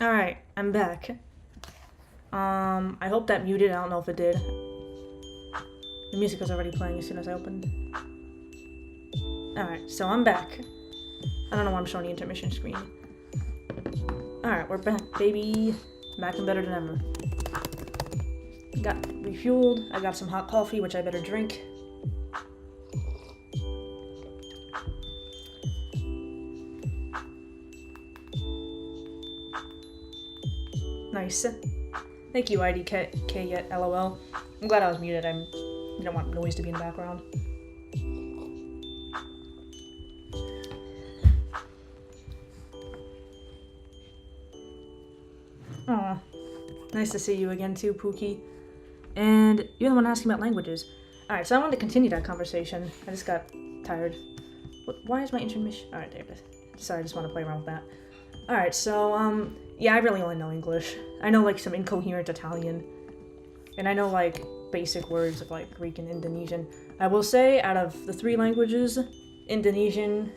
S1: Alright, I'm back. I hope that muted. I don't know if it did. The music was already playing as soon as I opened. Alright, so I'm back. I don't know why I'm showing the intermission screen. Alright, we're back, baby. Back and better than ever. Got refueled. I got some hot coffee, which I better drink. Nice. Thank you, IDK yet LOL. I'm glad I was muted. I don't want noise to be in the background. Aw. Nice to see you again too, Pookie. And you're the one asking about languages. Alright, so I wanted to continue that conversation. I just got tired. Why is my intermission? Alright, David. Sorry, I just want to play around with that. Alright, so, yeah, I really only know English. I know, like, some incoherent Italian. And I know, like, basic words of, like, Greek and Indonesian. I will say, out of the 3 languages, Indonesian,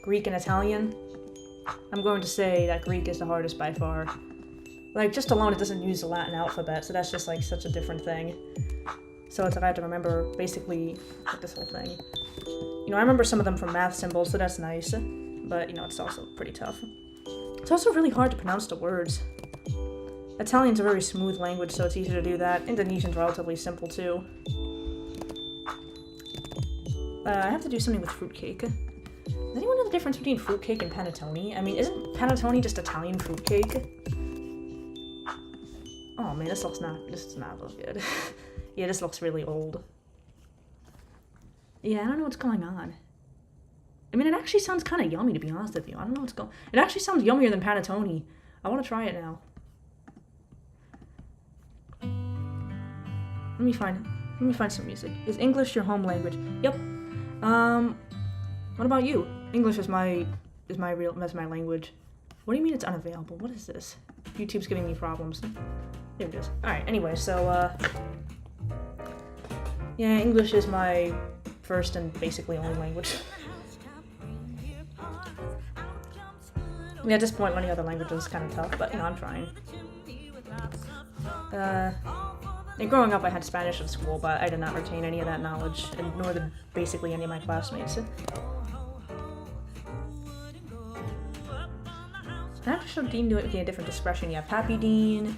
S1: Greek, and Italian, I'm going to say that Greek is the hardest by far. Like, just alone, it doesn't use the Latin alphabet, so that's just, like, such a different thing. So it's like I have to remember, basically, like, this whole thing. You know, I remember some of them from math symbols, so that's nice. but, you know, it's also pretty tough. It's also really hard to pronounce the words. Italian's a very smooth language, so it's easy to do that. Indonesian's relatively simple, too. I have to do something with fruitcake. Does anyone know the difference between fruitcake and panettone? I mean, isn't panettone just Italian fruitcake? Oh man, this does not look good. Yeah, this looks really old. Yeah, I don't know what's going on. I mean, it actually sounds kind of yummy, to be honest with you. I don't know what's going. It actually sounds yummier than panettone. I want to try it now. Let me find some music. Is English your home language? Yep. What about you? English is my language. What do you mean it's unavailable? What is this? YouTube's giving me problems. There it is. Alright, anyway, so, yeah, English is my first and basically only language. Yeah, at this point, learning other languages is kind of tough, but, you know, I'm trying. And growing up, I had Spanish at school, but I did not retain any of that knowledge, and nor did basically any of my classmates. I have to show Dean doing a different expression. You have Happy Dean,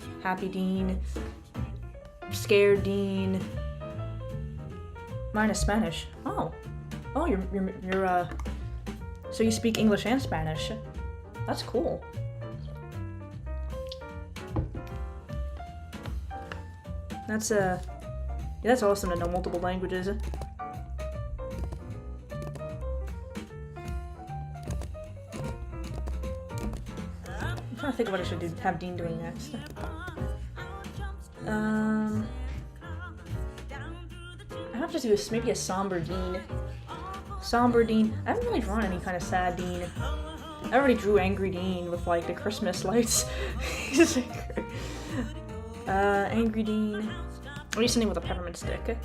S1: Scared Dean. Mine is Spanish. Oh, you're so you speak English and Spanish. That's cool. That's yeah, that's awesome to know multiple languages. I'm trying to think of what I should have Dean doing next. I have to do maybe a somber Dean. Somber Dean. I haven't really drawn any kind of sad Dean. I already drew Angry Dean with like the Christmas lights. Angry Dean. Or use something with a peppermint stick.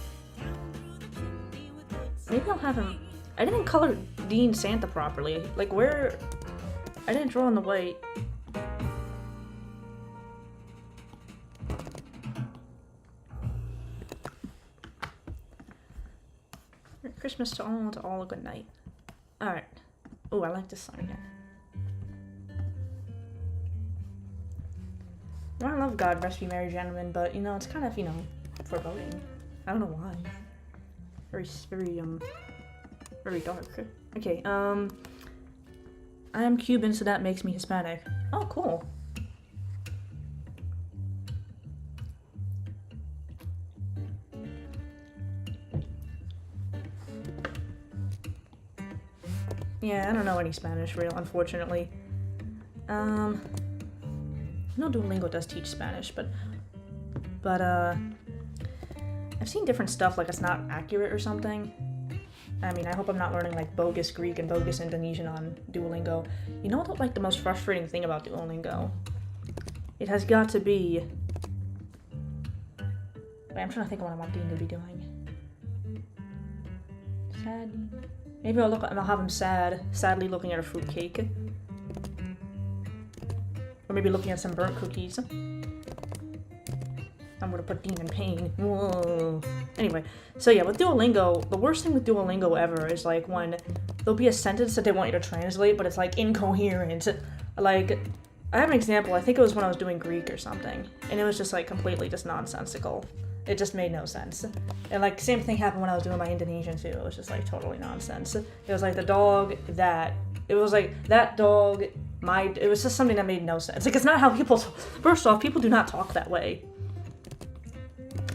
S1: Maybe I'll have him. I didn't color Dean Santa properly. Like where? I didn't draw on the white. Merry Christmas to all a good night. Alright. Oh, I like this song again. I love God Rest Ye Merry Gentlemen, but, you know, it's kind of, you know, foreboding. I don't know why. Very dark. Okay, I am Cuban, so that makes me Hispanic. Oh, cool. Yeah, I don't know any Spanish, unfortunately. No, Duolingo does teach Spanish, but I've seen different stuff, like it's not accurate or something. I mean, I hope I'm not learning, like, bogus Greek and bogus Indonesian on Duolingo. You know what, like, the most frustrating thing about Duolingo? It has got to be... Wait, I'm trying to think of what I want Dean to be doing. Sad... Maybe I'll have him sadly looking at a fruitcake. Or maybe looking at some burnt cookies. I'm gonna put Dean in pain. Whoa. Anyway, so yeah, with Duolingo, the worst thing with Duolingo ever is like when there'll be a sentence that they want you to translate, but it's like incoherent. Like, I have an example, I think it was when I was doing Greek or something, and it was just like completely just nonsensical. It just made no sense. And like, same thing happened when I was doing my Indonesian too. It was just like totally nonsense. It was like the dog, that. It was like, that dog, it was just something that made no sense. Like, it's not how people, first off, people do not talk that way.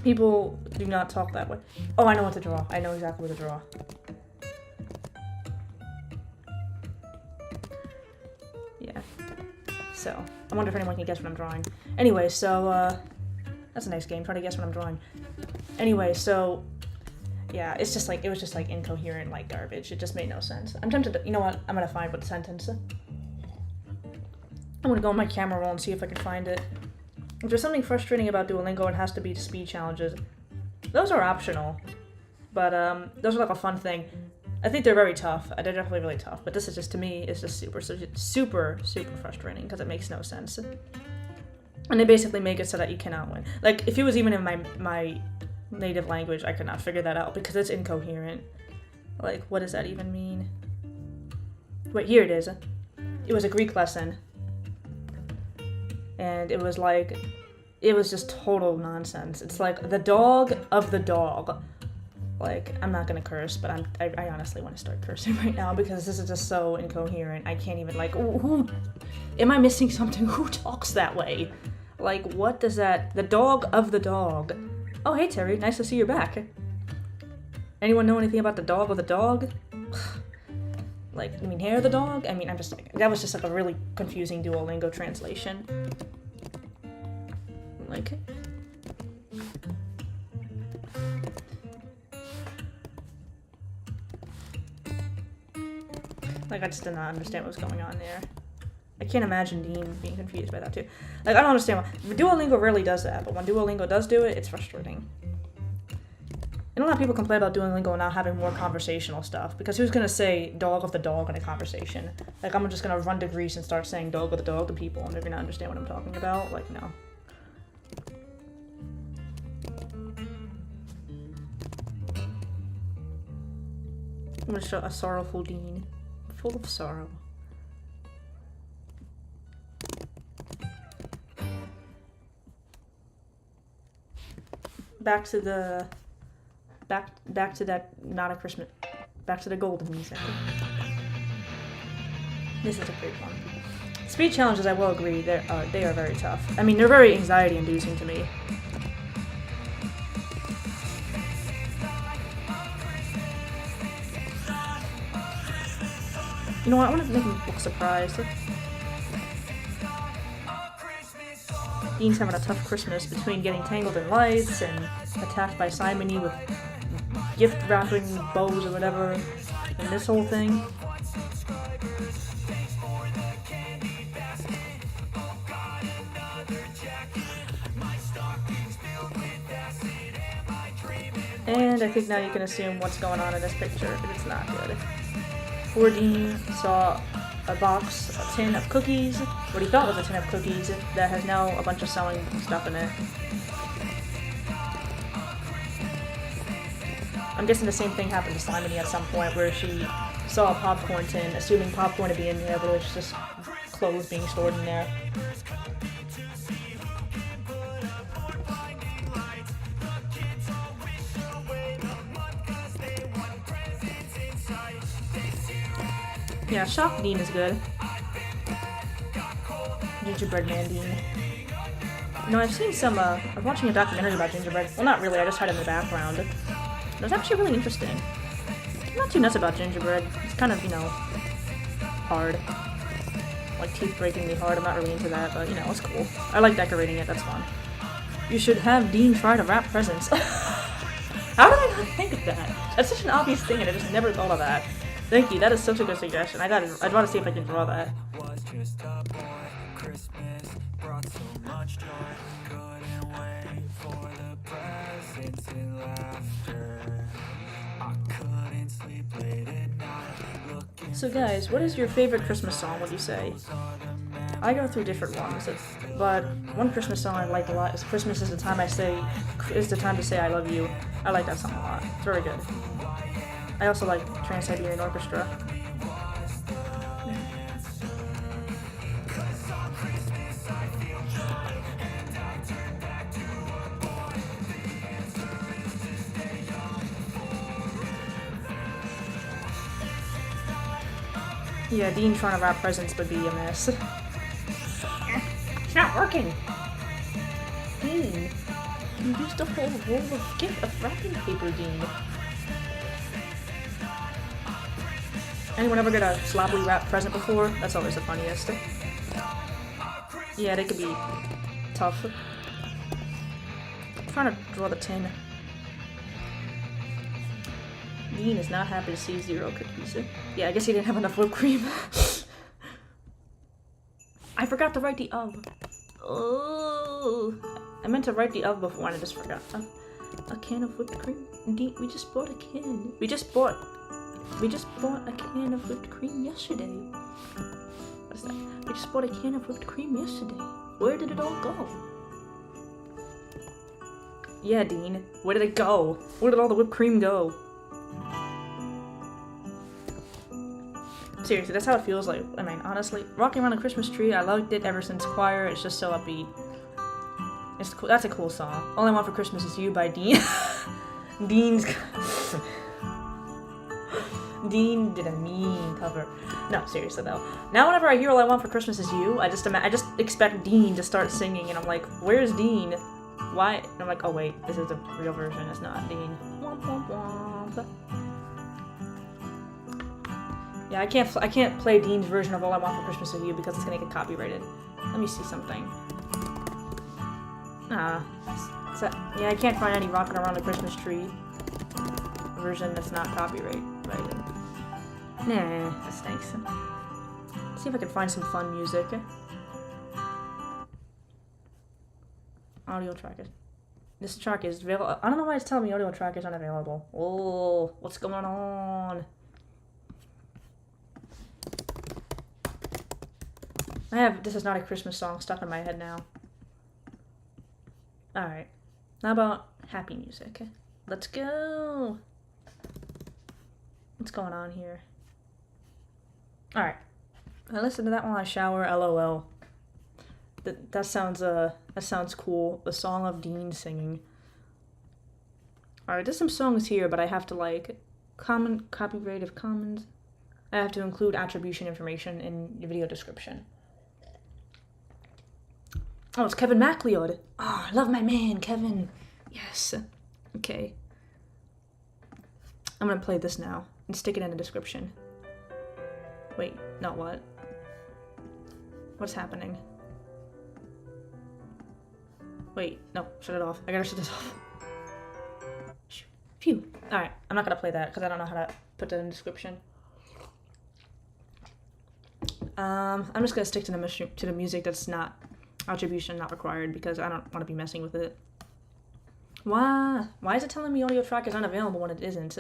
S1: People do not talk that way. Oh, I know what to draw. I know exactly what to draw. Yeah. So, I wonder if anyone can guess what I'm drawing. Anyway, so, that's a nice game. Try to guess what I'm drawing. Anyway, so, yeah, it was just like incoherent, like garbage. It just made no sense. I'm tempted to, you know what? I'm gonna find what the sentence. I'm gonna go on my camera roll and see if I can find it. If there's something frustrating about Duolingo, it has to be the speed challenges. Those are optional, but those are like a fun thing. I think they're very tough. They're definitely really tough, but this is just, to me, it's just super frustrating because it makes no sense. And they basically make it so that you cannot win. Like, if it was even in my native language, I could not figure that out because it's incoherent. Like, what does that even mean? Wait, here it is. It was a Greek lesson. And it was like, it was just total nonsense. It's like the dog of the dog. Like, I'm not gonna curse, but I honestly want to start cursing right now because this is just so incoherent. I can't even, like, who am I missing something? Who talks that way? Like, what does that, the dog of the dog. Oh, hey Terry, nice to see you're back. Anyone know anything about the dog of the dog? Like, you mean hair of the dog? I mean, I'm just like, that was just like a really confusing Duolingo translation. Like, I just did not understand what was going on there. I can't imagine Dean being confused by that too. Like, I don't understand why. Duolingo rarely does that, but when Duolingo does do it, it's frustrating. And a lot of people complain about Duolingo not having more conversational stuff, because who's gonna say dog of the dog in a conversation? Like, I'm just gonna run to Greece and start saying dog of the dog to people, and they're gonna understand what I'm talking about? Like, no. I'm gonna show a sorrowful Dean. Full of sorrow. Back to the... Back to that, not a Christmas... Back to the golden music. This is a great one. Speed challenges, I will agree, they are very tough. I mean, they're very anxiety-inducing to me. You know what, I want to make him look surprised. Dean's having a tough Christmas between getting tangled in lights and attacked by Simony with gift wrapping bows or whatever, and this whole thing. And I think now you can assume what's going on in this picture, but it's not good. Poor Dean saw a tin of cookies, what he thought was a tin of cookies, that has now a bunch of sewing stuff in it. I'm guessing the same thing happened to Simony at some point, where she saw a popcorn tin, assuming popcorn to be in there, but it was just clothes being stored in there. Yeah, Shock Dean is good. Gingerbread Man Dean. You know, I've seen some, I'm watching a documentary about gingerbread. Well, not really, I just had it in the background. It was actually really interesting. I'm not too nuts about gingerbread. It's kind of, you know, hard. Like, teeth-breakingly hard. I'm not really into that, but, you know, it's cool. I like decorating it, that's fun. You should have Dean try to wrap presents. How did I not think of that? That's such an obvious thing, and I just never thought of that. Thank you, that is such a good suggestion. I'd want to see if I can draw that. So guys, what is your favorite Christmas song, would you say? I go through different ones, but one Christmas song I like a lot is Christmas is the time to say I love you. I like that song a lot. It's very good. I also like Trans-Siberian Orchestra. Yeah, Dean trying to wrap presents would be a mess. It's not working! Dean, you used a whole roll of wrapping paper, Dean. Anyone ever get a sloppily wrapped present before? That's always the funniest. Yeah, they could be tough. I'm trying to draw the tin. Dean is not happy to see 0 cookies. Yeah, I guess he didn't have enough whipped cream. I forgot to write the of. Oh, I meant to write the of before and I just forgot. A can of whipped cream. Dean, we just bought a can. We just bought a can of whipped cream yesterday. What's that? We just bought a can of whipped cream yesterday. Where did it all go? Yeah, Dean. Where did it go? Where did all the whipped cream go? Seriously, that's how it feels like. I mean, honestly, Rocking Around the Christmas Tree, I loved it ever since Choir. It's just so upbeat. It's cool. That's a cool song. All I Want for Christmas Is You by Dean. Dean did a mean cover. No, seriously though. Now whenever I hear All I Want for Christmas Is You, I just expect Dean to start singing, and I'm like, where's Dean? Why? And I'm like, oh wait, this is the real version. It's not Dean. Womp, womp, womp. Yeah, I can't play Dean's version of All I Want for Christmas Is You because it's gonna get copyrighted. Let me see something. Yeah, I can't find any Rockin' Around the Christmas Tree version that's not copyrighted. Nah, that stinks. Let's see if I can find some fun music. Audio track is. This track is available. I don't know why it's telling me audio track is unavailable. Oh, what's going on? I have This Is Not a Christmas Song stuck in my head now. Alright. How about happy music? Let's go! What's going on here? Alright. I listen to that while I shower, LOL. That sounds cool. The Song of Dean singing. Alright, there's some songs here, but I have to like copyright Commons. I have to include attribution information in the video description. Oh, it's Kevin MacLeod. Oh, I love my man, Kevin. Yes. Okay. I'm gonna play this now and stick it in the description. Wait, no, what? What's happening? Wait, no, shut it off. I gotta shut this off. Phew. Alright, I'm not gonna play that because I don't know how to put that in the description. I'm just gonna stick to the music that's not attribution not required because I don't want to be messing with it. Why is it telling me audio track is unavailable when it isn't?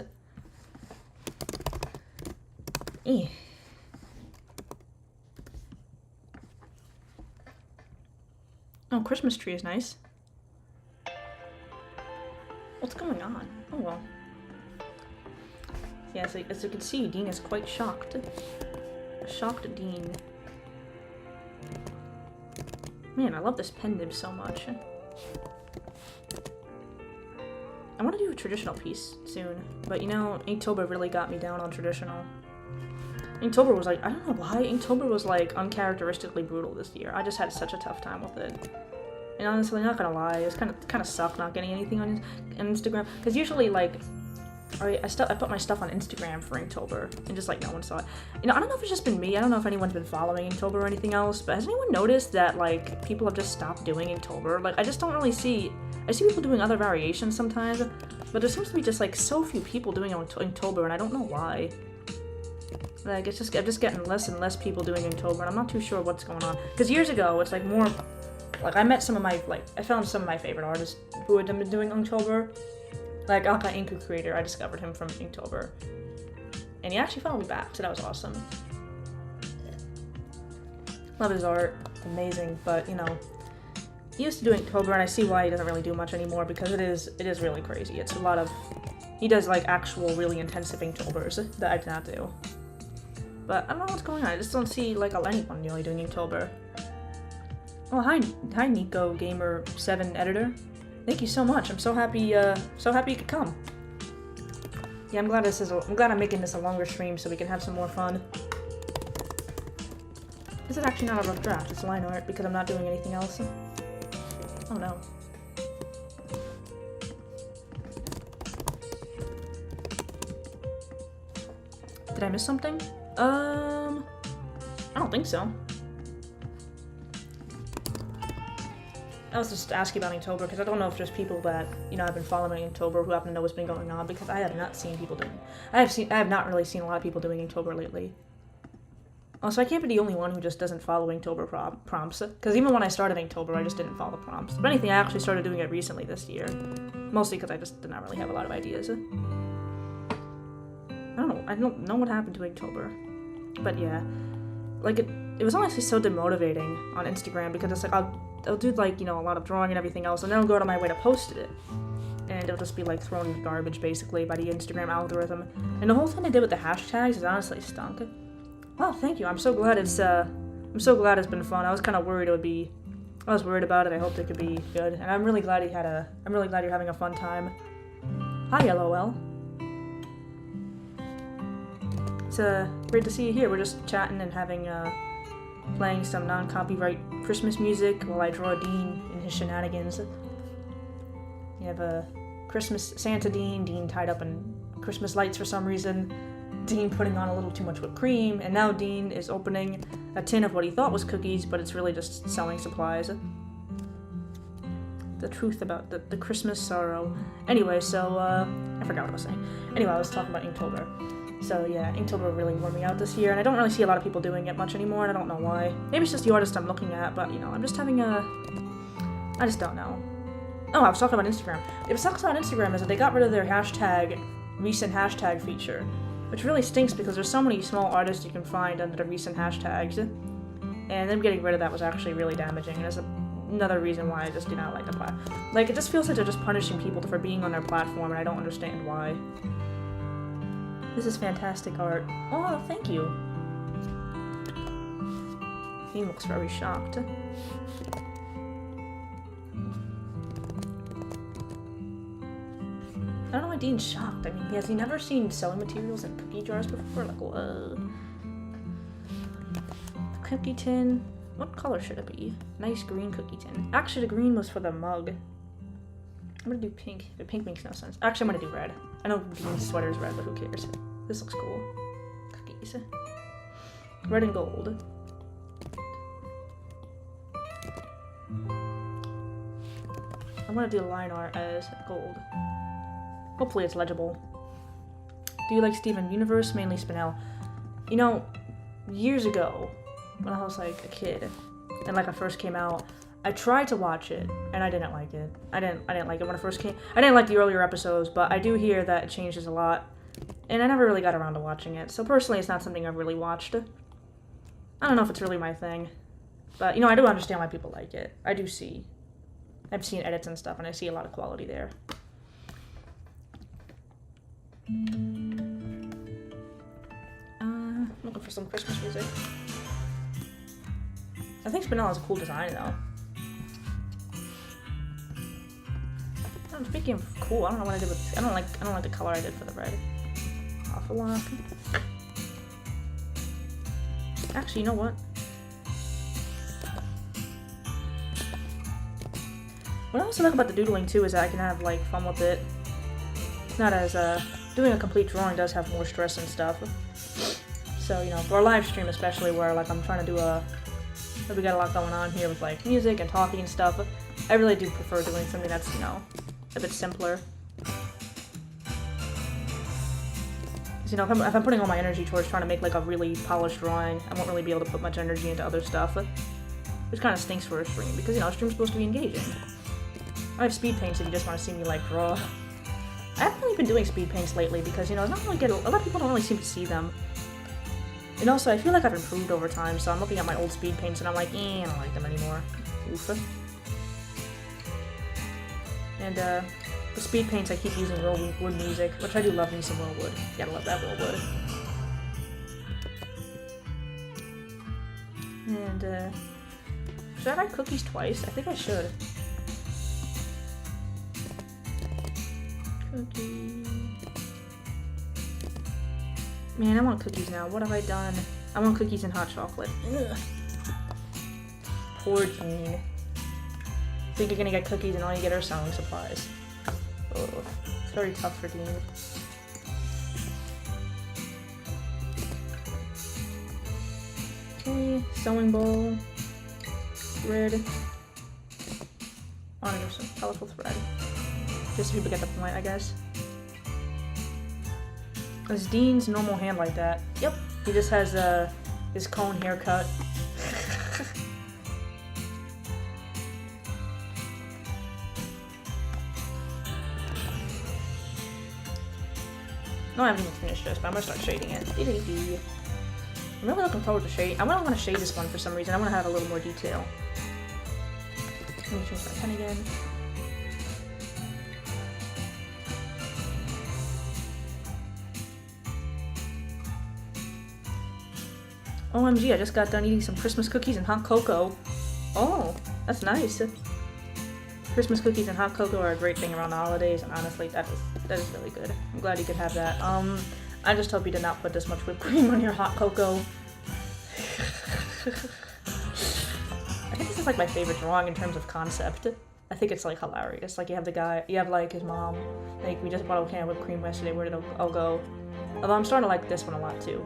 S1: Oh, Christmas tree is nice. What's going on? Oh well. Yeah, so, as you can see, Dean is quite shocked. A shocked Dean. Man, I love this pen nib so much. I want to do a traditional piece soon, but you know, Inktober really got me down on traditional. Inktober was like, I don't know why, Inktober was like uncharacteristically brutal this year. I just had such a tough time with it. And honestly, not gonna lie, it was kind of sucked not getting anything on Instagram. Because usually, like, I put my stuff on Instagram for Inktober, and just like no one saw it. You know, I don't know if it's just been me. I don't know if anyone's been following Inktober or anything else. But has anyone noticed that like people have just stopped doing Inktober? Like I just don't really see. I see people doing other variations sometimes, but there seems to be just like so few people doing Inktober, and I don't know why. Like I'm just getting less and less people doing Inktober, and I'm not too sure what's going on. Because years ago, it's like more. Like I met some of my I found some of my favorite artists who had been doing Inktober. Like Aka Inku Creator, I discovered him from Inktober. And he actually followed me back, so that was awesome. Love his art, it's amazing, but you know, he used to do Inktober and I see why he doesn't really do much anymore because it is really crazy. It's a lot of, he does like actual really intensive Inktober's that I did not do. But I don't know what's going on, I just don't see like anyone really doing Inktober. Oh hi Nico Gamer 7 Editor. Thank you so much. I'm so happy you could come. Yeah, I'm glad I'm making this a longer stream so we can have some more fun. This is actually not a rough draft, it's line art because I'm not doing anything else. Oh no. Did I miss something? I don't think so. I was just asking about Inktober because I don't know if there's people that, you know, have been following Inktober who happen to know what's been going on because I have not seen people doing. I have not really seen a lot of people doing Inktober lately. Also, I can't be the only one who just doesn't follow Inktober prompts because even when I started Inktober, I just didn't follow prompts. If anything, I actually started doing it recently this year, mostly because I just did not really have a lot of ideas. I don't know what happened to Inktober, but yeah, like it was honestly so demotivating on Instagram because it's like I'll do like, you know, a lot of drawing and everything else, and then I'll go out of my way to post it. And it'll just be like thrown in the garbage basically by the Instagram algorithm. And the whole thing I did with the hashtags is honestly stunk. Oh, thank you. I'm so glad it's been fun. I was kind of worried I was worried about it. I hoped it could be good, and I'm really glad I'm really glad you're having a fun time. Hi, LOL. It's great to see you here. We're just chatting and playing some non-copyright Christmas music while I draw Dean in his shenanigans. You have a Christmas Santa Dean tied up in Christmas lights for some reason, Dean putting on a little too much whipped cream, and now Dean is opening a tin of what he thought was cookies, but it's really just selling supplies. The truth about the Christmas sorrow. Anyway, so, I forgot what I was saying. Anyway, I was talking about Inktober. So yeah, Inktober really wore me out this year, and I don't really see a lot of people doing it much anymore, and I don't know why. Maybe it's just the artist I'm looking at, but, you know, I'm just having I just don't know. Oh, I was talking about Instagram. What sucks about Instagram is that they got rid of their recent hashtag feature, which really stinks because there's so many small artists you can find under the recent hashtags, and them getting rid of that was actually really damaging, and it's another reason why I just do not like the platform. Like, it just feels like they're just punishing people for being on their platform, and I don't understand why. This is fantastic art. Oh, thank you. He looks very shocked. I don't know why Dean's shocked. I mean, has he never seen sewing materials in cookie jars before? Like, whoa. Cookie tin. What color should it be? Nice green cookie tin. Actually, the green was for the mug. I'm gonna do pink. The pink makes no sense. Actually, I'm gonna do red. I know Dean's sweater is red, but who cares? This looks cool. Cookies. Red and gold. I'm gonna do line art as gold. Hopefully it's legible. Do you like Steven Universe? Mainly Spinel. You know, years ago, when I was like a kid, and like I first came out, I tried to watch it, and I didn't like it. I didn't like it when it first came. I didn't like the earlier episodes, but I do hear that it changes a lot, and I never really got around to watching it. So personally, it's not something I've really watched. I don't know if it's really my thing, but you know, I do understand why people like it. I've seen edits and stuff, and I see a lot of quality there. Looking for some Christmas music. I think Spinel has a cool design though. Speaking of cool, I don't know what I did with. I don't like the color I did for the red. Off a lock. Actually, you know what? What I also like about the doodling too is that I can have like fun with it. Not as doing a complete drawing does have more stress and stuff. So, you know, for a live stream especially, where like I'm trying to do we got a lot going on here with like music and talking and stuff, I really do prefer doing something that's, you know, a bit simpler. Because, you know, if I'm putting all my energy towards trying to make like a really polished drawing, I won't really be able to put much energy into other stuff. Which kind of stinks for a stream, because, you know, a stream's supposed to be engaging. I have speed paints if you just want to see me like draw. I haven't really been doing speed paints lately because, you know, it's not really a lot of people don't really seem to see them. And also, I feel like I've improved over time, so I'm looking at my old speed paints and I'm like, I don't like them anymore. Oof. And, the speed paints, I keep using real wood music, which I do love me some real wood. Gotta love that real wood. And, should I write cookies twice? I think I should. Cookies. Man, I want cookies now. What have I done? I want cookies and hot chocolate. Ugh. Poor Dean. Think you're gonna get cookies and all you get are sewing supplies. Oh, it's very tough for Dean. Okay, sewing bowl. Red. Oh, there's some colorful thread. Just so people get the point, I guess. Is Dean's normal hand like that? Yep. He just has his cone haircut. No, I haven't even finished this, but I'm gonna start shading it. I'm really looking forward to shade. I really want to shade this one for some reason. I want to have a little more detail. Let me change my pen again. OMG, I just got done eating some Christmas cookies and hot cocoa. Oh, that's nice. Christmas cookies and hot cocoa are a great thing around the holidays, and honestly, that is really good. I'm glad you could have that. I just hope you did not put this much whipped cream on your hot cocoa. I think this is like my favorite drawing in terms of concept. I think it's like hilarious. Like you have like his mom, like we just bought a can of whipped cream yesterday, where did it all go? Although I'm starting to like this one a lot too.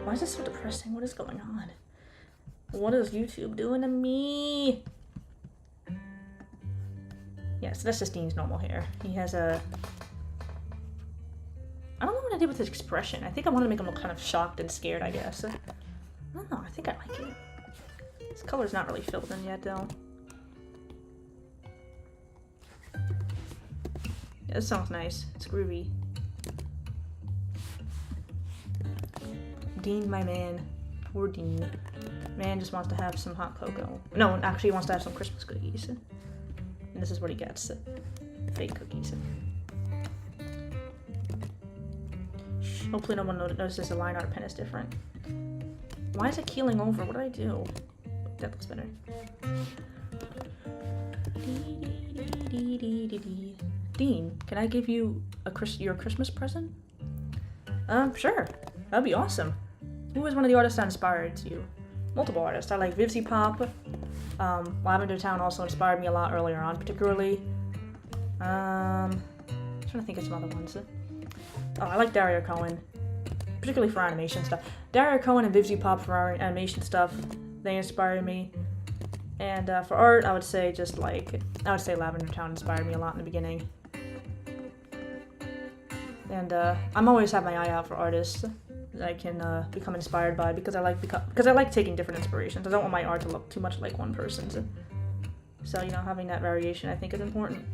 S1: Why is this so depressing? What is going on? What is YouTube doing to me? Yeah, so that's just Dean's normal hair. He has a... I don't know what I did with his expression. I think I wanted to make him look kind of shocked and scared, I guess. I don't know, I think I like it. This color's not really filled in yet, though. Yeah, this sounds nice. It's groovy. Dean, my man. Poor Dean. Man just wants to have some hot cocoa. No, actually he wants to have some Christmas cookies. And this is what he gets. Fake cookies. Hopefully no one notices the line art pen is different. Why is it keeling over? What did I do? That looks better. Dean, can I give you your Christmas present? Sure. That'd be awesome. Who is one of the artists that inspired you? Multiple artists. I like Vivzy Pop. Lavender Town also inspired me a lot earlier on, particularly. I'm trying to think of some other ones. Oh, I like Dario Cohen, particularly for animation stuff. Dario Cohen and Vivzy Pop for our animation stuff, they inspired me. And for art, I would say Lavender Town inspired me a lot in the beginning. And I'm always have my eye out for artists that I can become inspired by because I like taking different inspirations. I don't want my art to look too much like one person's. So, you know, having that variation I think is important.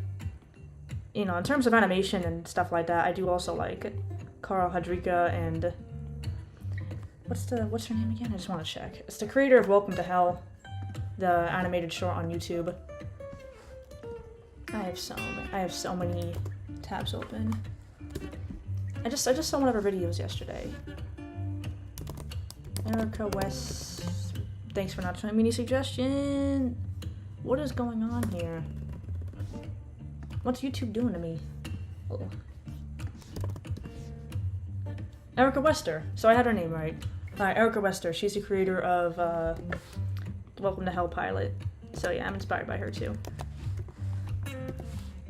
S1: You know, in terms of animation and stuff like that, I do also like Karl Hadrika and what's her name again? I just want to check. It's the creator of Welcome to Hell, the animated short on YouTube. I have so many tabs open. I just saw one of her videos yesterday. Erica West, thanks for not showing me any suggestion. What is going on here? What's YouTube doing to me? Oh. Erica Wester. So I had her name right. Erica Wester. She's the creator of Welcome to Hell pilot. So yeah, I'm inspired by her too.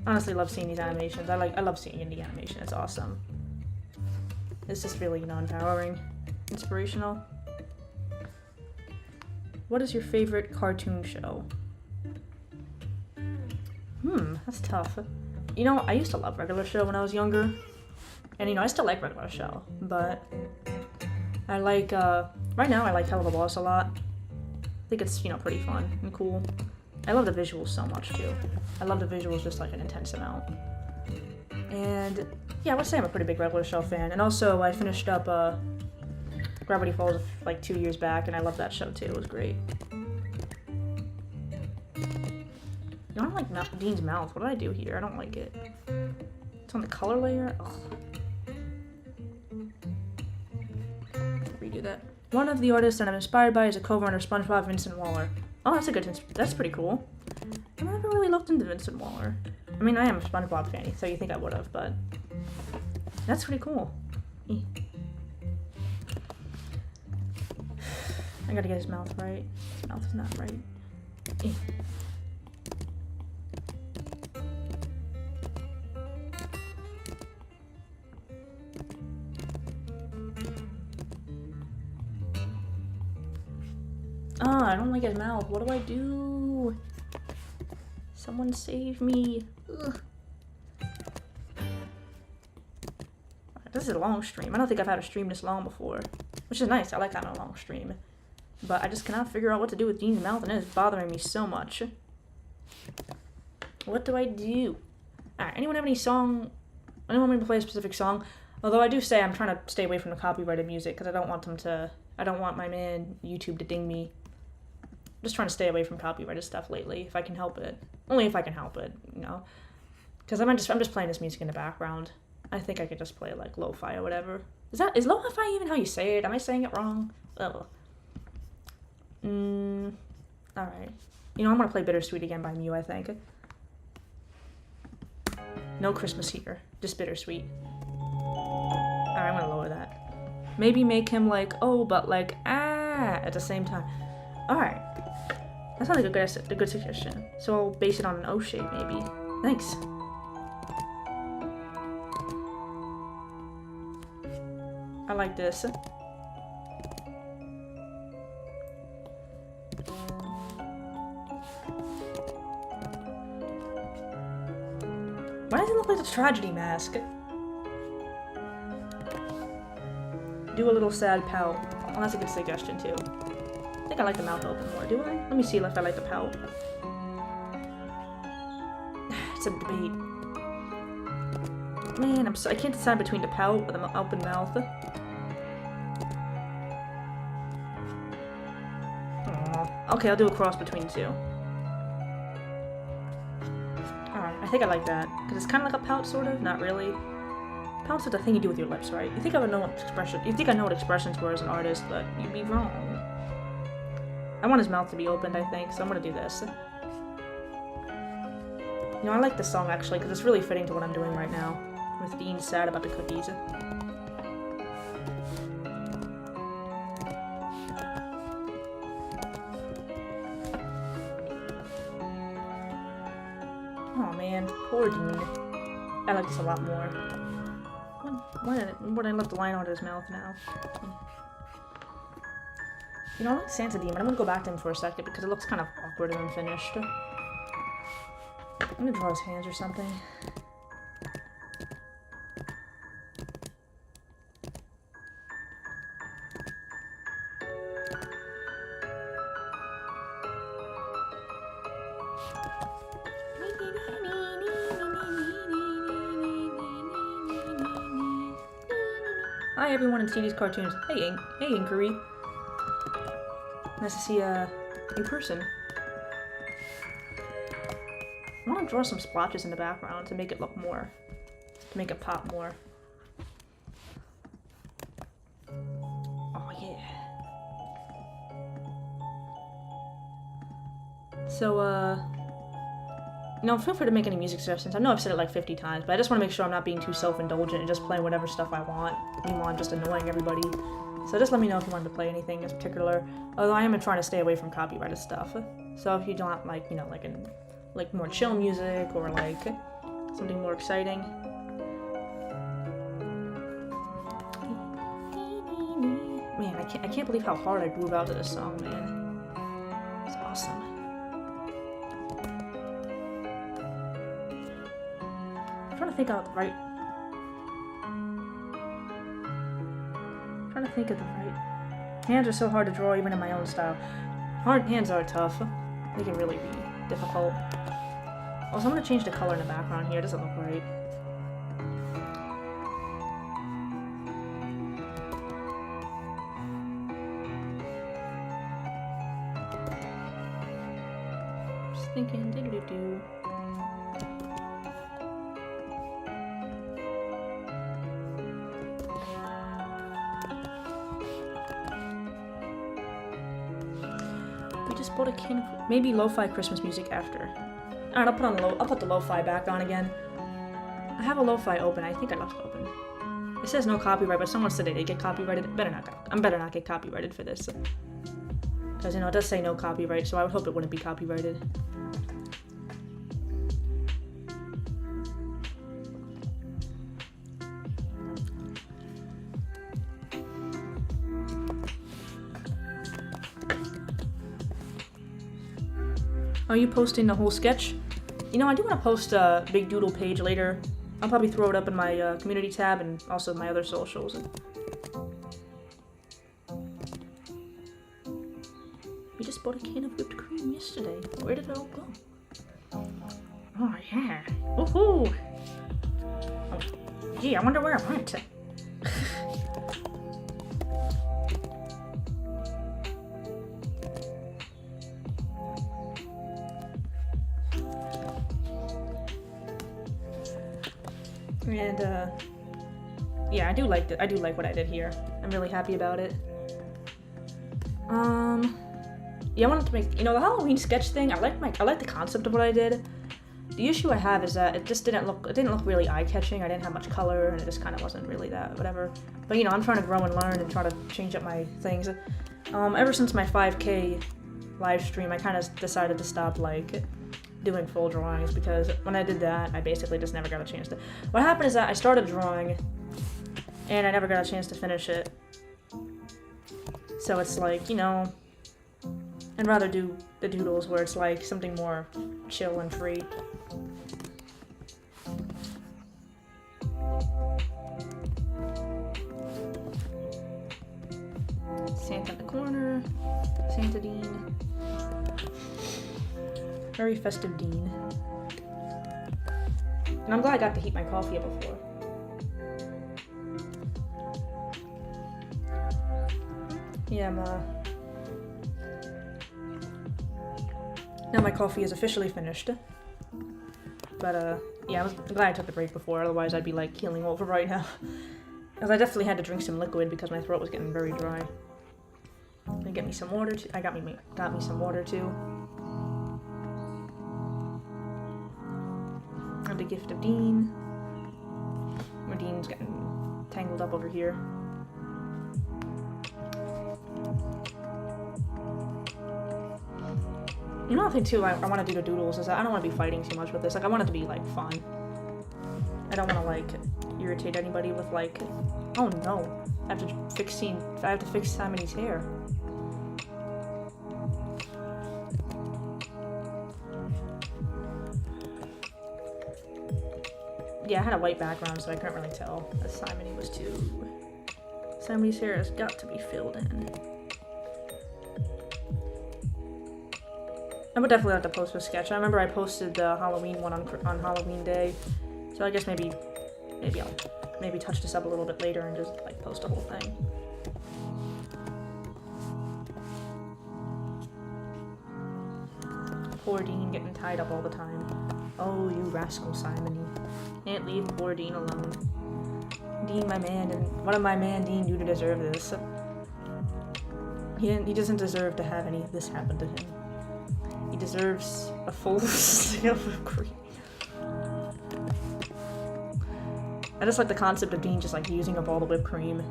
S1: Honestly, love seeing these animations. I love seeing indie animation. It's awesome. It's just really, you know, empowering, inspirational. What is your favorite cartoon show? That's tough. You know, I used to love Regular Show when I was younger. And, you know, I still like Regular Show. But I like, right now I like Hell of a Boss a lot. I think it's, you know, pretty fun and cool. I love the visuals so much, too. I love the visuals just like an intense amount. And, yeah, I would say I'm a pretty big Regular Show fan. And also, I finished up, Gravity Falls like 2 years back, and I love that show, too. It was great. I don't like Dean's mouth. What did I do here? I don't like it. It's on the color layer. Ugh. Redo that. One of the artists that I'm inspired by is a co-runner SpongeBob, Vincent Waller. Oh, that's pretty cool. I never really looked into Vincent Waller. I mean, I am a SpongeBob fan, so you think I would have, but that's pretty cool. I gotta get his mouth right. His mouth is not right. I don't like his mouth. What do I do? Someone save me. Ugh. This is a long stream. I don't think I've had a stream this long before. Which is nice. I like having a long stream. But I just cannot figure out what to do with Dean's mouth, and it is bothering me so much. What do I do? Alright, anyone have any song? Anyone want me to play a specific song? Although I do say I'm trying to stay away from the copyrighted music, because I don't want my man YouTube to ding me. I'm just trying to stay away from copyrighted stuff lately, if I can help it. Only if I can help it, you know? Because I'm just playing this music in the background. I think I could just play like lo-fi or whatever. Is lo-fi even how you say it? Am I saying it wrong? Oh. Alright. You know, I'm gonna play Bittersweet again by Mew, I think. No Christmas here. Just Bittersweet. Alright, I'm gonna lower that. Maybe make him like, oh, but like, ah, at the same time. Alright. That sounds like a good suggestion. So I'll base it on an O shape, maybe. Thanks. I like this. Why does it look like a tragedy mask? Do a little sad pout. Oh, that's a good suggestion too. I think I like the mouth open more, do I? Let me see if I like the pout. It's a debate. Man, I can't decide between the pout or the open mouth. Aww. Okay, I'll do a cross between the two. Alright, I think I like that. Because it's kind of like a pout, sort of. Not really. Pout's the thing you do with your lips, right? You think I would know what expression. You think I know what expressions were as an artist, but you'd be wrong. I want his mouth to be opened, I think, so I'm gonna do this. You know, I like this song actually, because it's really fitting to what I'm doing right now. With Dean sad about the cookies. Oh man, poor Dean. I like this a lot more. Why did I left the line out of his mouth now? You know, I like Santa Demon. I'm gonna go back to him for a second because it looks kind of awkward and unfinished. I'm gonna draw his hands or something. Hi everyone in TD's cartoons. Hey Inquiry. Nice to see you in person. I want to draw some splotches in the background to make it look more, to make it pop more. Oh yeah. So you know, feel free to make any music suggestions. I know I've said it like 50 times, but I just want to make sure I'm not being too self-indulgent and just playing whatever stuff I want. Meanwhile, I'm just annoying everybody. So just let me know if you wanted to play anything in particular. Although I am trying to stay away from copyrighted stuff. So if you don't like, you know, like more chill music or like something more exciting. Man, I can't believe how hard I groove out to this song, man. It's awesome. I'm trying to think of the right. Hands are so hard to draw even in my own style. Hard hands are tough. They can really be difficult. Also, I'm gonna change the color in the background here. It doesn't look right. Just thinking, doo-doo-doo. Just bought a can of maybe lo-fi Christmas music after. Alright, I'll put the lo-fi back on again. I have a lo-fi open. I think I left it open. It says no copyright, but someone said they did get copyrighted. I better not get copyrighted for this. Because, you know, it does say no copyright, so I would hope it wouldn't be copyrighted. Are you posting the whole sketch? You know, I do want to post a big doodle page later. I'll probably throw it up in my community tab and also my other socials. We just bought a can of whipped cream yesterday. Where did it all go? Oh yeah. Woohoo! Oh, gee, I wonder where it went. And, yeah, I do like what I did here. I'm really happy about it. Yeah, I wanted to make, you know, the Halloween sketch thing. I like the concept of what I did. The issue I have is that it didn't look really eye-catching. I didn't have much color, and it just kind of wasn't really that whatever. But you know, I'm trying to grow and learn and try to change up my things. Ever since my 5K live stream, I kind of decided to stop like doing full drawings, because when I did that, I basically just never got a chance to. What happened is that I started drawing, and I never got a chance to finish it. So it's like, you know, I'd rather do the doodles where it's like something more chill and free. Santa in the corner, Santa Dean. Very festive Dean. And I'm glad I got to heat my coffee up before. Yeah, now my coffee is officially finished. But, yeah, I'm glad I took the break before, otherwise I'd be, like, keeling over right now. Because I definitely had to drink some liquid because my throat was getting very dry. And get me some water, too. Got me some water, too. And the gift of Dean. Where Dean's getting tangled up over here. Another thing too, I want to do the doodles is that I don't want to be fighting too much with this. Like, I want it to be like fun. I don't want to like irritate anybody with like, oh no, I have to fix Simon's hair. Yeah, I had a white background, so I couldn't really tell that Simony was too. Simon's hair has got to be filled in. I would definitely have to post a sketch. I remember I posted the Halloween one on Halloween Day, so I guess maybe I'll touch this up a little bit later and just like post the whole thing. Poor Dean getting tied up all the time. Oh, you rascal Simony. Can't leave poor Dean alone. Dean, my man, and what did my man Dean do to deserve this? He doesn't deserve to have any of this happen to him. He deserves a full stick of whipped cream. I just like the concept of Dean just like using up all the whipped cream.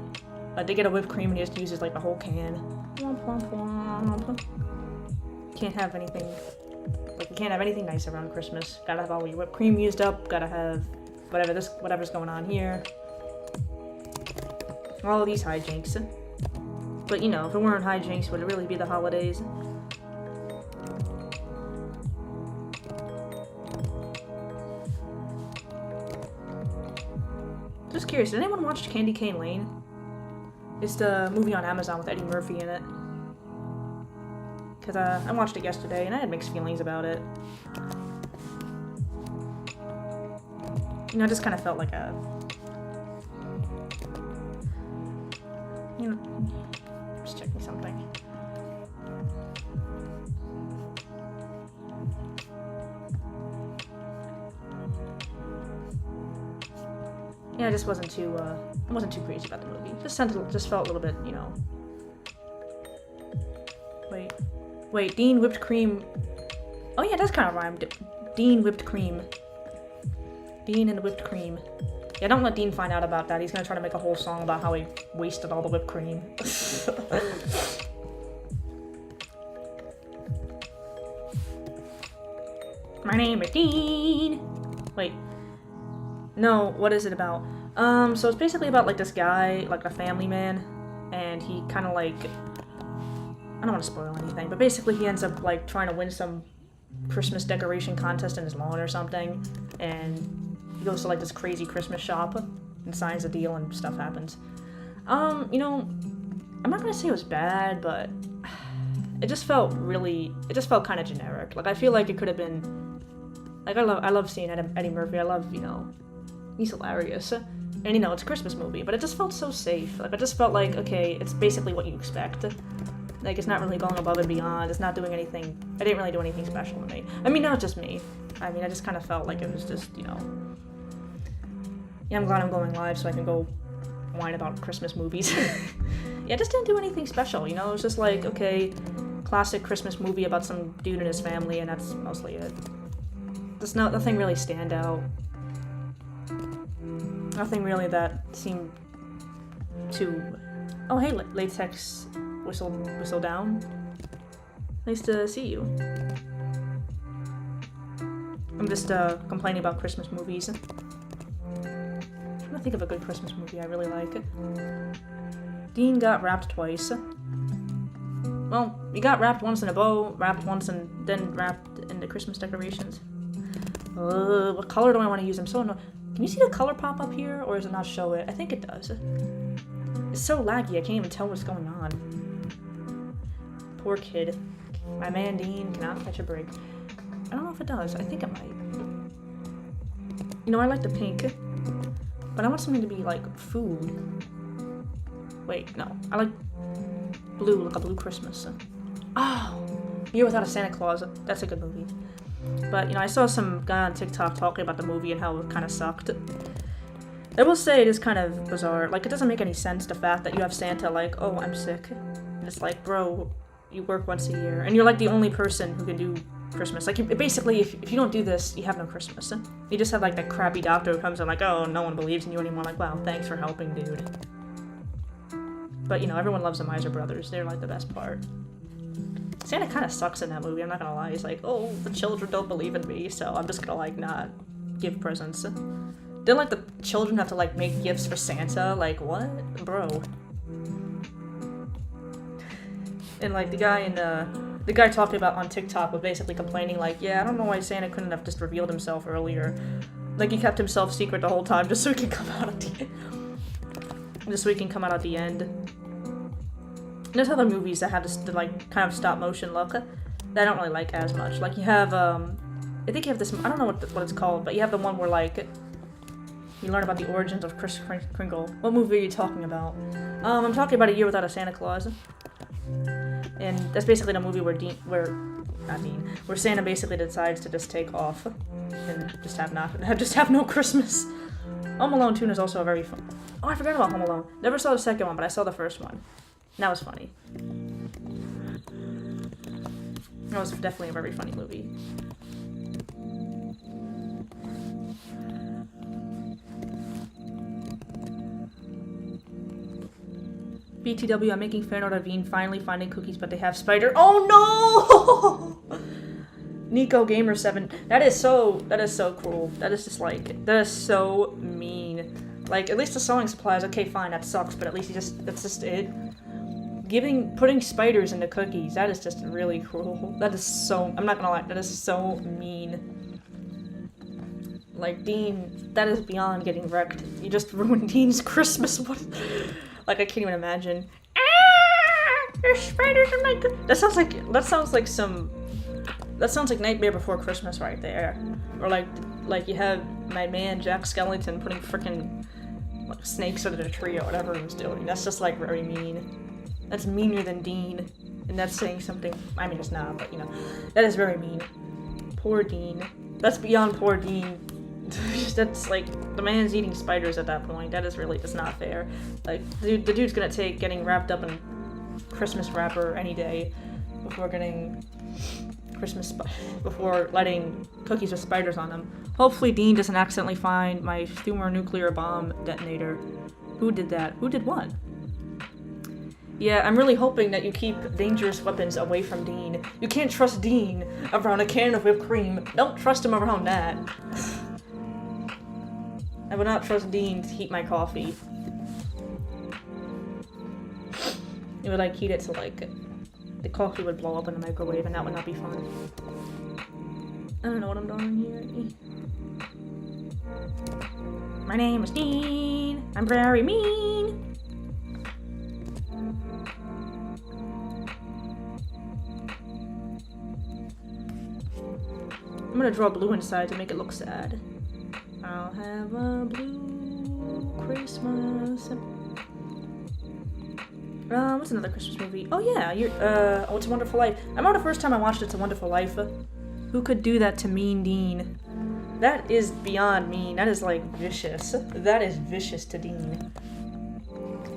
S1: They get a whipped cream and he just uses like the whole can. Can't have anything, like you can't have anything nice around Christmas. Gotta have all your whipped cream used up. Gotta have whatever's going on here. All of these hijinks. But you know, if it weren't hijinks, would it really be the holidays? Just curious, did anyone watch Candy Cane Lane? It's the movie on Amazon with Eddie Murphy in it. Because I watched it yesterday and I had mixed feelings about it. You know, I just kind of felt like a... You know, just checking something. Yeah, I just wasn't too crazy about the movie. Just felt a little bit, you know. Wait, Dean whipped cream. Oh yeah, that's kind of rhymed. Dean whipped cream. Dean and whipped cream. Yeah, don't let Dean find out about that. He's gonna try to make a whole song about how he wasted all the whipped cream. My name is Dean. Wait. No, what is it about? So it's basically about like this guy, like a family man, and he kind of like, I don't want to spoil anything, but basically he ends up like trying to win some Christmas decoration contest in his lawn or something, and he goes to like this crazy Christmas shop and signs a deal and stuff happens. You know, I'm not gonna say it was bad, but it just felt kind of generic. Like I feel like it could have been, like I love seeing Eddie Murphy. I love, you know, he's hilarious. And, you know, it's a Christmas movie, but it just felt so safe. Like, I just felt like, okay, it's basically what you expect. Like, it's not really going above and beyond. It's not doing anything. I didn't really do anything special to me. I mean, not just me. I mean, I just kind of felt like it was just, you know... Yeah, I'm glad I'm going live so I can go whine about Christmas movies. Yeah, I just didn't do anything special, you know? It was just like, okay, classic Christmas movie about some dude and his family, and that's mostly it. There's nothing really stand out. Nothing really that seemed to... Oh, hey, Latex Whistle down. Nice to see you. I'm just complaining about Christmas movies. I'm trying to think of a good Christmas movie I really like. Dean got wrapped twice. Well, he got wrapped once in a bow, wrapped once and then wrapped into Christmas decorations. What color do I want to use? I'm so annoyed. Can you see the color pop up here, or does it not show it? I think it does. It's so laggy, I can't even tell what's going on. Poor kid. My man Dean cannot catch a break. I don't know if it does. I think it might. You know, I like the pink, but I want something to be like food. Wait, no. I like blue, like a blue Christmas. Oh! Year Without a Santa Claus. That's a good movie. But, you know, I saw some guy on TikTok talking about the movie and how it kind of sucked. I will say it is kind of bizarre. Like, it doesn't make any sense, the fact that you have Santa like, oh, I'm sick. And it's like, bro, you work once a year. And you're like the only person who can do Christmas. Like, basically, if you don't do this, you have no Christmas. You just have, like, that crappy doctor who comes in like, oh, no one believes in you anymore. Like, wow, thanks for helping, dude. But, you know, everyone loves the Miser Brothers. They're, like, the best part. Santa kind of sucks in that movie, I'm not gonna lie. He's like, oh, the children don't believe in me, so I'm just gonna, like, not give presents. Didn't, like, the children have to, like, make gifts for Santa? Like, what? Bro. And, like, the guy talking about on TikTok was basically complaining, like, yeah, I don't know why Santa couldn't have just revealed himself earlier. Like, he kept himself secret the whole time just so he could come out at the end. Just so he can come out at the end. There's other movies that have this, like, kind of stop-motion look that I don't really like as much. Like, you have, I think you have this, I don't know what it's called, but you have the one where, like, you learn about the origins of Kris Kringle. What movie are you talking about? I'm talking about A Year Without a Santa Claus. And that's basically the movie where Santa basically decides to just take off and just have no Christmas. Home Alone 2 is also a very fun. Oh, I forgot about Home Alone. Never saw the second one, but I saw the first one. That was funny. That was definitely a very funny movie. BTW, I'm making fan art of Veen finally finding cookies, but they have spider. Oh no! Nico Gamer 7. That is so cruel. That is just like, that is so mean. Like, at least the sewing supplies, okay, fine, that sucks, but at least that's just it. Putting spiders into cookies, that is just really cruel. That is so, I'm not gonna lie, that is so mean. Like, Dean, that is beyond getting wrecked. You just ruined Dean's Christmas. What? Like, I can't even imagine. Ah! There's spiders in my cookies. That sounds like Nightmare Before Christmas right there. Or like you have my man Jack Skellington putting frickin' like, snakes under the tree or whatever he was doing. That's just like very mean. That's meaner than Dean. And that's saying something, I mean it's not, but you know, that is very mean. Poor Dean. That's beyond poor Dean. That's like, the man's eating spiders at that point. That is really, that's not fair. Like, the dude's gonna take getting wrapped up in Christmas wrapper any day before getting before letting cookies with spiders on them. Hopefully Dean doesn't accidentally find my thermonuclear bomb detonator. Who did that? Who did what? Yeah, I'm really hoping that you keep dangerous weapons away from Dean. You can't trust Dean around a can of whipped cream. Don't trust him around that. I would not trust Dean to heat my coffee. It would like heat it to like the coffee would blow up in the microwave and that would not be fun. I don't know what I'm doing here. My name is Dean. I'm very mean. I'm gonna draw blue inside to make it look sad. I'll have a blue Christmas. What's another Christmas movie? Oh yeah, oh, It's a Wonderful Life. I remember the first time I watched It's a Wonderful Life. Who could do that to mean Dean? That is beyond mean. That is like vicious. That is vicious to Dean.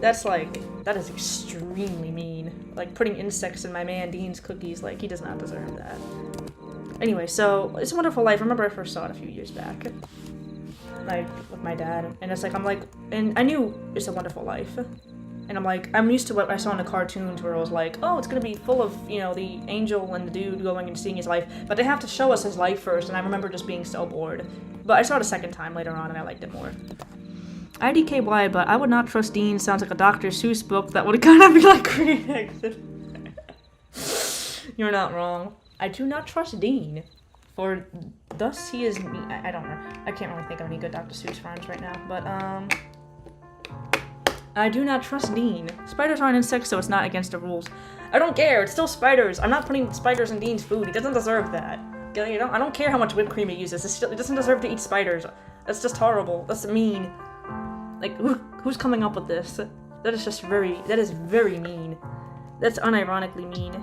S1: that is extremely mean. Like, putting insects in my man Dean's cookies, like, he does not deserve that. Anyway, so, It's a Wonderful Life, I remember I first saw it a few years back. Like, with my dad, and it's like, and I knew It's a Wonderful Life. And I'm like, I'm used to what I saw in the cartoons where it was like, oh, it's gonna be full of, you know, the angel and the dude going and seeing his life. But they have to show us his life first, and I remember just being so bored. But I saw it a second time later on, and I liked it more. IDKY, but I would not trust Dean sounds like a Dr. Seuss book that would kind of be like Green Exit. You're not wrong. I do not trust Dean. For thus he is me. I don't know. I can't really think of any good Dr. Seuss rhymes right now, but, I do not trust Dean. Spiders aren't insects, so it's not against the rules. I don't care, it's still spiders. I'm not putting spiders in Dean's food. He doesn't deserve that. You know, I don't care how much whipped cream he uses. He doesn't deserve to eat spiders. That's just horrible. That's mean. Like, who's coming up with this? That is very mean. That's unironically mean.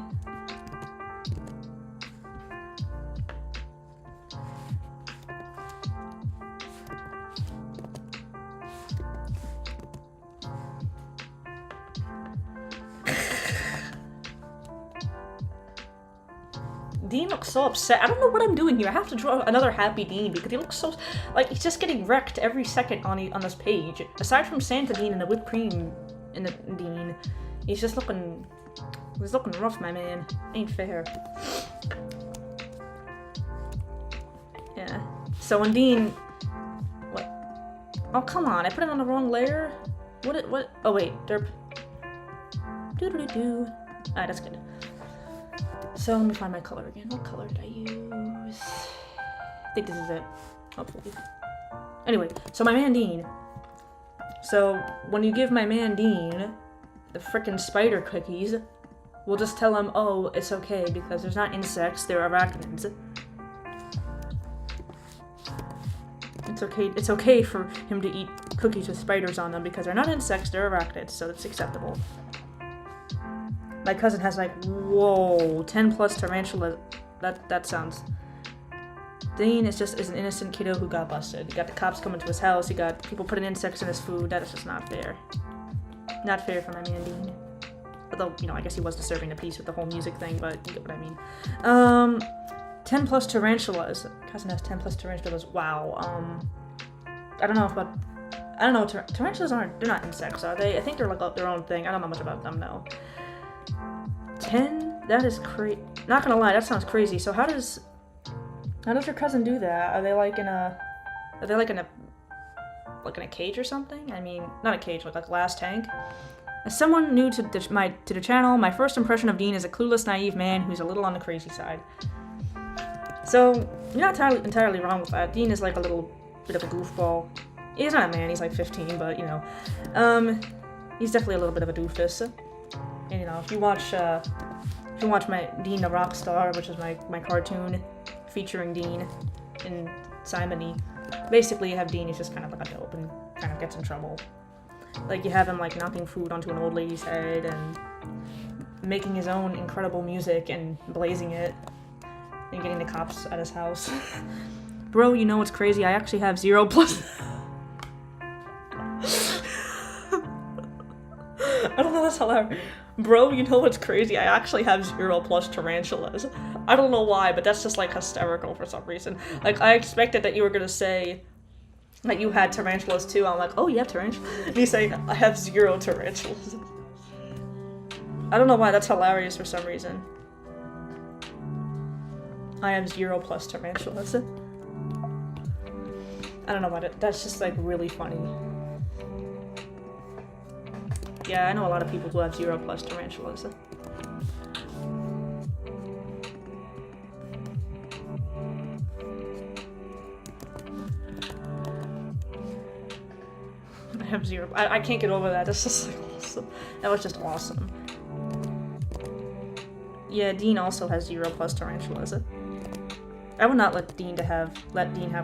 S1: Dean looks so upset. I don't know what I'm doing here. I have to draw another happy Dean because he looks so... Like, he's just getting wrecked every second on this page. Aside from Santa Dean and the whipped cream in the Dean, he's just looking... He's looking rough, my man. Ain't fair. Yeah. So when Dean... What? Oh, come on. I put it on the wrong layer? What? Oh, wait. Derp. Doo-doo-doo-doo. Alright, that's good. So let me find my color again. What color did I use? I think this is it. Hopefully. Anyway, so my man Dean. So when you give my man Dean the frickin' spider cookies, we'll just tell him, oh, it's okay because there's not insects, they're arachnids. It's okay for him to eat cookies with spiders on them because they're not insects, they're arachnids, so that's acceptable. My cousin has like, whoa, 10 plus tarantulas. That sounds... Dean is an innocent kiddo who got busted. He got the cops coming to his house, he got people putting insects in his food. That is just not fair. Not fair for my man Dean. Although, you know, I guess he was disturbing the peace with the whole music thing, but you get what I mean. 10 plus tarantulas. Cousin has 10 plus tarantulas. Wow. I don't know, tarantulas they're not insects, are they? I think they're like their own thing. I don't know much about them, no. 10? That is crazy. Not gonna lie, that sounds crazy. So how does your cousin do that? Are they like in a cage or something? I mean, not a cage, like a glass tank. As someone new to the channel, my first impression of Dean is a clueless, naive man who's a little on the crazy side. So you're not entirely wrong with that. Dean is like a little bit of a goofball. He's not a man, he's like 15, but you know, he's definitely a little bit of a doofus. And you know, if you watch my Dean the Rockstar, which is my cartoon featuring Dean in Simony, basically you have Dean, he's just kind of like a dope and kind of gets in trouble. Like you have him like knocking food onto an old lady's head and making his own incredible music and blazing it and getting the cops at his house. Bro, you know what's crazy? I actually have 0 plus... I don't know, that's hilarious. Bro, you know what's crazy? I actually have 0 plus tarantulas. I don't know why, but that's just like hysterical for some reason. Like, I expected that you were gonna say that you had tarantulas too. I'm like, oh, you have tarantulas? And you say, I have 0 tarantulas. I don't know why, that's hilarious for some reason. I have 0 plus tarantulas. I don't know why, that's just like really funny. Yeah, I know a lot of people who have 0 plus tarantulas. I have 0. I can't get over that. That's just like awesome. That was just awesome. Yeah, Dean also has 0 plus tarantulas. I would not let Dean have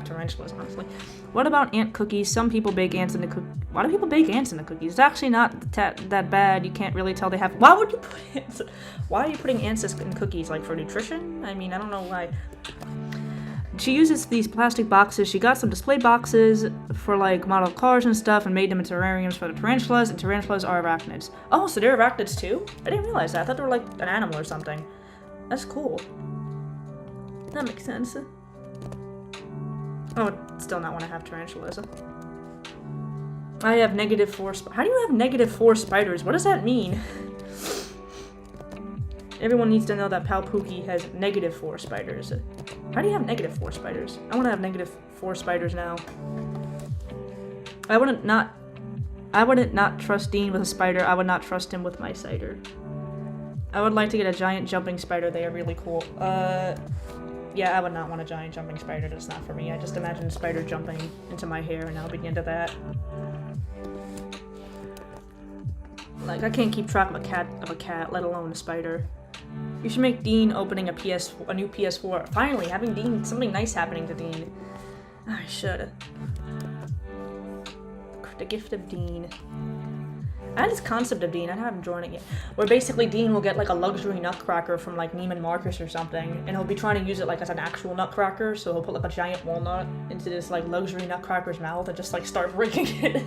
S1: tarantulas, honestly. What about ant cookies? Some people bake ants in the cookies. Why do people bake ants in the cookies? It's actually not that bad. You can't really tell they have... Why would you put ants... Why are you putting ants in cookies? Like, for nutrition? I mean, I don't know why. she uses these plastic boxes. She got some display boxes for like model cars and stuff and made them into terrariums for the tarantulas, and tarantulas are arachnids. Oh, so they're arachnids too? I didn't realize that. I thought they were like an animal or something. That's cool. That makes sense. Oh, still not want to have tarantulas. I have -4 How do you have -4 spiders? What does that mean? Everyone needs to know that Palpookie has -4 spiders. How do you have -4 spiders? I want to have -4 spiders now. I wouldn't not trust Dean with a spider. I would not trust him with my cider. I would like to get a giant jumping spider. They are really cool. Yeah, I would not want a giant jumping spider. That's not for me. I just imagine a spider jumping into my hair and I'll be into that. Like, I can't keep track of a cat, let alone a spider. You should make Dean opening a new PS4. Finally, having Dean, something nice happening to Dean. I should. The gift of Dean. I had this concept of Dean, I haven't drawn it yet, where basically Dean will get like a luxury nutcracker from like Neiman Marcus or something, and he'll be trying to use it like as an actual nutcracker, so he'll put like a giant walnut into this like luxury nutcracker's mouth and just like start breaking it.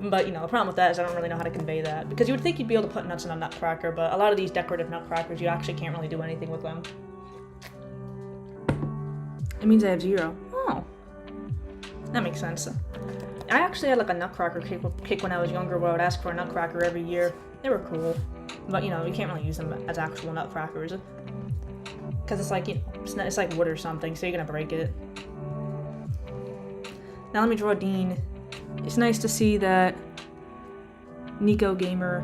S1: But you know, the problem with that is I don't really know how to convey that, because you would think you'd be able to put nuts in a nutcracker, but a lot of these decorative nutcrackers, you actually can't really do anything with them. It means I have 0. Oh. That makes sense. I actually had like a nutcracker cake when I was younger, where I would ask for a nutcracker every year. They were cool, but you know, you can't really use them as actual nutcrackers, because it's like, you know, it's like wood or something, so you're gonna break it. Now let me draw Dean. It's nice to see that Nico Gamer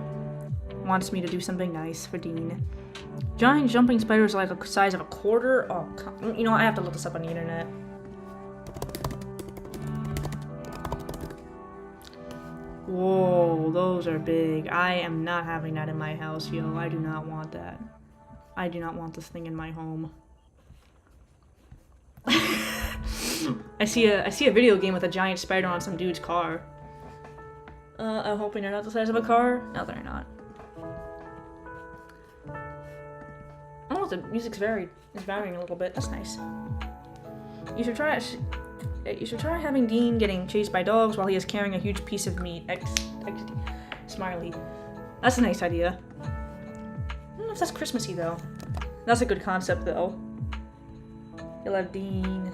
S1: wants me to do something nice for Dean. Giant jumping spiders are like the size of a quarter. Oh, you know, I have to look this up on the internet. Whoa, those are big. I am not having that in my house, yo. I do not want that. I do not want this thing in my home. I see a video game with a giant spider on some dude's car. I'm hoping they're not the size of a car. No, they're not. Oh, the music's varied. It's varying a little bit. That's nice. You should try having Dean getting chased by dogs while he is carrying a huge piece of meat. Smiley. That's a nice idea. I don't know if that's Christmassy though. That's a good concept though. You'll have Dean.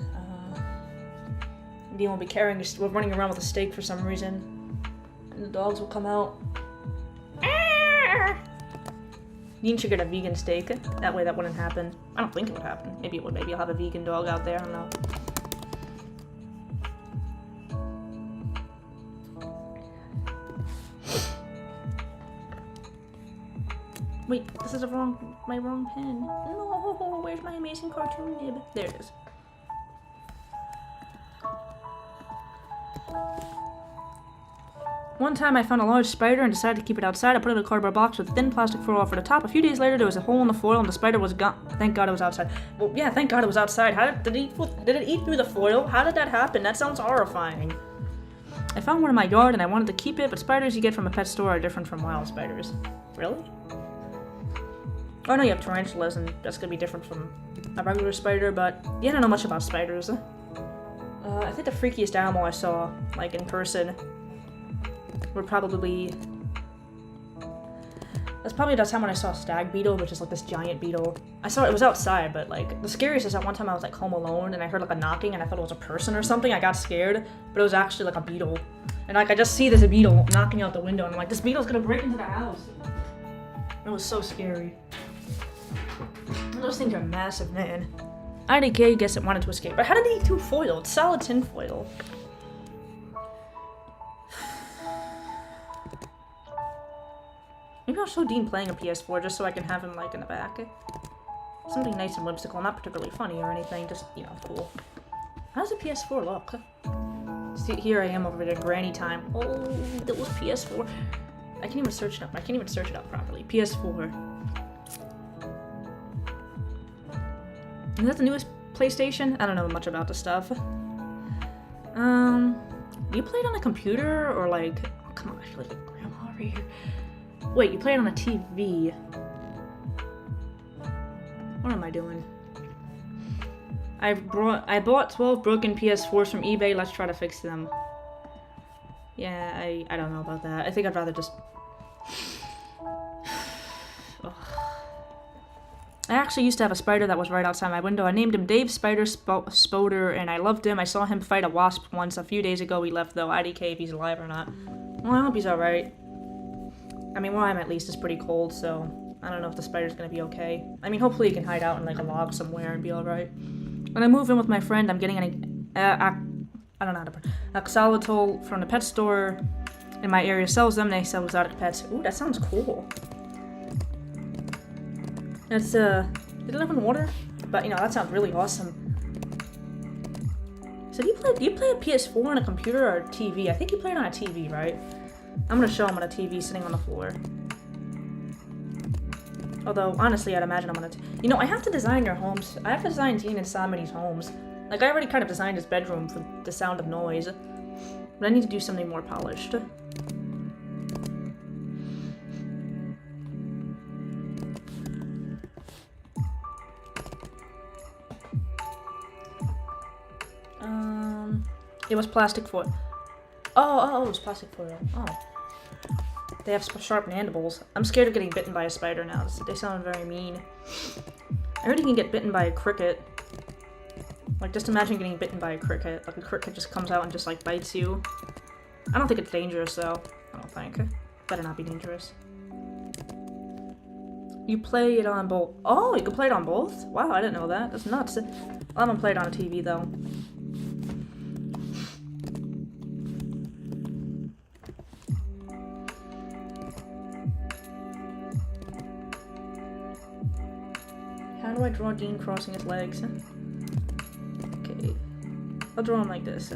S1: Dean will be running around with a steak for some reason, and the dogs will come out. Dean should get a vegan steak. That way that wouldn't happen. I don't think it would happen. Maybe it would. Maybe I'll have a vegan dog out there. I don't know. Wait, this is my wrong pen. No, where's my amazing cartoon nib? There it is. One time I found a large spider and decided to keep it outside. I put it in a cardboard box with thin plastic foil over the top. A few days later, there was a hole in the foil and the spider was gone. Thank God it was outside. Well, yeah, thank God it was outside. Did it eat through the foil? How did that happen? That sounds horrifying. I found one in my yard and I wanted to keep it, but spiders you get from a pet store are different from wild spiders. Really? Oh no, you have tarantulas and that's gonna be different from a regular spider, but yeah, I don't know much about spiders. I think the freakiest animal I saw, like in person, would probably... That's probably the time when I saw a stag beetle, which is like this giant beetle. I saw it was outside, but like the scariest is that one time I was like home alone and I heard like a knocking and I thought it was a person or something. I got scared, but it was actually like a beetle. And like I just see this beetle knocking out the window and I'm like, this beetle's gonna break into the house. It was so scary. Those things are massive, man. IDK guess it wanted to escape, but how did it eat through foil? It's solid tin foil. Maybe I'll show Dean playing a PS4 just so I can have him like in the back. Something nice and whimsical, not particularly funny or anything, just, you know, cool. How does a PS4 look? See, here I am over there, granny time. Oh, that was PS4. I can't even search it up. I can't even search it up properly. PS4. Is that the newest PlayStation? I don't know much about this stuff. Do you play it on a computer or like... Oh, come on, I feel like a grandma over here. Wait, you play it on a TV. What am I doing? I bought 12 broken PS4s from eBay. Let's try to fix them. Yeah, I don't know about that. I think I'd rather just... I actually used to have a spider that was right outside my window. I named him Dave Spider Spoder, and I loved him. I saw him fight a wasp once a few days ago. He left, though. IDK if he's alive or not. Well, I hope he's alright. I mean, where I'm at least is pretty cold, so I don't know if the spider's gonna be okay. I mean, hopefully he can hide out in, like, a log somewhere and be alright. When I move in with my friend, I'm getting an... I don't know how to... axolotl from the pet store in my area sells them. They sell exotic pets. Ooh, that sounds cool. It's, did it live in water? But, you know, that sounds really awesome. So do you play a PS4 on a computer or a TV? I think you play it on a TV, right? I'm gonna show him on a TV sitting on the floor. Although, honestly, I'd imagine I'm on a you know, I have to design your homes. I have to design Dean and Somebody's homes. Like, I already kind of designed his bedroom for the sound of noise. But I need to do something more polished. It was plastic foil. Oh, it was plastic foil. Oh. They have sharp mandibles. I'm scared of getting bitten by a spider now. They sound very mean. I heard you can get bitten by a cricket. Like, just imagine getting bitten by a cricket. Like, a cricket just comes out and just, like, bites you. I don't think it's dangerous, though. I don't think. Better not be dangerous. You play it on both. Oh, you can play it on both? Wow, I didn't know that. That's nuts. I haven't played on a TV, though. How do I draw Dean crossing his legs? Okay. I'll draw him like this. I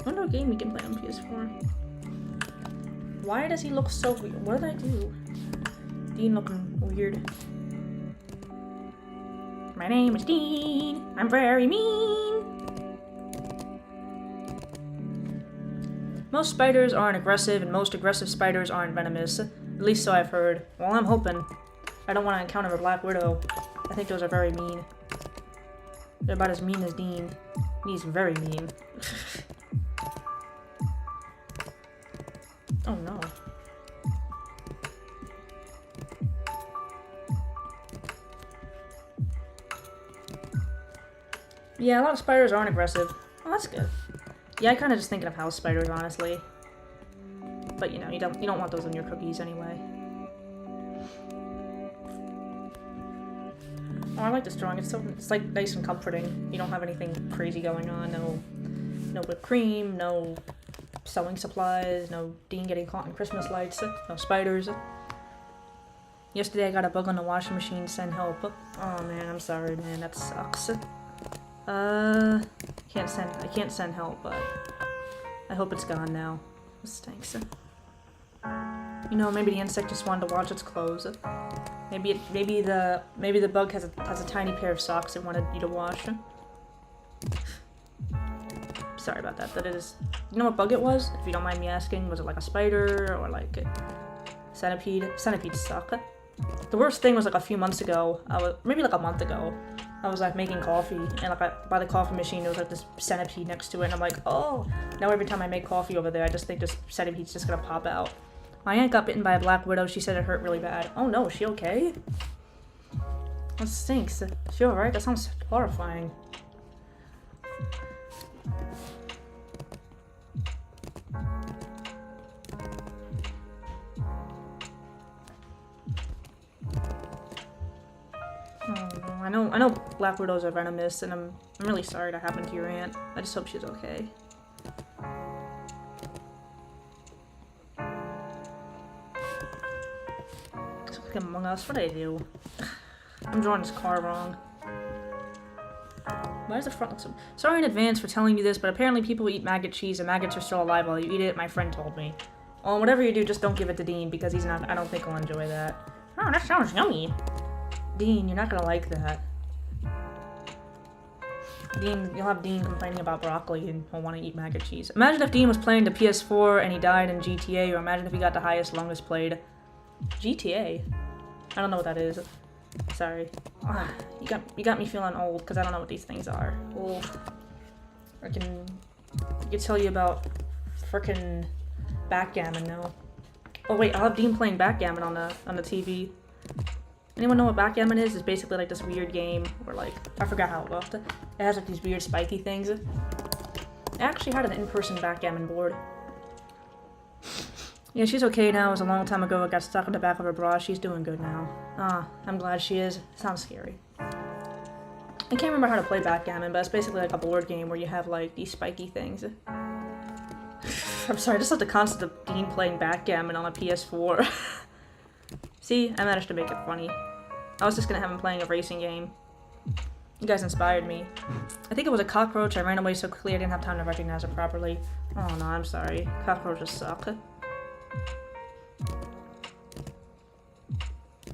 S1: wonder what game we can play on PS4. Why does he look so weird? What did I do? Dean looking weird. My name is Dean. I'm very mean. Most spiders aren't aggressive, and most aggressive spiders aren't venomous. At least so I've heard. Well, I'm hoping. I don't want to encounter a black widow. I think those are very mean. They're about as mean as Dean. He's very mean. Oh no. Yeah, a lot of spiders aren't aggressive. Oh, that's good. Yeah, I kind of just thinking of house spiders, honestly. But you know, you don't want those in your cookies anyway. Oh, I like this drawing. It's like nice and comforting. You don't have anything crazy going on. No whipped cream. No sewing supplies. No Dean getting caught in Christmas lights. No spiders. Yesterday I got a bug on the washing machine. Send help. Oh man, I'm sorry, man. That sucks. I can't send help, but I hope it's gone now. This stinks. You know, maybe the insect just wanted to wash its clothes. Maybe the bug has a tiny pair of socks it wanted you to wash. Sorry about that. That is, you know what bug it was? If you don't mind me asking, was it like a spider or like a centipede? Centipedes suck. The worst thing was like a few months ago. Maybe like a month ago. I was like making coffee, and like by the coffee machine there was like this centipede next to it, and I'm like, oh. Now every time I make coffee over there, I just think this centipede's just gonna pop out. My aunt got bitten by a black widow. She said it hurt really bad. Oh no, is she okay? That stinks. Is she alright? That sounds horrifying. Oh no, I know black widows are venomous, and I'm really sorry that happened to your aunt. I just hope she's okay. Looks like Among Us. What did I do? I'm drawing this car wrong. Why does the front look so... Sorry in advance for telling you this, but apparently people eat maggot cheese, and maggots are still alive while you eat it. My friend told me. Well, whatever you do, just don't give it to Dean, because he's not... I don't think he'll enjoy that. Oh, that sounds yummy. Dean, you're not gonna like that. Dean, you'll have Dean complaining about broccoli and he'll want to eat maggot cheese. Imagine if Dean was playing the PS4 and he died in GTA, or imagine if he got the highest, longest played. GTA? I don't know what that is. Sorry. You got me feeling old because I don't know what these things are. Oh, I can tell you about frickin' backgammon now. Oh wait, I'll have Dean playing backgammon on the TV. Anyone know what backgammon is? It's basically like this weird game where like I forgot how it worked. It has like these weird spiky things. I actually had an in-person backgammon board. Yeah, she's okay now. It was a long time ago. It got stuck in the back of her bra. She's doing good now. Ah, I'm glad she is. Sounds scary. I can't remember how to play backgammon, but it's basically like a board game where you have like these spiky things. I'm sorry, just like the concept of Dean playing backgammon on a PS4. See, I managed to make it funny. I was just gonna have him playing a racing game. You guys inspired me. I think it was a cockroach. I ran away so quickly I didn't have time to recognize it properly. Oh no, I'm sorry. Cockroaches suck.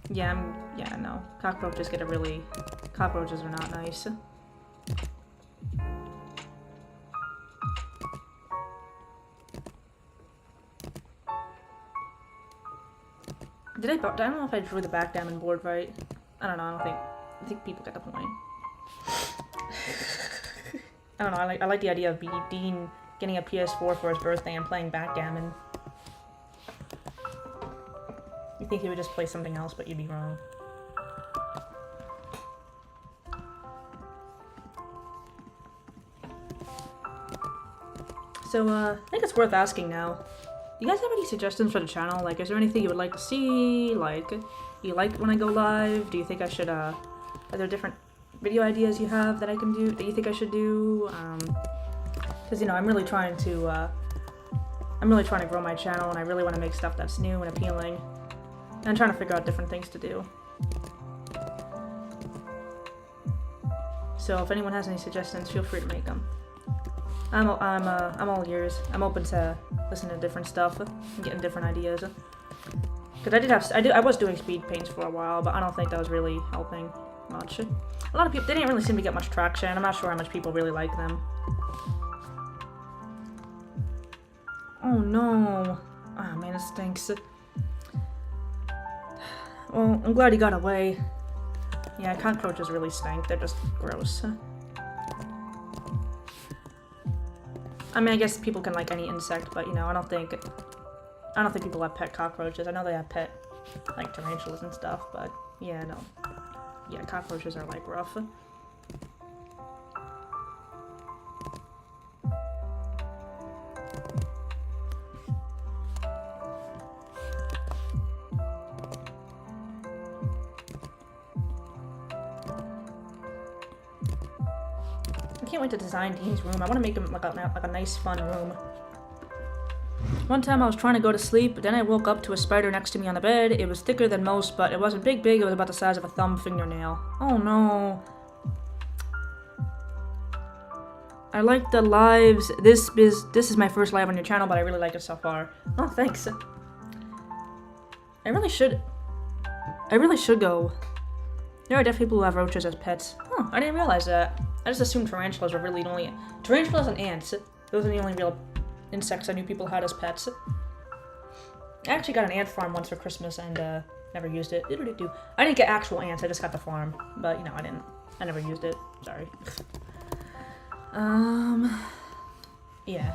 S1: Yeah, no. Cockroaches cockroaches are not nice. I don't know if I drew the backgammon board right. I don't know, I think people get the point. I don't know, I like the idea of Dean getting a PS4 for his birthday and playing backgammon. You think he would just play something else, but you'd be wrong. So, I think it's worth asking now. Do you guys have any suggestions for the channel? Like, is there anything you would like to see? Like, you like when I go live? Do you think I should, are there different video ideas you have that I can do, that you think I should do? Because, you know, I'm really trying to grow my channel, and I really want to make stuff that's new and appealing. And I'm trying to figure out different things to do. So if anyone has any suggestions, feel free to make them. I'm all ears. I'm open to listening to different stuff and getting different ideas. Because I was doing speed paints for a while, but I don't think that was really helping much. A lot of people, they didn't really seem to get much traction. I'm not sure how much people really like them. Oh no. Ah, man, it stinks. Well, I'm glad he got away. Yeah, cockroaches really stink. They're just gross. I mean, I guess people can like any insect, but you know, I don't think people have pet cockroaches. I know they have pet like tarantulas and stuff, but yeah, no. Yeah, cockroaches are like rough. I can't wait to design Dean's room. I want to make him like a nice, fun room. One time I was trying to go to sleep, but then I woke up to a spider next to me on the bed. It was thicker than most, but it wasn't big. It was about the size of a thumb fingernail. Oh no. I like the lives. This is my first live on your channel, but I really like it so far. Oh, thanks. I really should go. There are definitely people who have roaches as pets. Oh, I didn't realize that. I just assumed tarantulas were really the only... Tarantulas and ants. Those are the only real insects I knew people had as pets. I actually got an ant farm once for Christmas and never used it. I didn't get actual ants, I just got the farm. But, you know, I never used it. Sorry. Yeah.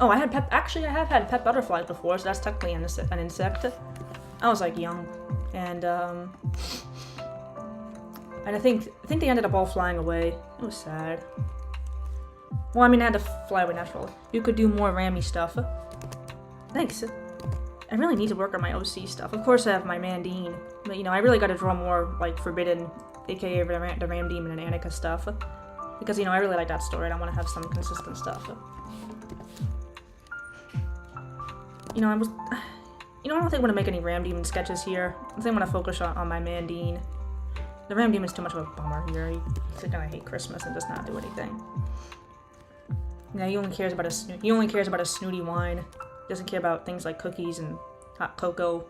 S1: Oh, I have had pet butterflies before, so that's technically an insect. I was like young. And I think they ended up all flying away. It was sad. Well, I mean, I had to fly away naturally. You could do more Rammy stuff. Thanks. I really need to work on my OC stuff. Of course, I have my man Dean, but you know, I really got to draw more like Forbidden, aka the Ram Demon and Annika stuff, because you know, I really like that story. And I want to have some consistent stuff. You know, I don't think I want to make any Ram Demon sketches here. I think I'm going to focus on my man Dean. The Ram Demon's too much of a bummer here. He's gonna hate Christmas and just not do anything. Yeah, he only cares about his snooty wine. He doesn't care about things like cookies and hot cocoa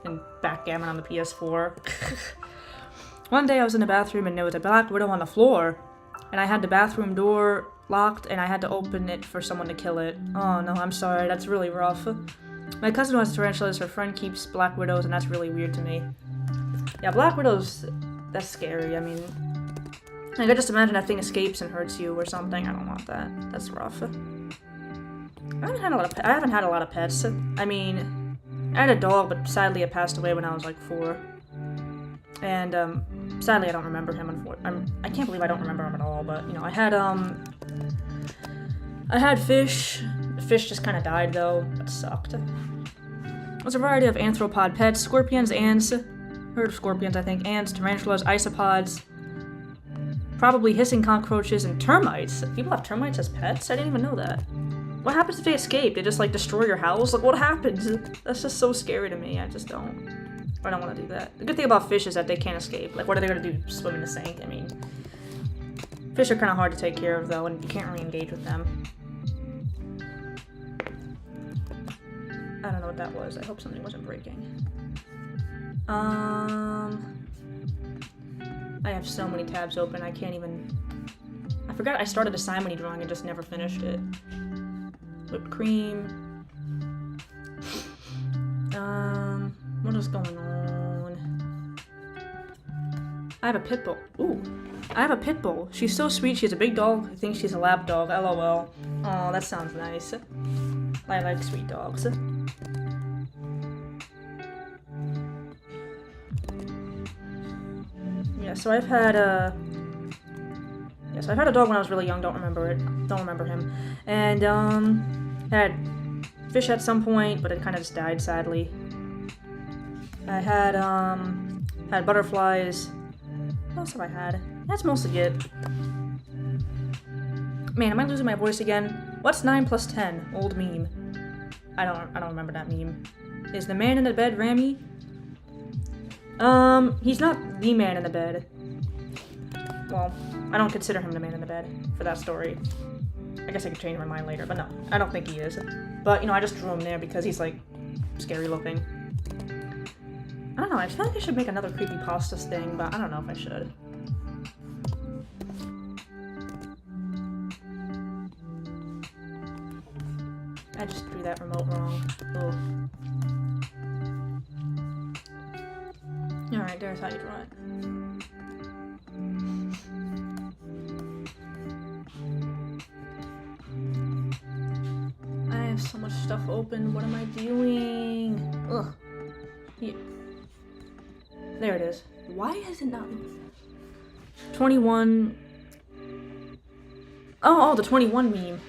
S1: and backgammon on the PS4. One day I was in the bathroom and there was a black widow on the floor, and I had the bathroom door locked and I had to open it for someone to kill it. Oh no, I'm sorry. That's really rough. My cousin who has tarantulas, her friend keeps black widows, and that's really weird to me. Yeah, black widows, that's scary. I mean, I could just imagine that thing escapes and hurts you or something. I don't want that. That's rough. I haven't had a lot of pets. I mean, I had a dog, but sadly it passed away when I was like 4. And sadly I don't remember him. I can't believe I don't remember him at all. But you know, I had fish. The fish just kind of died though. That sucked. There's a variety of arthropod pets: scorpions, ants. Heard of scorpions, I think. Ants, tarantulas, isopods. Probably hissing cockroaches and termites. People have termites as pets? I didn't even know that. What happens if they escape? They just like destroy your house? Like what happens? That's just so scary to me. I don't want to do that. The good thing about fish is that they can't escape. Like what are they gonna do? Swim in the sink? I mean, fish are kind of hard to take care of though, and you can't really engage with them. I don't know what that was. I hope something wasn't breaking. I have so many tabs open, I can't even... I forgot I started a Simony drawing and just never finished it. Whipped cream. What is going on? I have a pit bull. Ooh. I have a pit bull. She's so sweet. She has a big dog. I think she's a lap dog. LOL. Oh, that sounds nice. I like sweet dogs. Yeah, so I've had a dog when I was really young. Don't remember him. And had fish at some point, but it kind of just died sadly. I had butterflies. What else have I had? That's mostly it. Man, am I losing my voice again? What's 9 plus 10? Old meme. I don't remember that meme. Is the man in the bed Rami? He's not the man in the bed. Well, I don't consider him the man in the bed for that story. I guess I could change my mind later, but no, I don't think he is. But, you know, I just drew him there because he's, like, scary looking. I don't know, I feel like I should make another creepypastas thing, but I don't know if I should. I just drew that remote wrong. Ugh. Alright, there's how you draw it. I have so much stuff open. What am I doing? Ugh. Yeah. There it is. Why is it not? 21. Oh, the 21 meme.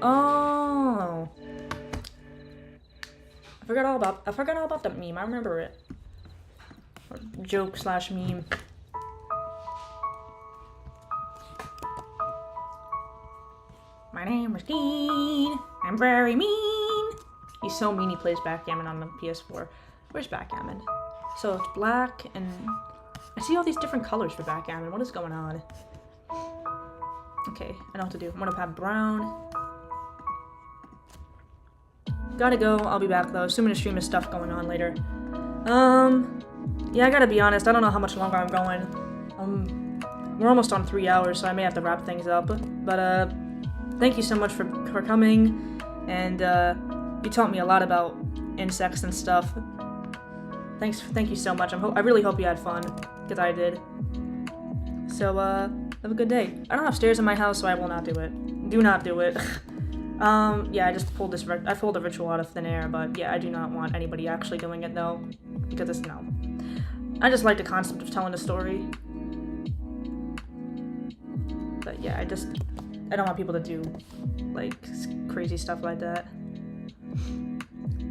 S1: Oh. I forgot all about that meme. I remember it. Joke / meme. My name is Dean. I'm very mean. He's so mean he plays backgammon on the PS4. Where's backgammon? So it's black and I see all these different colors for backgammon. What is going on? Okay, I know what to do. I'm gonna have brown. Gotta go. I'll be back though. Assuming the stream has stuff going on later. Yeah, I gotta be honest. I don't know how much longer I'm going. We're almost on 3 hours, so I may have to wrap things up. But thank you so much for coming, and you taught me a lot about insects and stuff. Thank you so much. I really hope you had fun, because I did. So have a good day. I don't have stairs in my house, so I will not do it. Do not do it. Yeah, I just pulled I pulled a ritual out of thin air, but yeah, I do not want anybody actually doing it though, because it's no. I just like the concept of telling a story. But yeah, I don't want people to do, like, crazy stuff like that.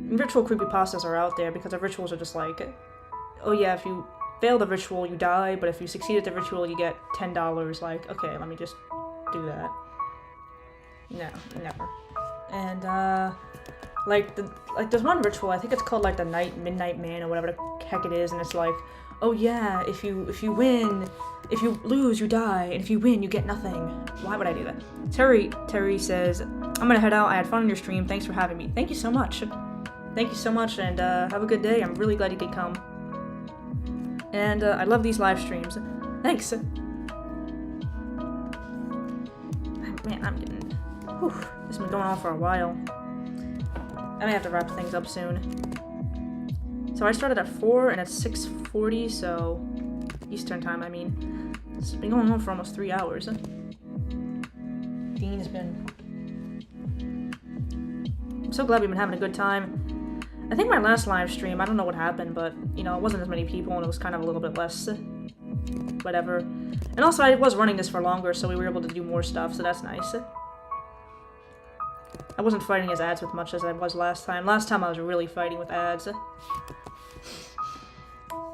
S1: Ritual creepypastas are out there because the rituals are just like, oh yeah, if you fail the ritual, you die, but if you succeed at the ritual, you get $10. Like, okay, let me just do that. No, never. And, like, there's one ritual, I think it's called, like, the Midnight Man, or whatever the heck it is, and it's like, oh yeah, if you lose, you die, and if you win, you get nothing. Why would I do that? Terry says, I'm gonna head out, I had fun on your stream, thanks for having me. Thank you so much. Thank you so much, and have a good day. I'm really glad you could come. And I love these live streams. Thanks. Man, I'm getting... Whew, this has been going on for a while. I may have to wrap things up soon. So I started at 4 and it's 6:40, so Eastern time, I mean. It's been going on for almost 3 hours. Dean's been... I'm so glad we've been having a good time. I think my last live stream, I don't know what happened, but, you know, it wasn't as many people and it was kind of a little bit less... whatever. And also, I was running this for longer, so we were able to do more stuff, so that's nice. I wasn't fighting his ads with much as I was last time. Last time I was really fighting with ads.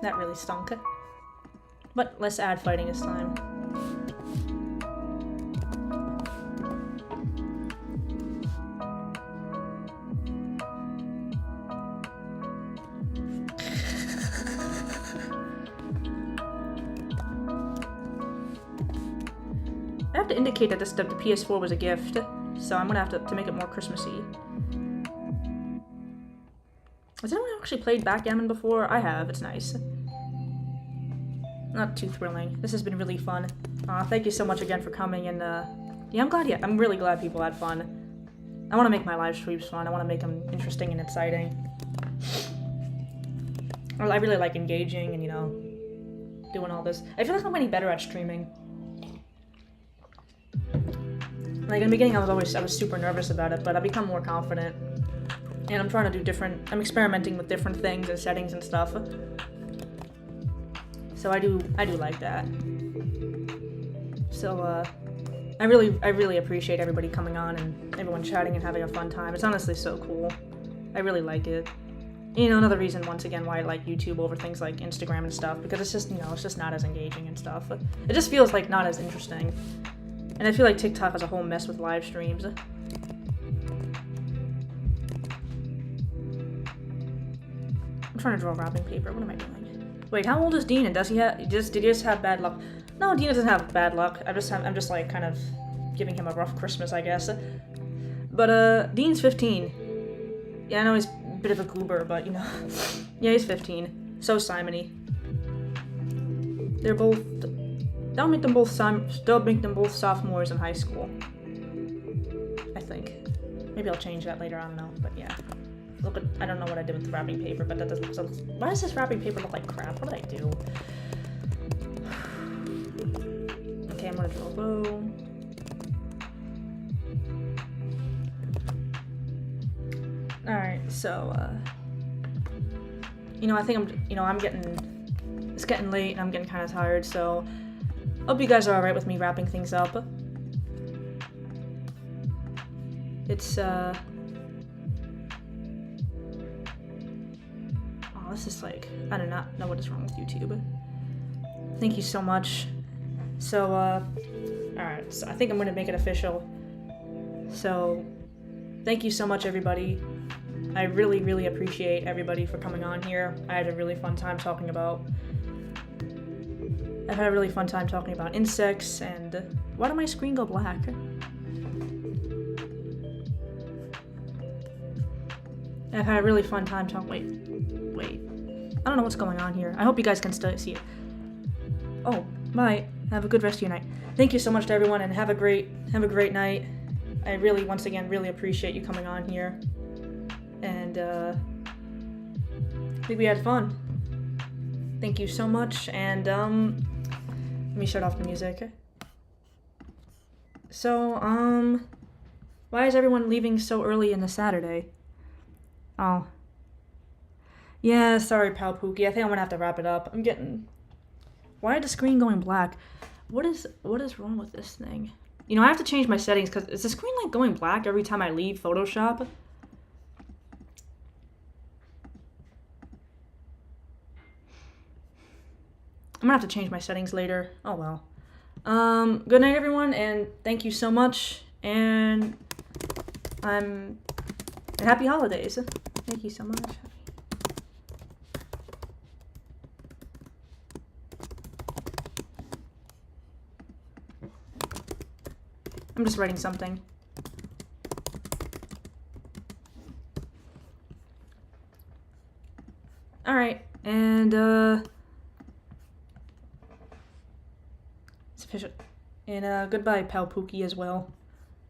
S1: That really stunk. But less ad fighting this time. I have to indicate that the PS4 was a gift, so I'm gonna have to make it more Christmassy. Has anyone actually played backgammon before? I have, it's nice. Not too thrilling. This has been really fun. Thank you so much again for coming, and yeah, I'm really glad people had fun. I want to make my live streams fun. I want to make them interesting and exciting. I really like engaging and, you know, doing all this. I feel like I'm getting better at streaming. Like, in the beginning I was super nervous about it, but I've become more confident. And I'm trying to do I'm experimenting with different things and settings and stuff. So I do like that. So, I really appreciate everybody coming on and everyone chatting and having a fun time. It's honestly so cool. I really like it. You know, another reason, once again, why I like YouTube over things like Instagram and stuff, because it's just, you know, it's just not as engaging and stuff. It just feels like not as interesting. And I feel like TikTok as a whole mess with live streams. I'm trying to draw wrapping paper. What am I doing? Wait, how old is Dean? And does he have? Did he just have bad luck? No, Dean doesn't have bad luck. I'm just like kind of giving him a rough Christmas, I guess. But Dean's 15. Yeah, I know he's a bit of a goober, but you know, yeah, he's 15. So Simony. They're both. That'll make them both sophomores in high school. I think. Maybe I'll change that later. I don't know, but yeah. Look at, I don't know what I did with the wrapping paper, but that doesn't look so... Why does this wrapping paper look like crap? What did I do? Okay, I'm gonna draw a bow. Alright, so, you know, I think it's getting late and I'm getting kind of tired, so hope you guys are alright with me wrapping things up. It's, this is like, I do not know what is wrong with YouTube. Thank you so much. So, alright, so I think I'm gonna make it official. So, thank you so much, everybody. I really, really appreciate everybody for coming on here. I had a really fun time talking about... I've had a really fun time talking about insects, and... Why did my screen go black? I've had a really fun time talking... Wait. I don't know what's going on here. I hope you guys can still see it. Oh, bye. Have a good rest of your night. Thank you so much to everyone, and have a great night. I really, once again, really appreciate you coming on here. And, I think we had fun. Thank you so much, and, let me shut off the music. So, why is everyone leaving so early in the Saturday? Oh. Yeah, sorry, Pal Pookie. I think I'm gonna have to wrap it up. I'm getting... Why is the screen going black? What is wrong with this thing? You know, I have to change my settings, because is the screen, like, going black every time I leave Photoshop? I'm gonna have to change my settings later. Oh, well. Good night, everyone, and thank you so much, and and happy holidays. Thank you so much. I'm just writing something. Alright, and, it's official. And, goodbye, Pal Pookie, as well.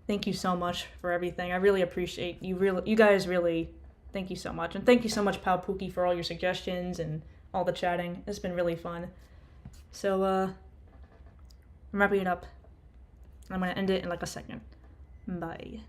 S1: Thank you so much for everything. I really appreciate you. You guys really Thank you so much. And thank you so much, Pal Pookie, for all your suggestions and all the chatting. It's been really fun. So, I'm wrapping it up. I'm gonna end it in like a second. Bye.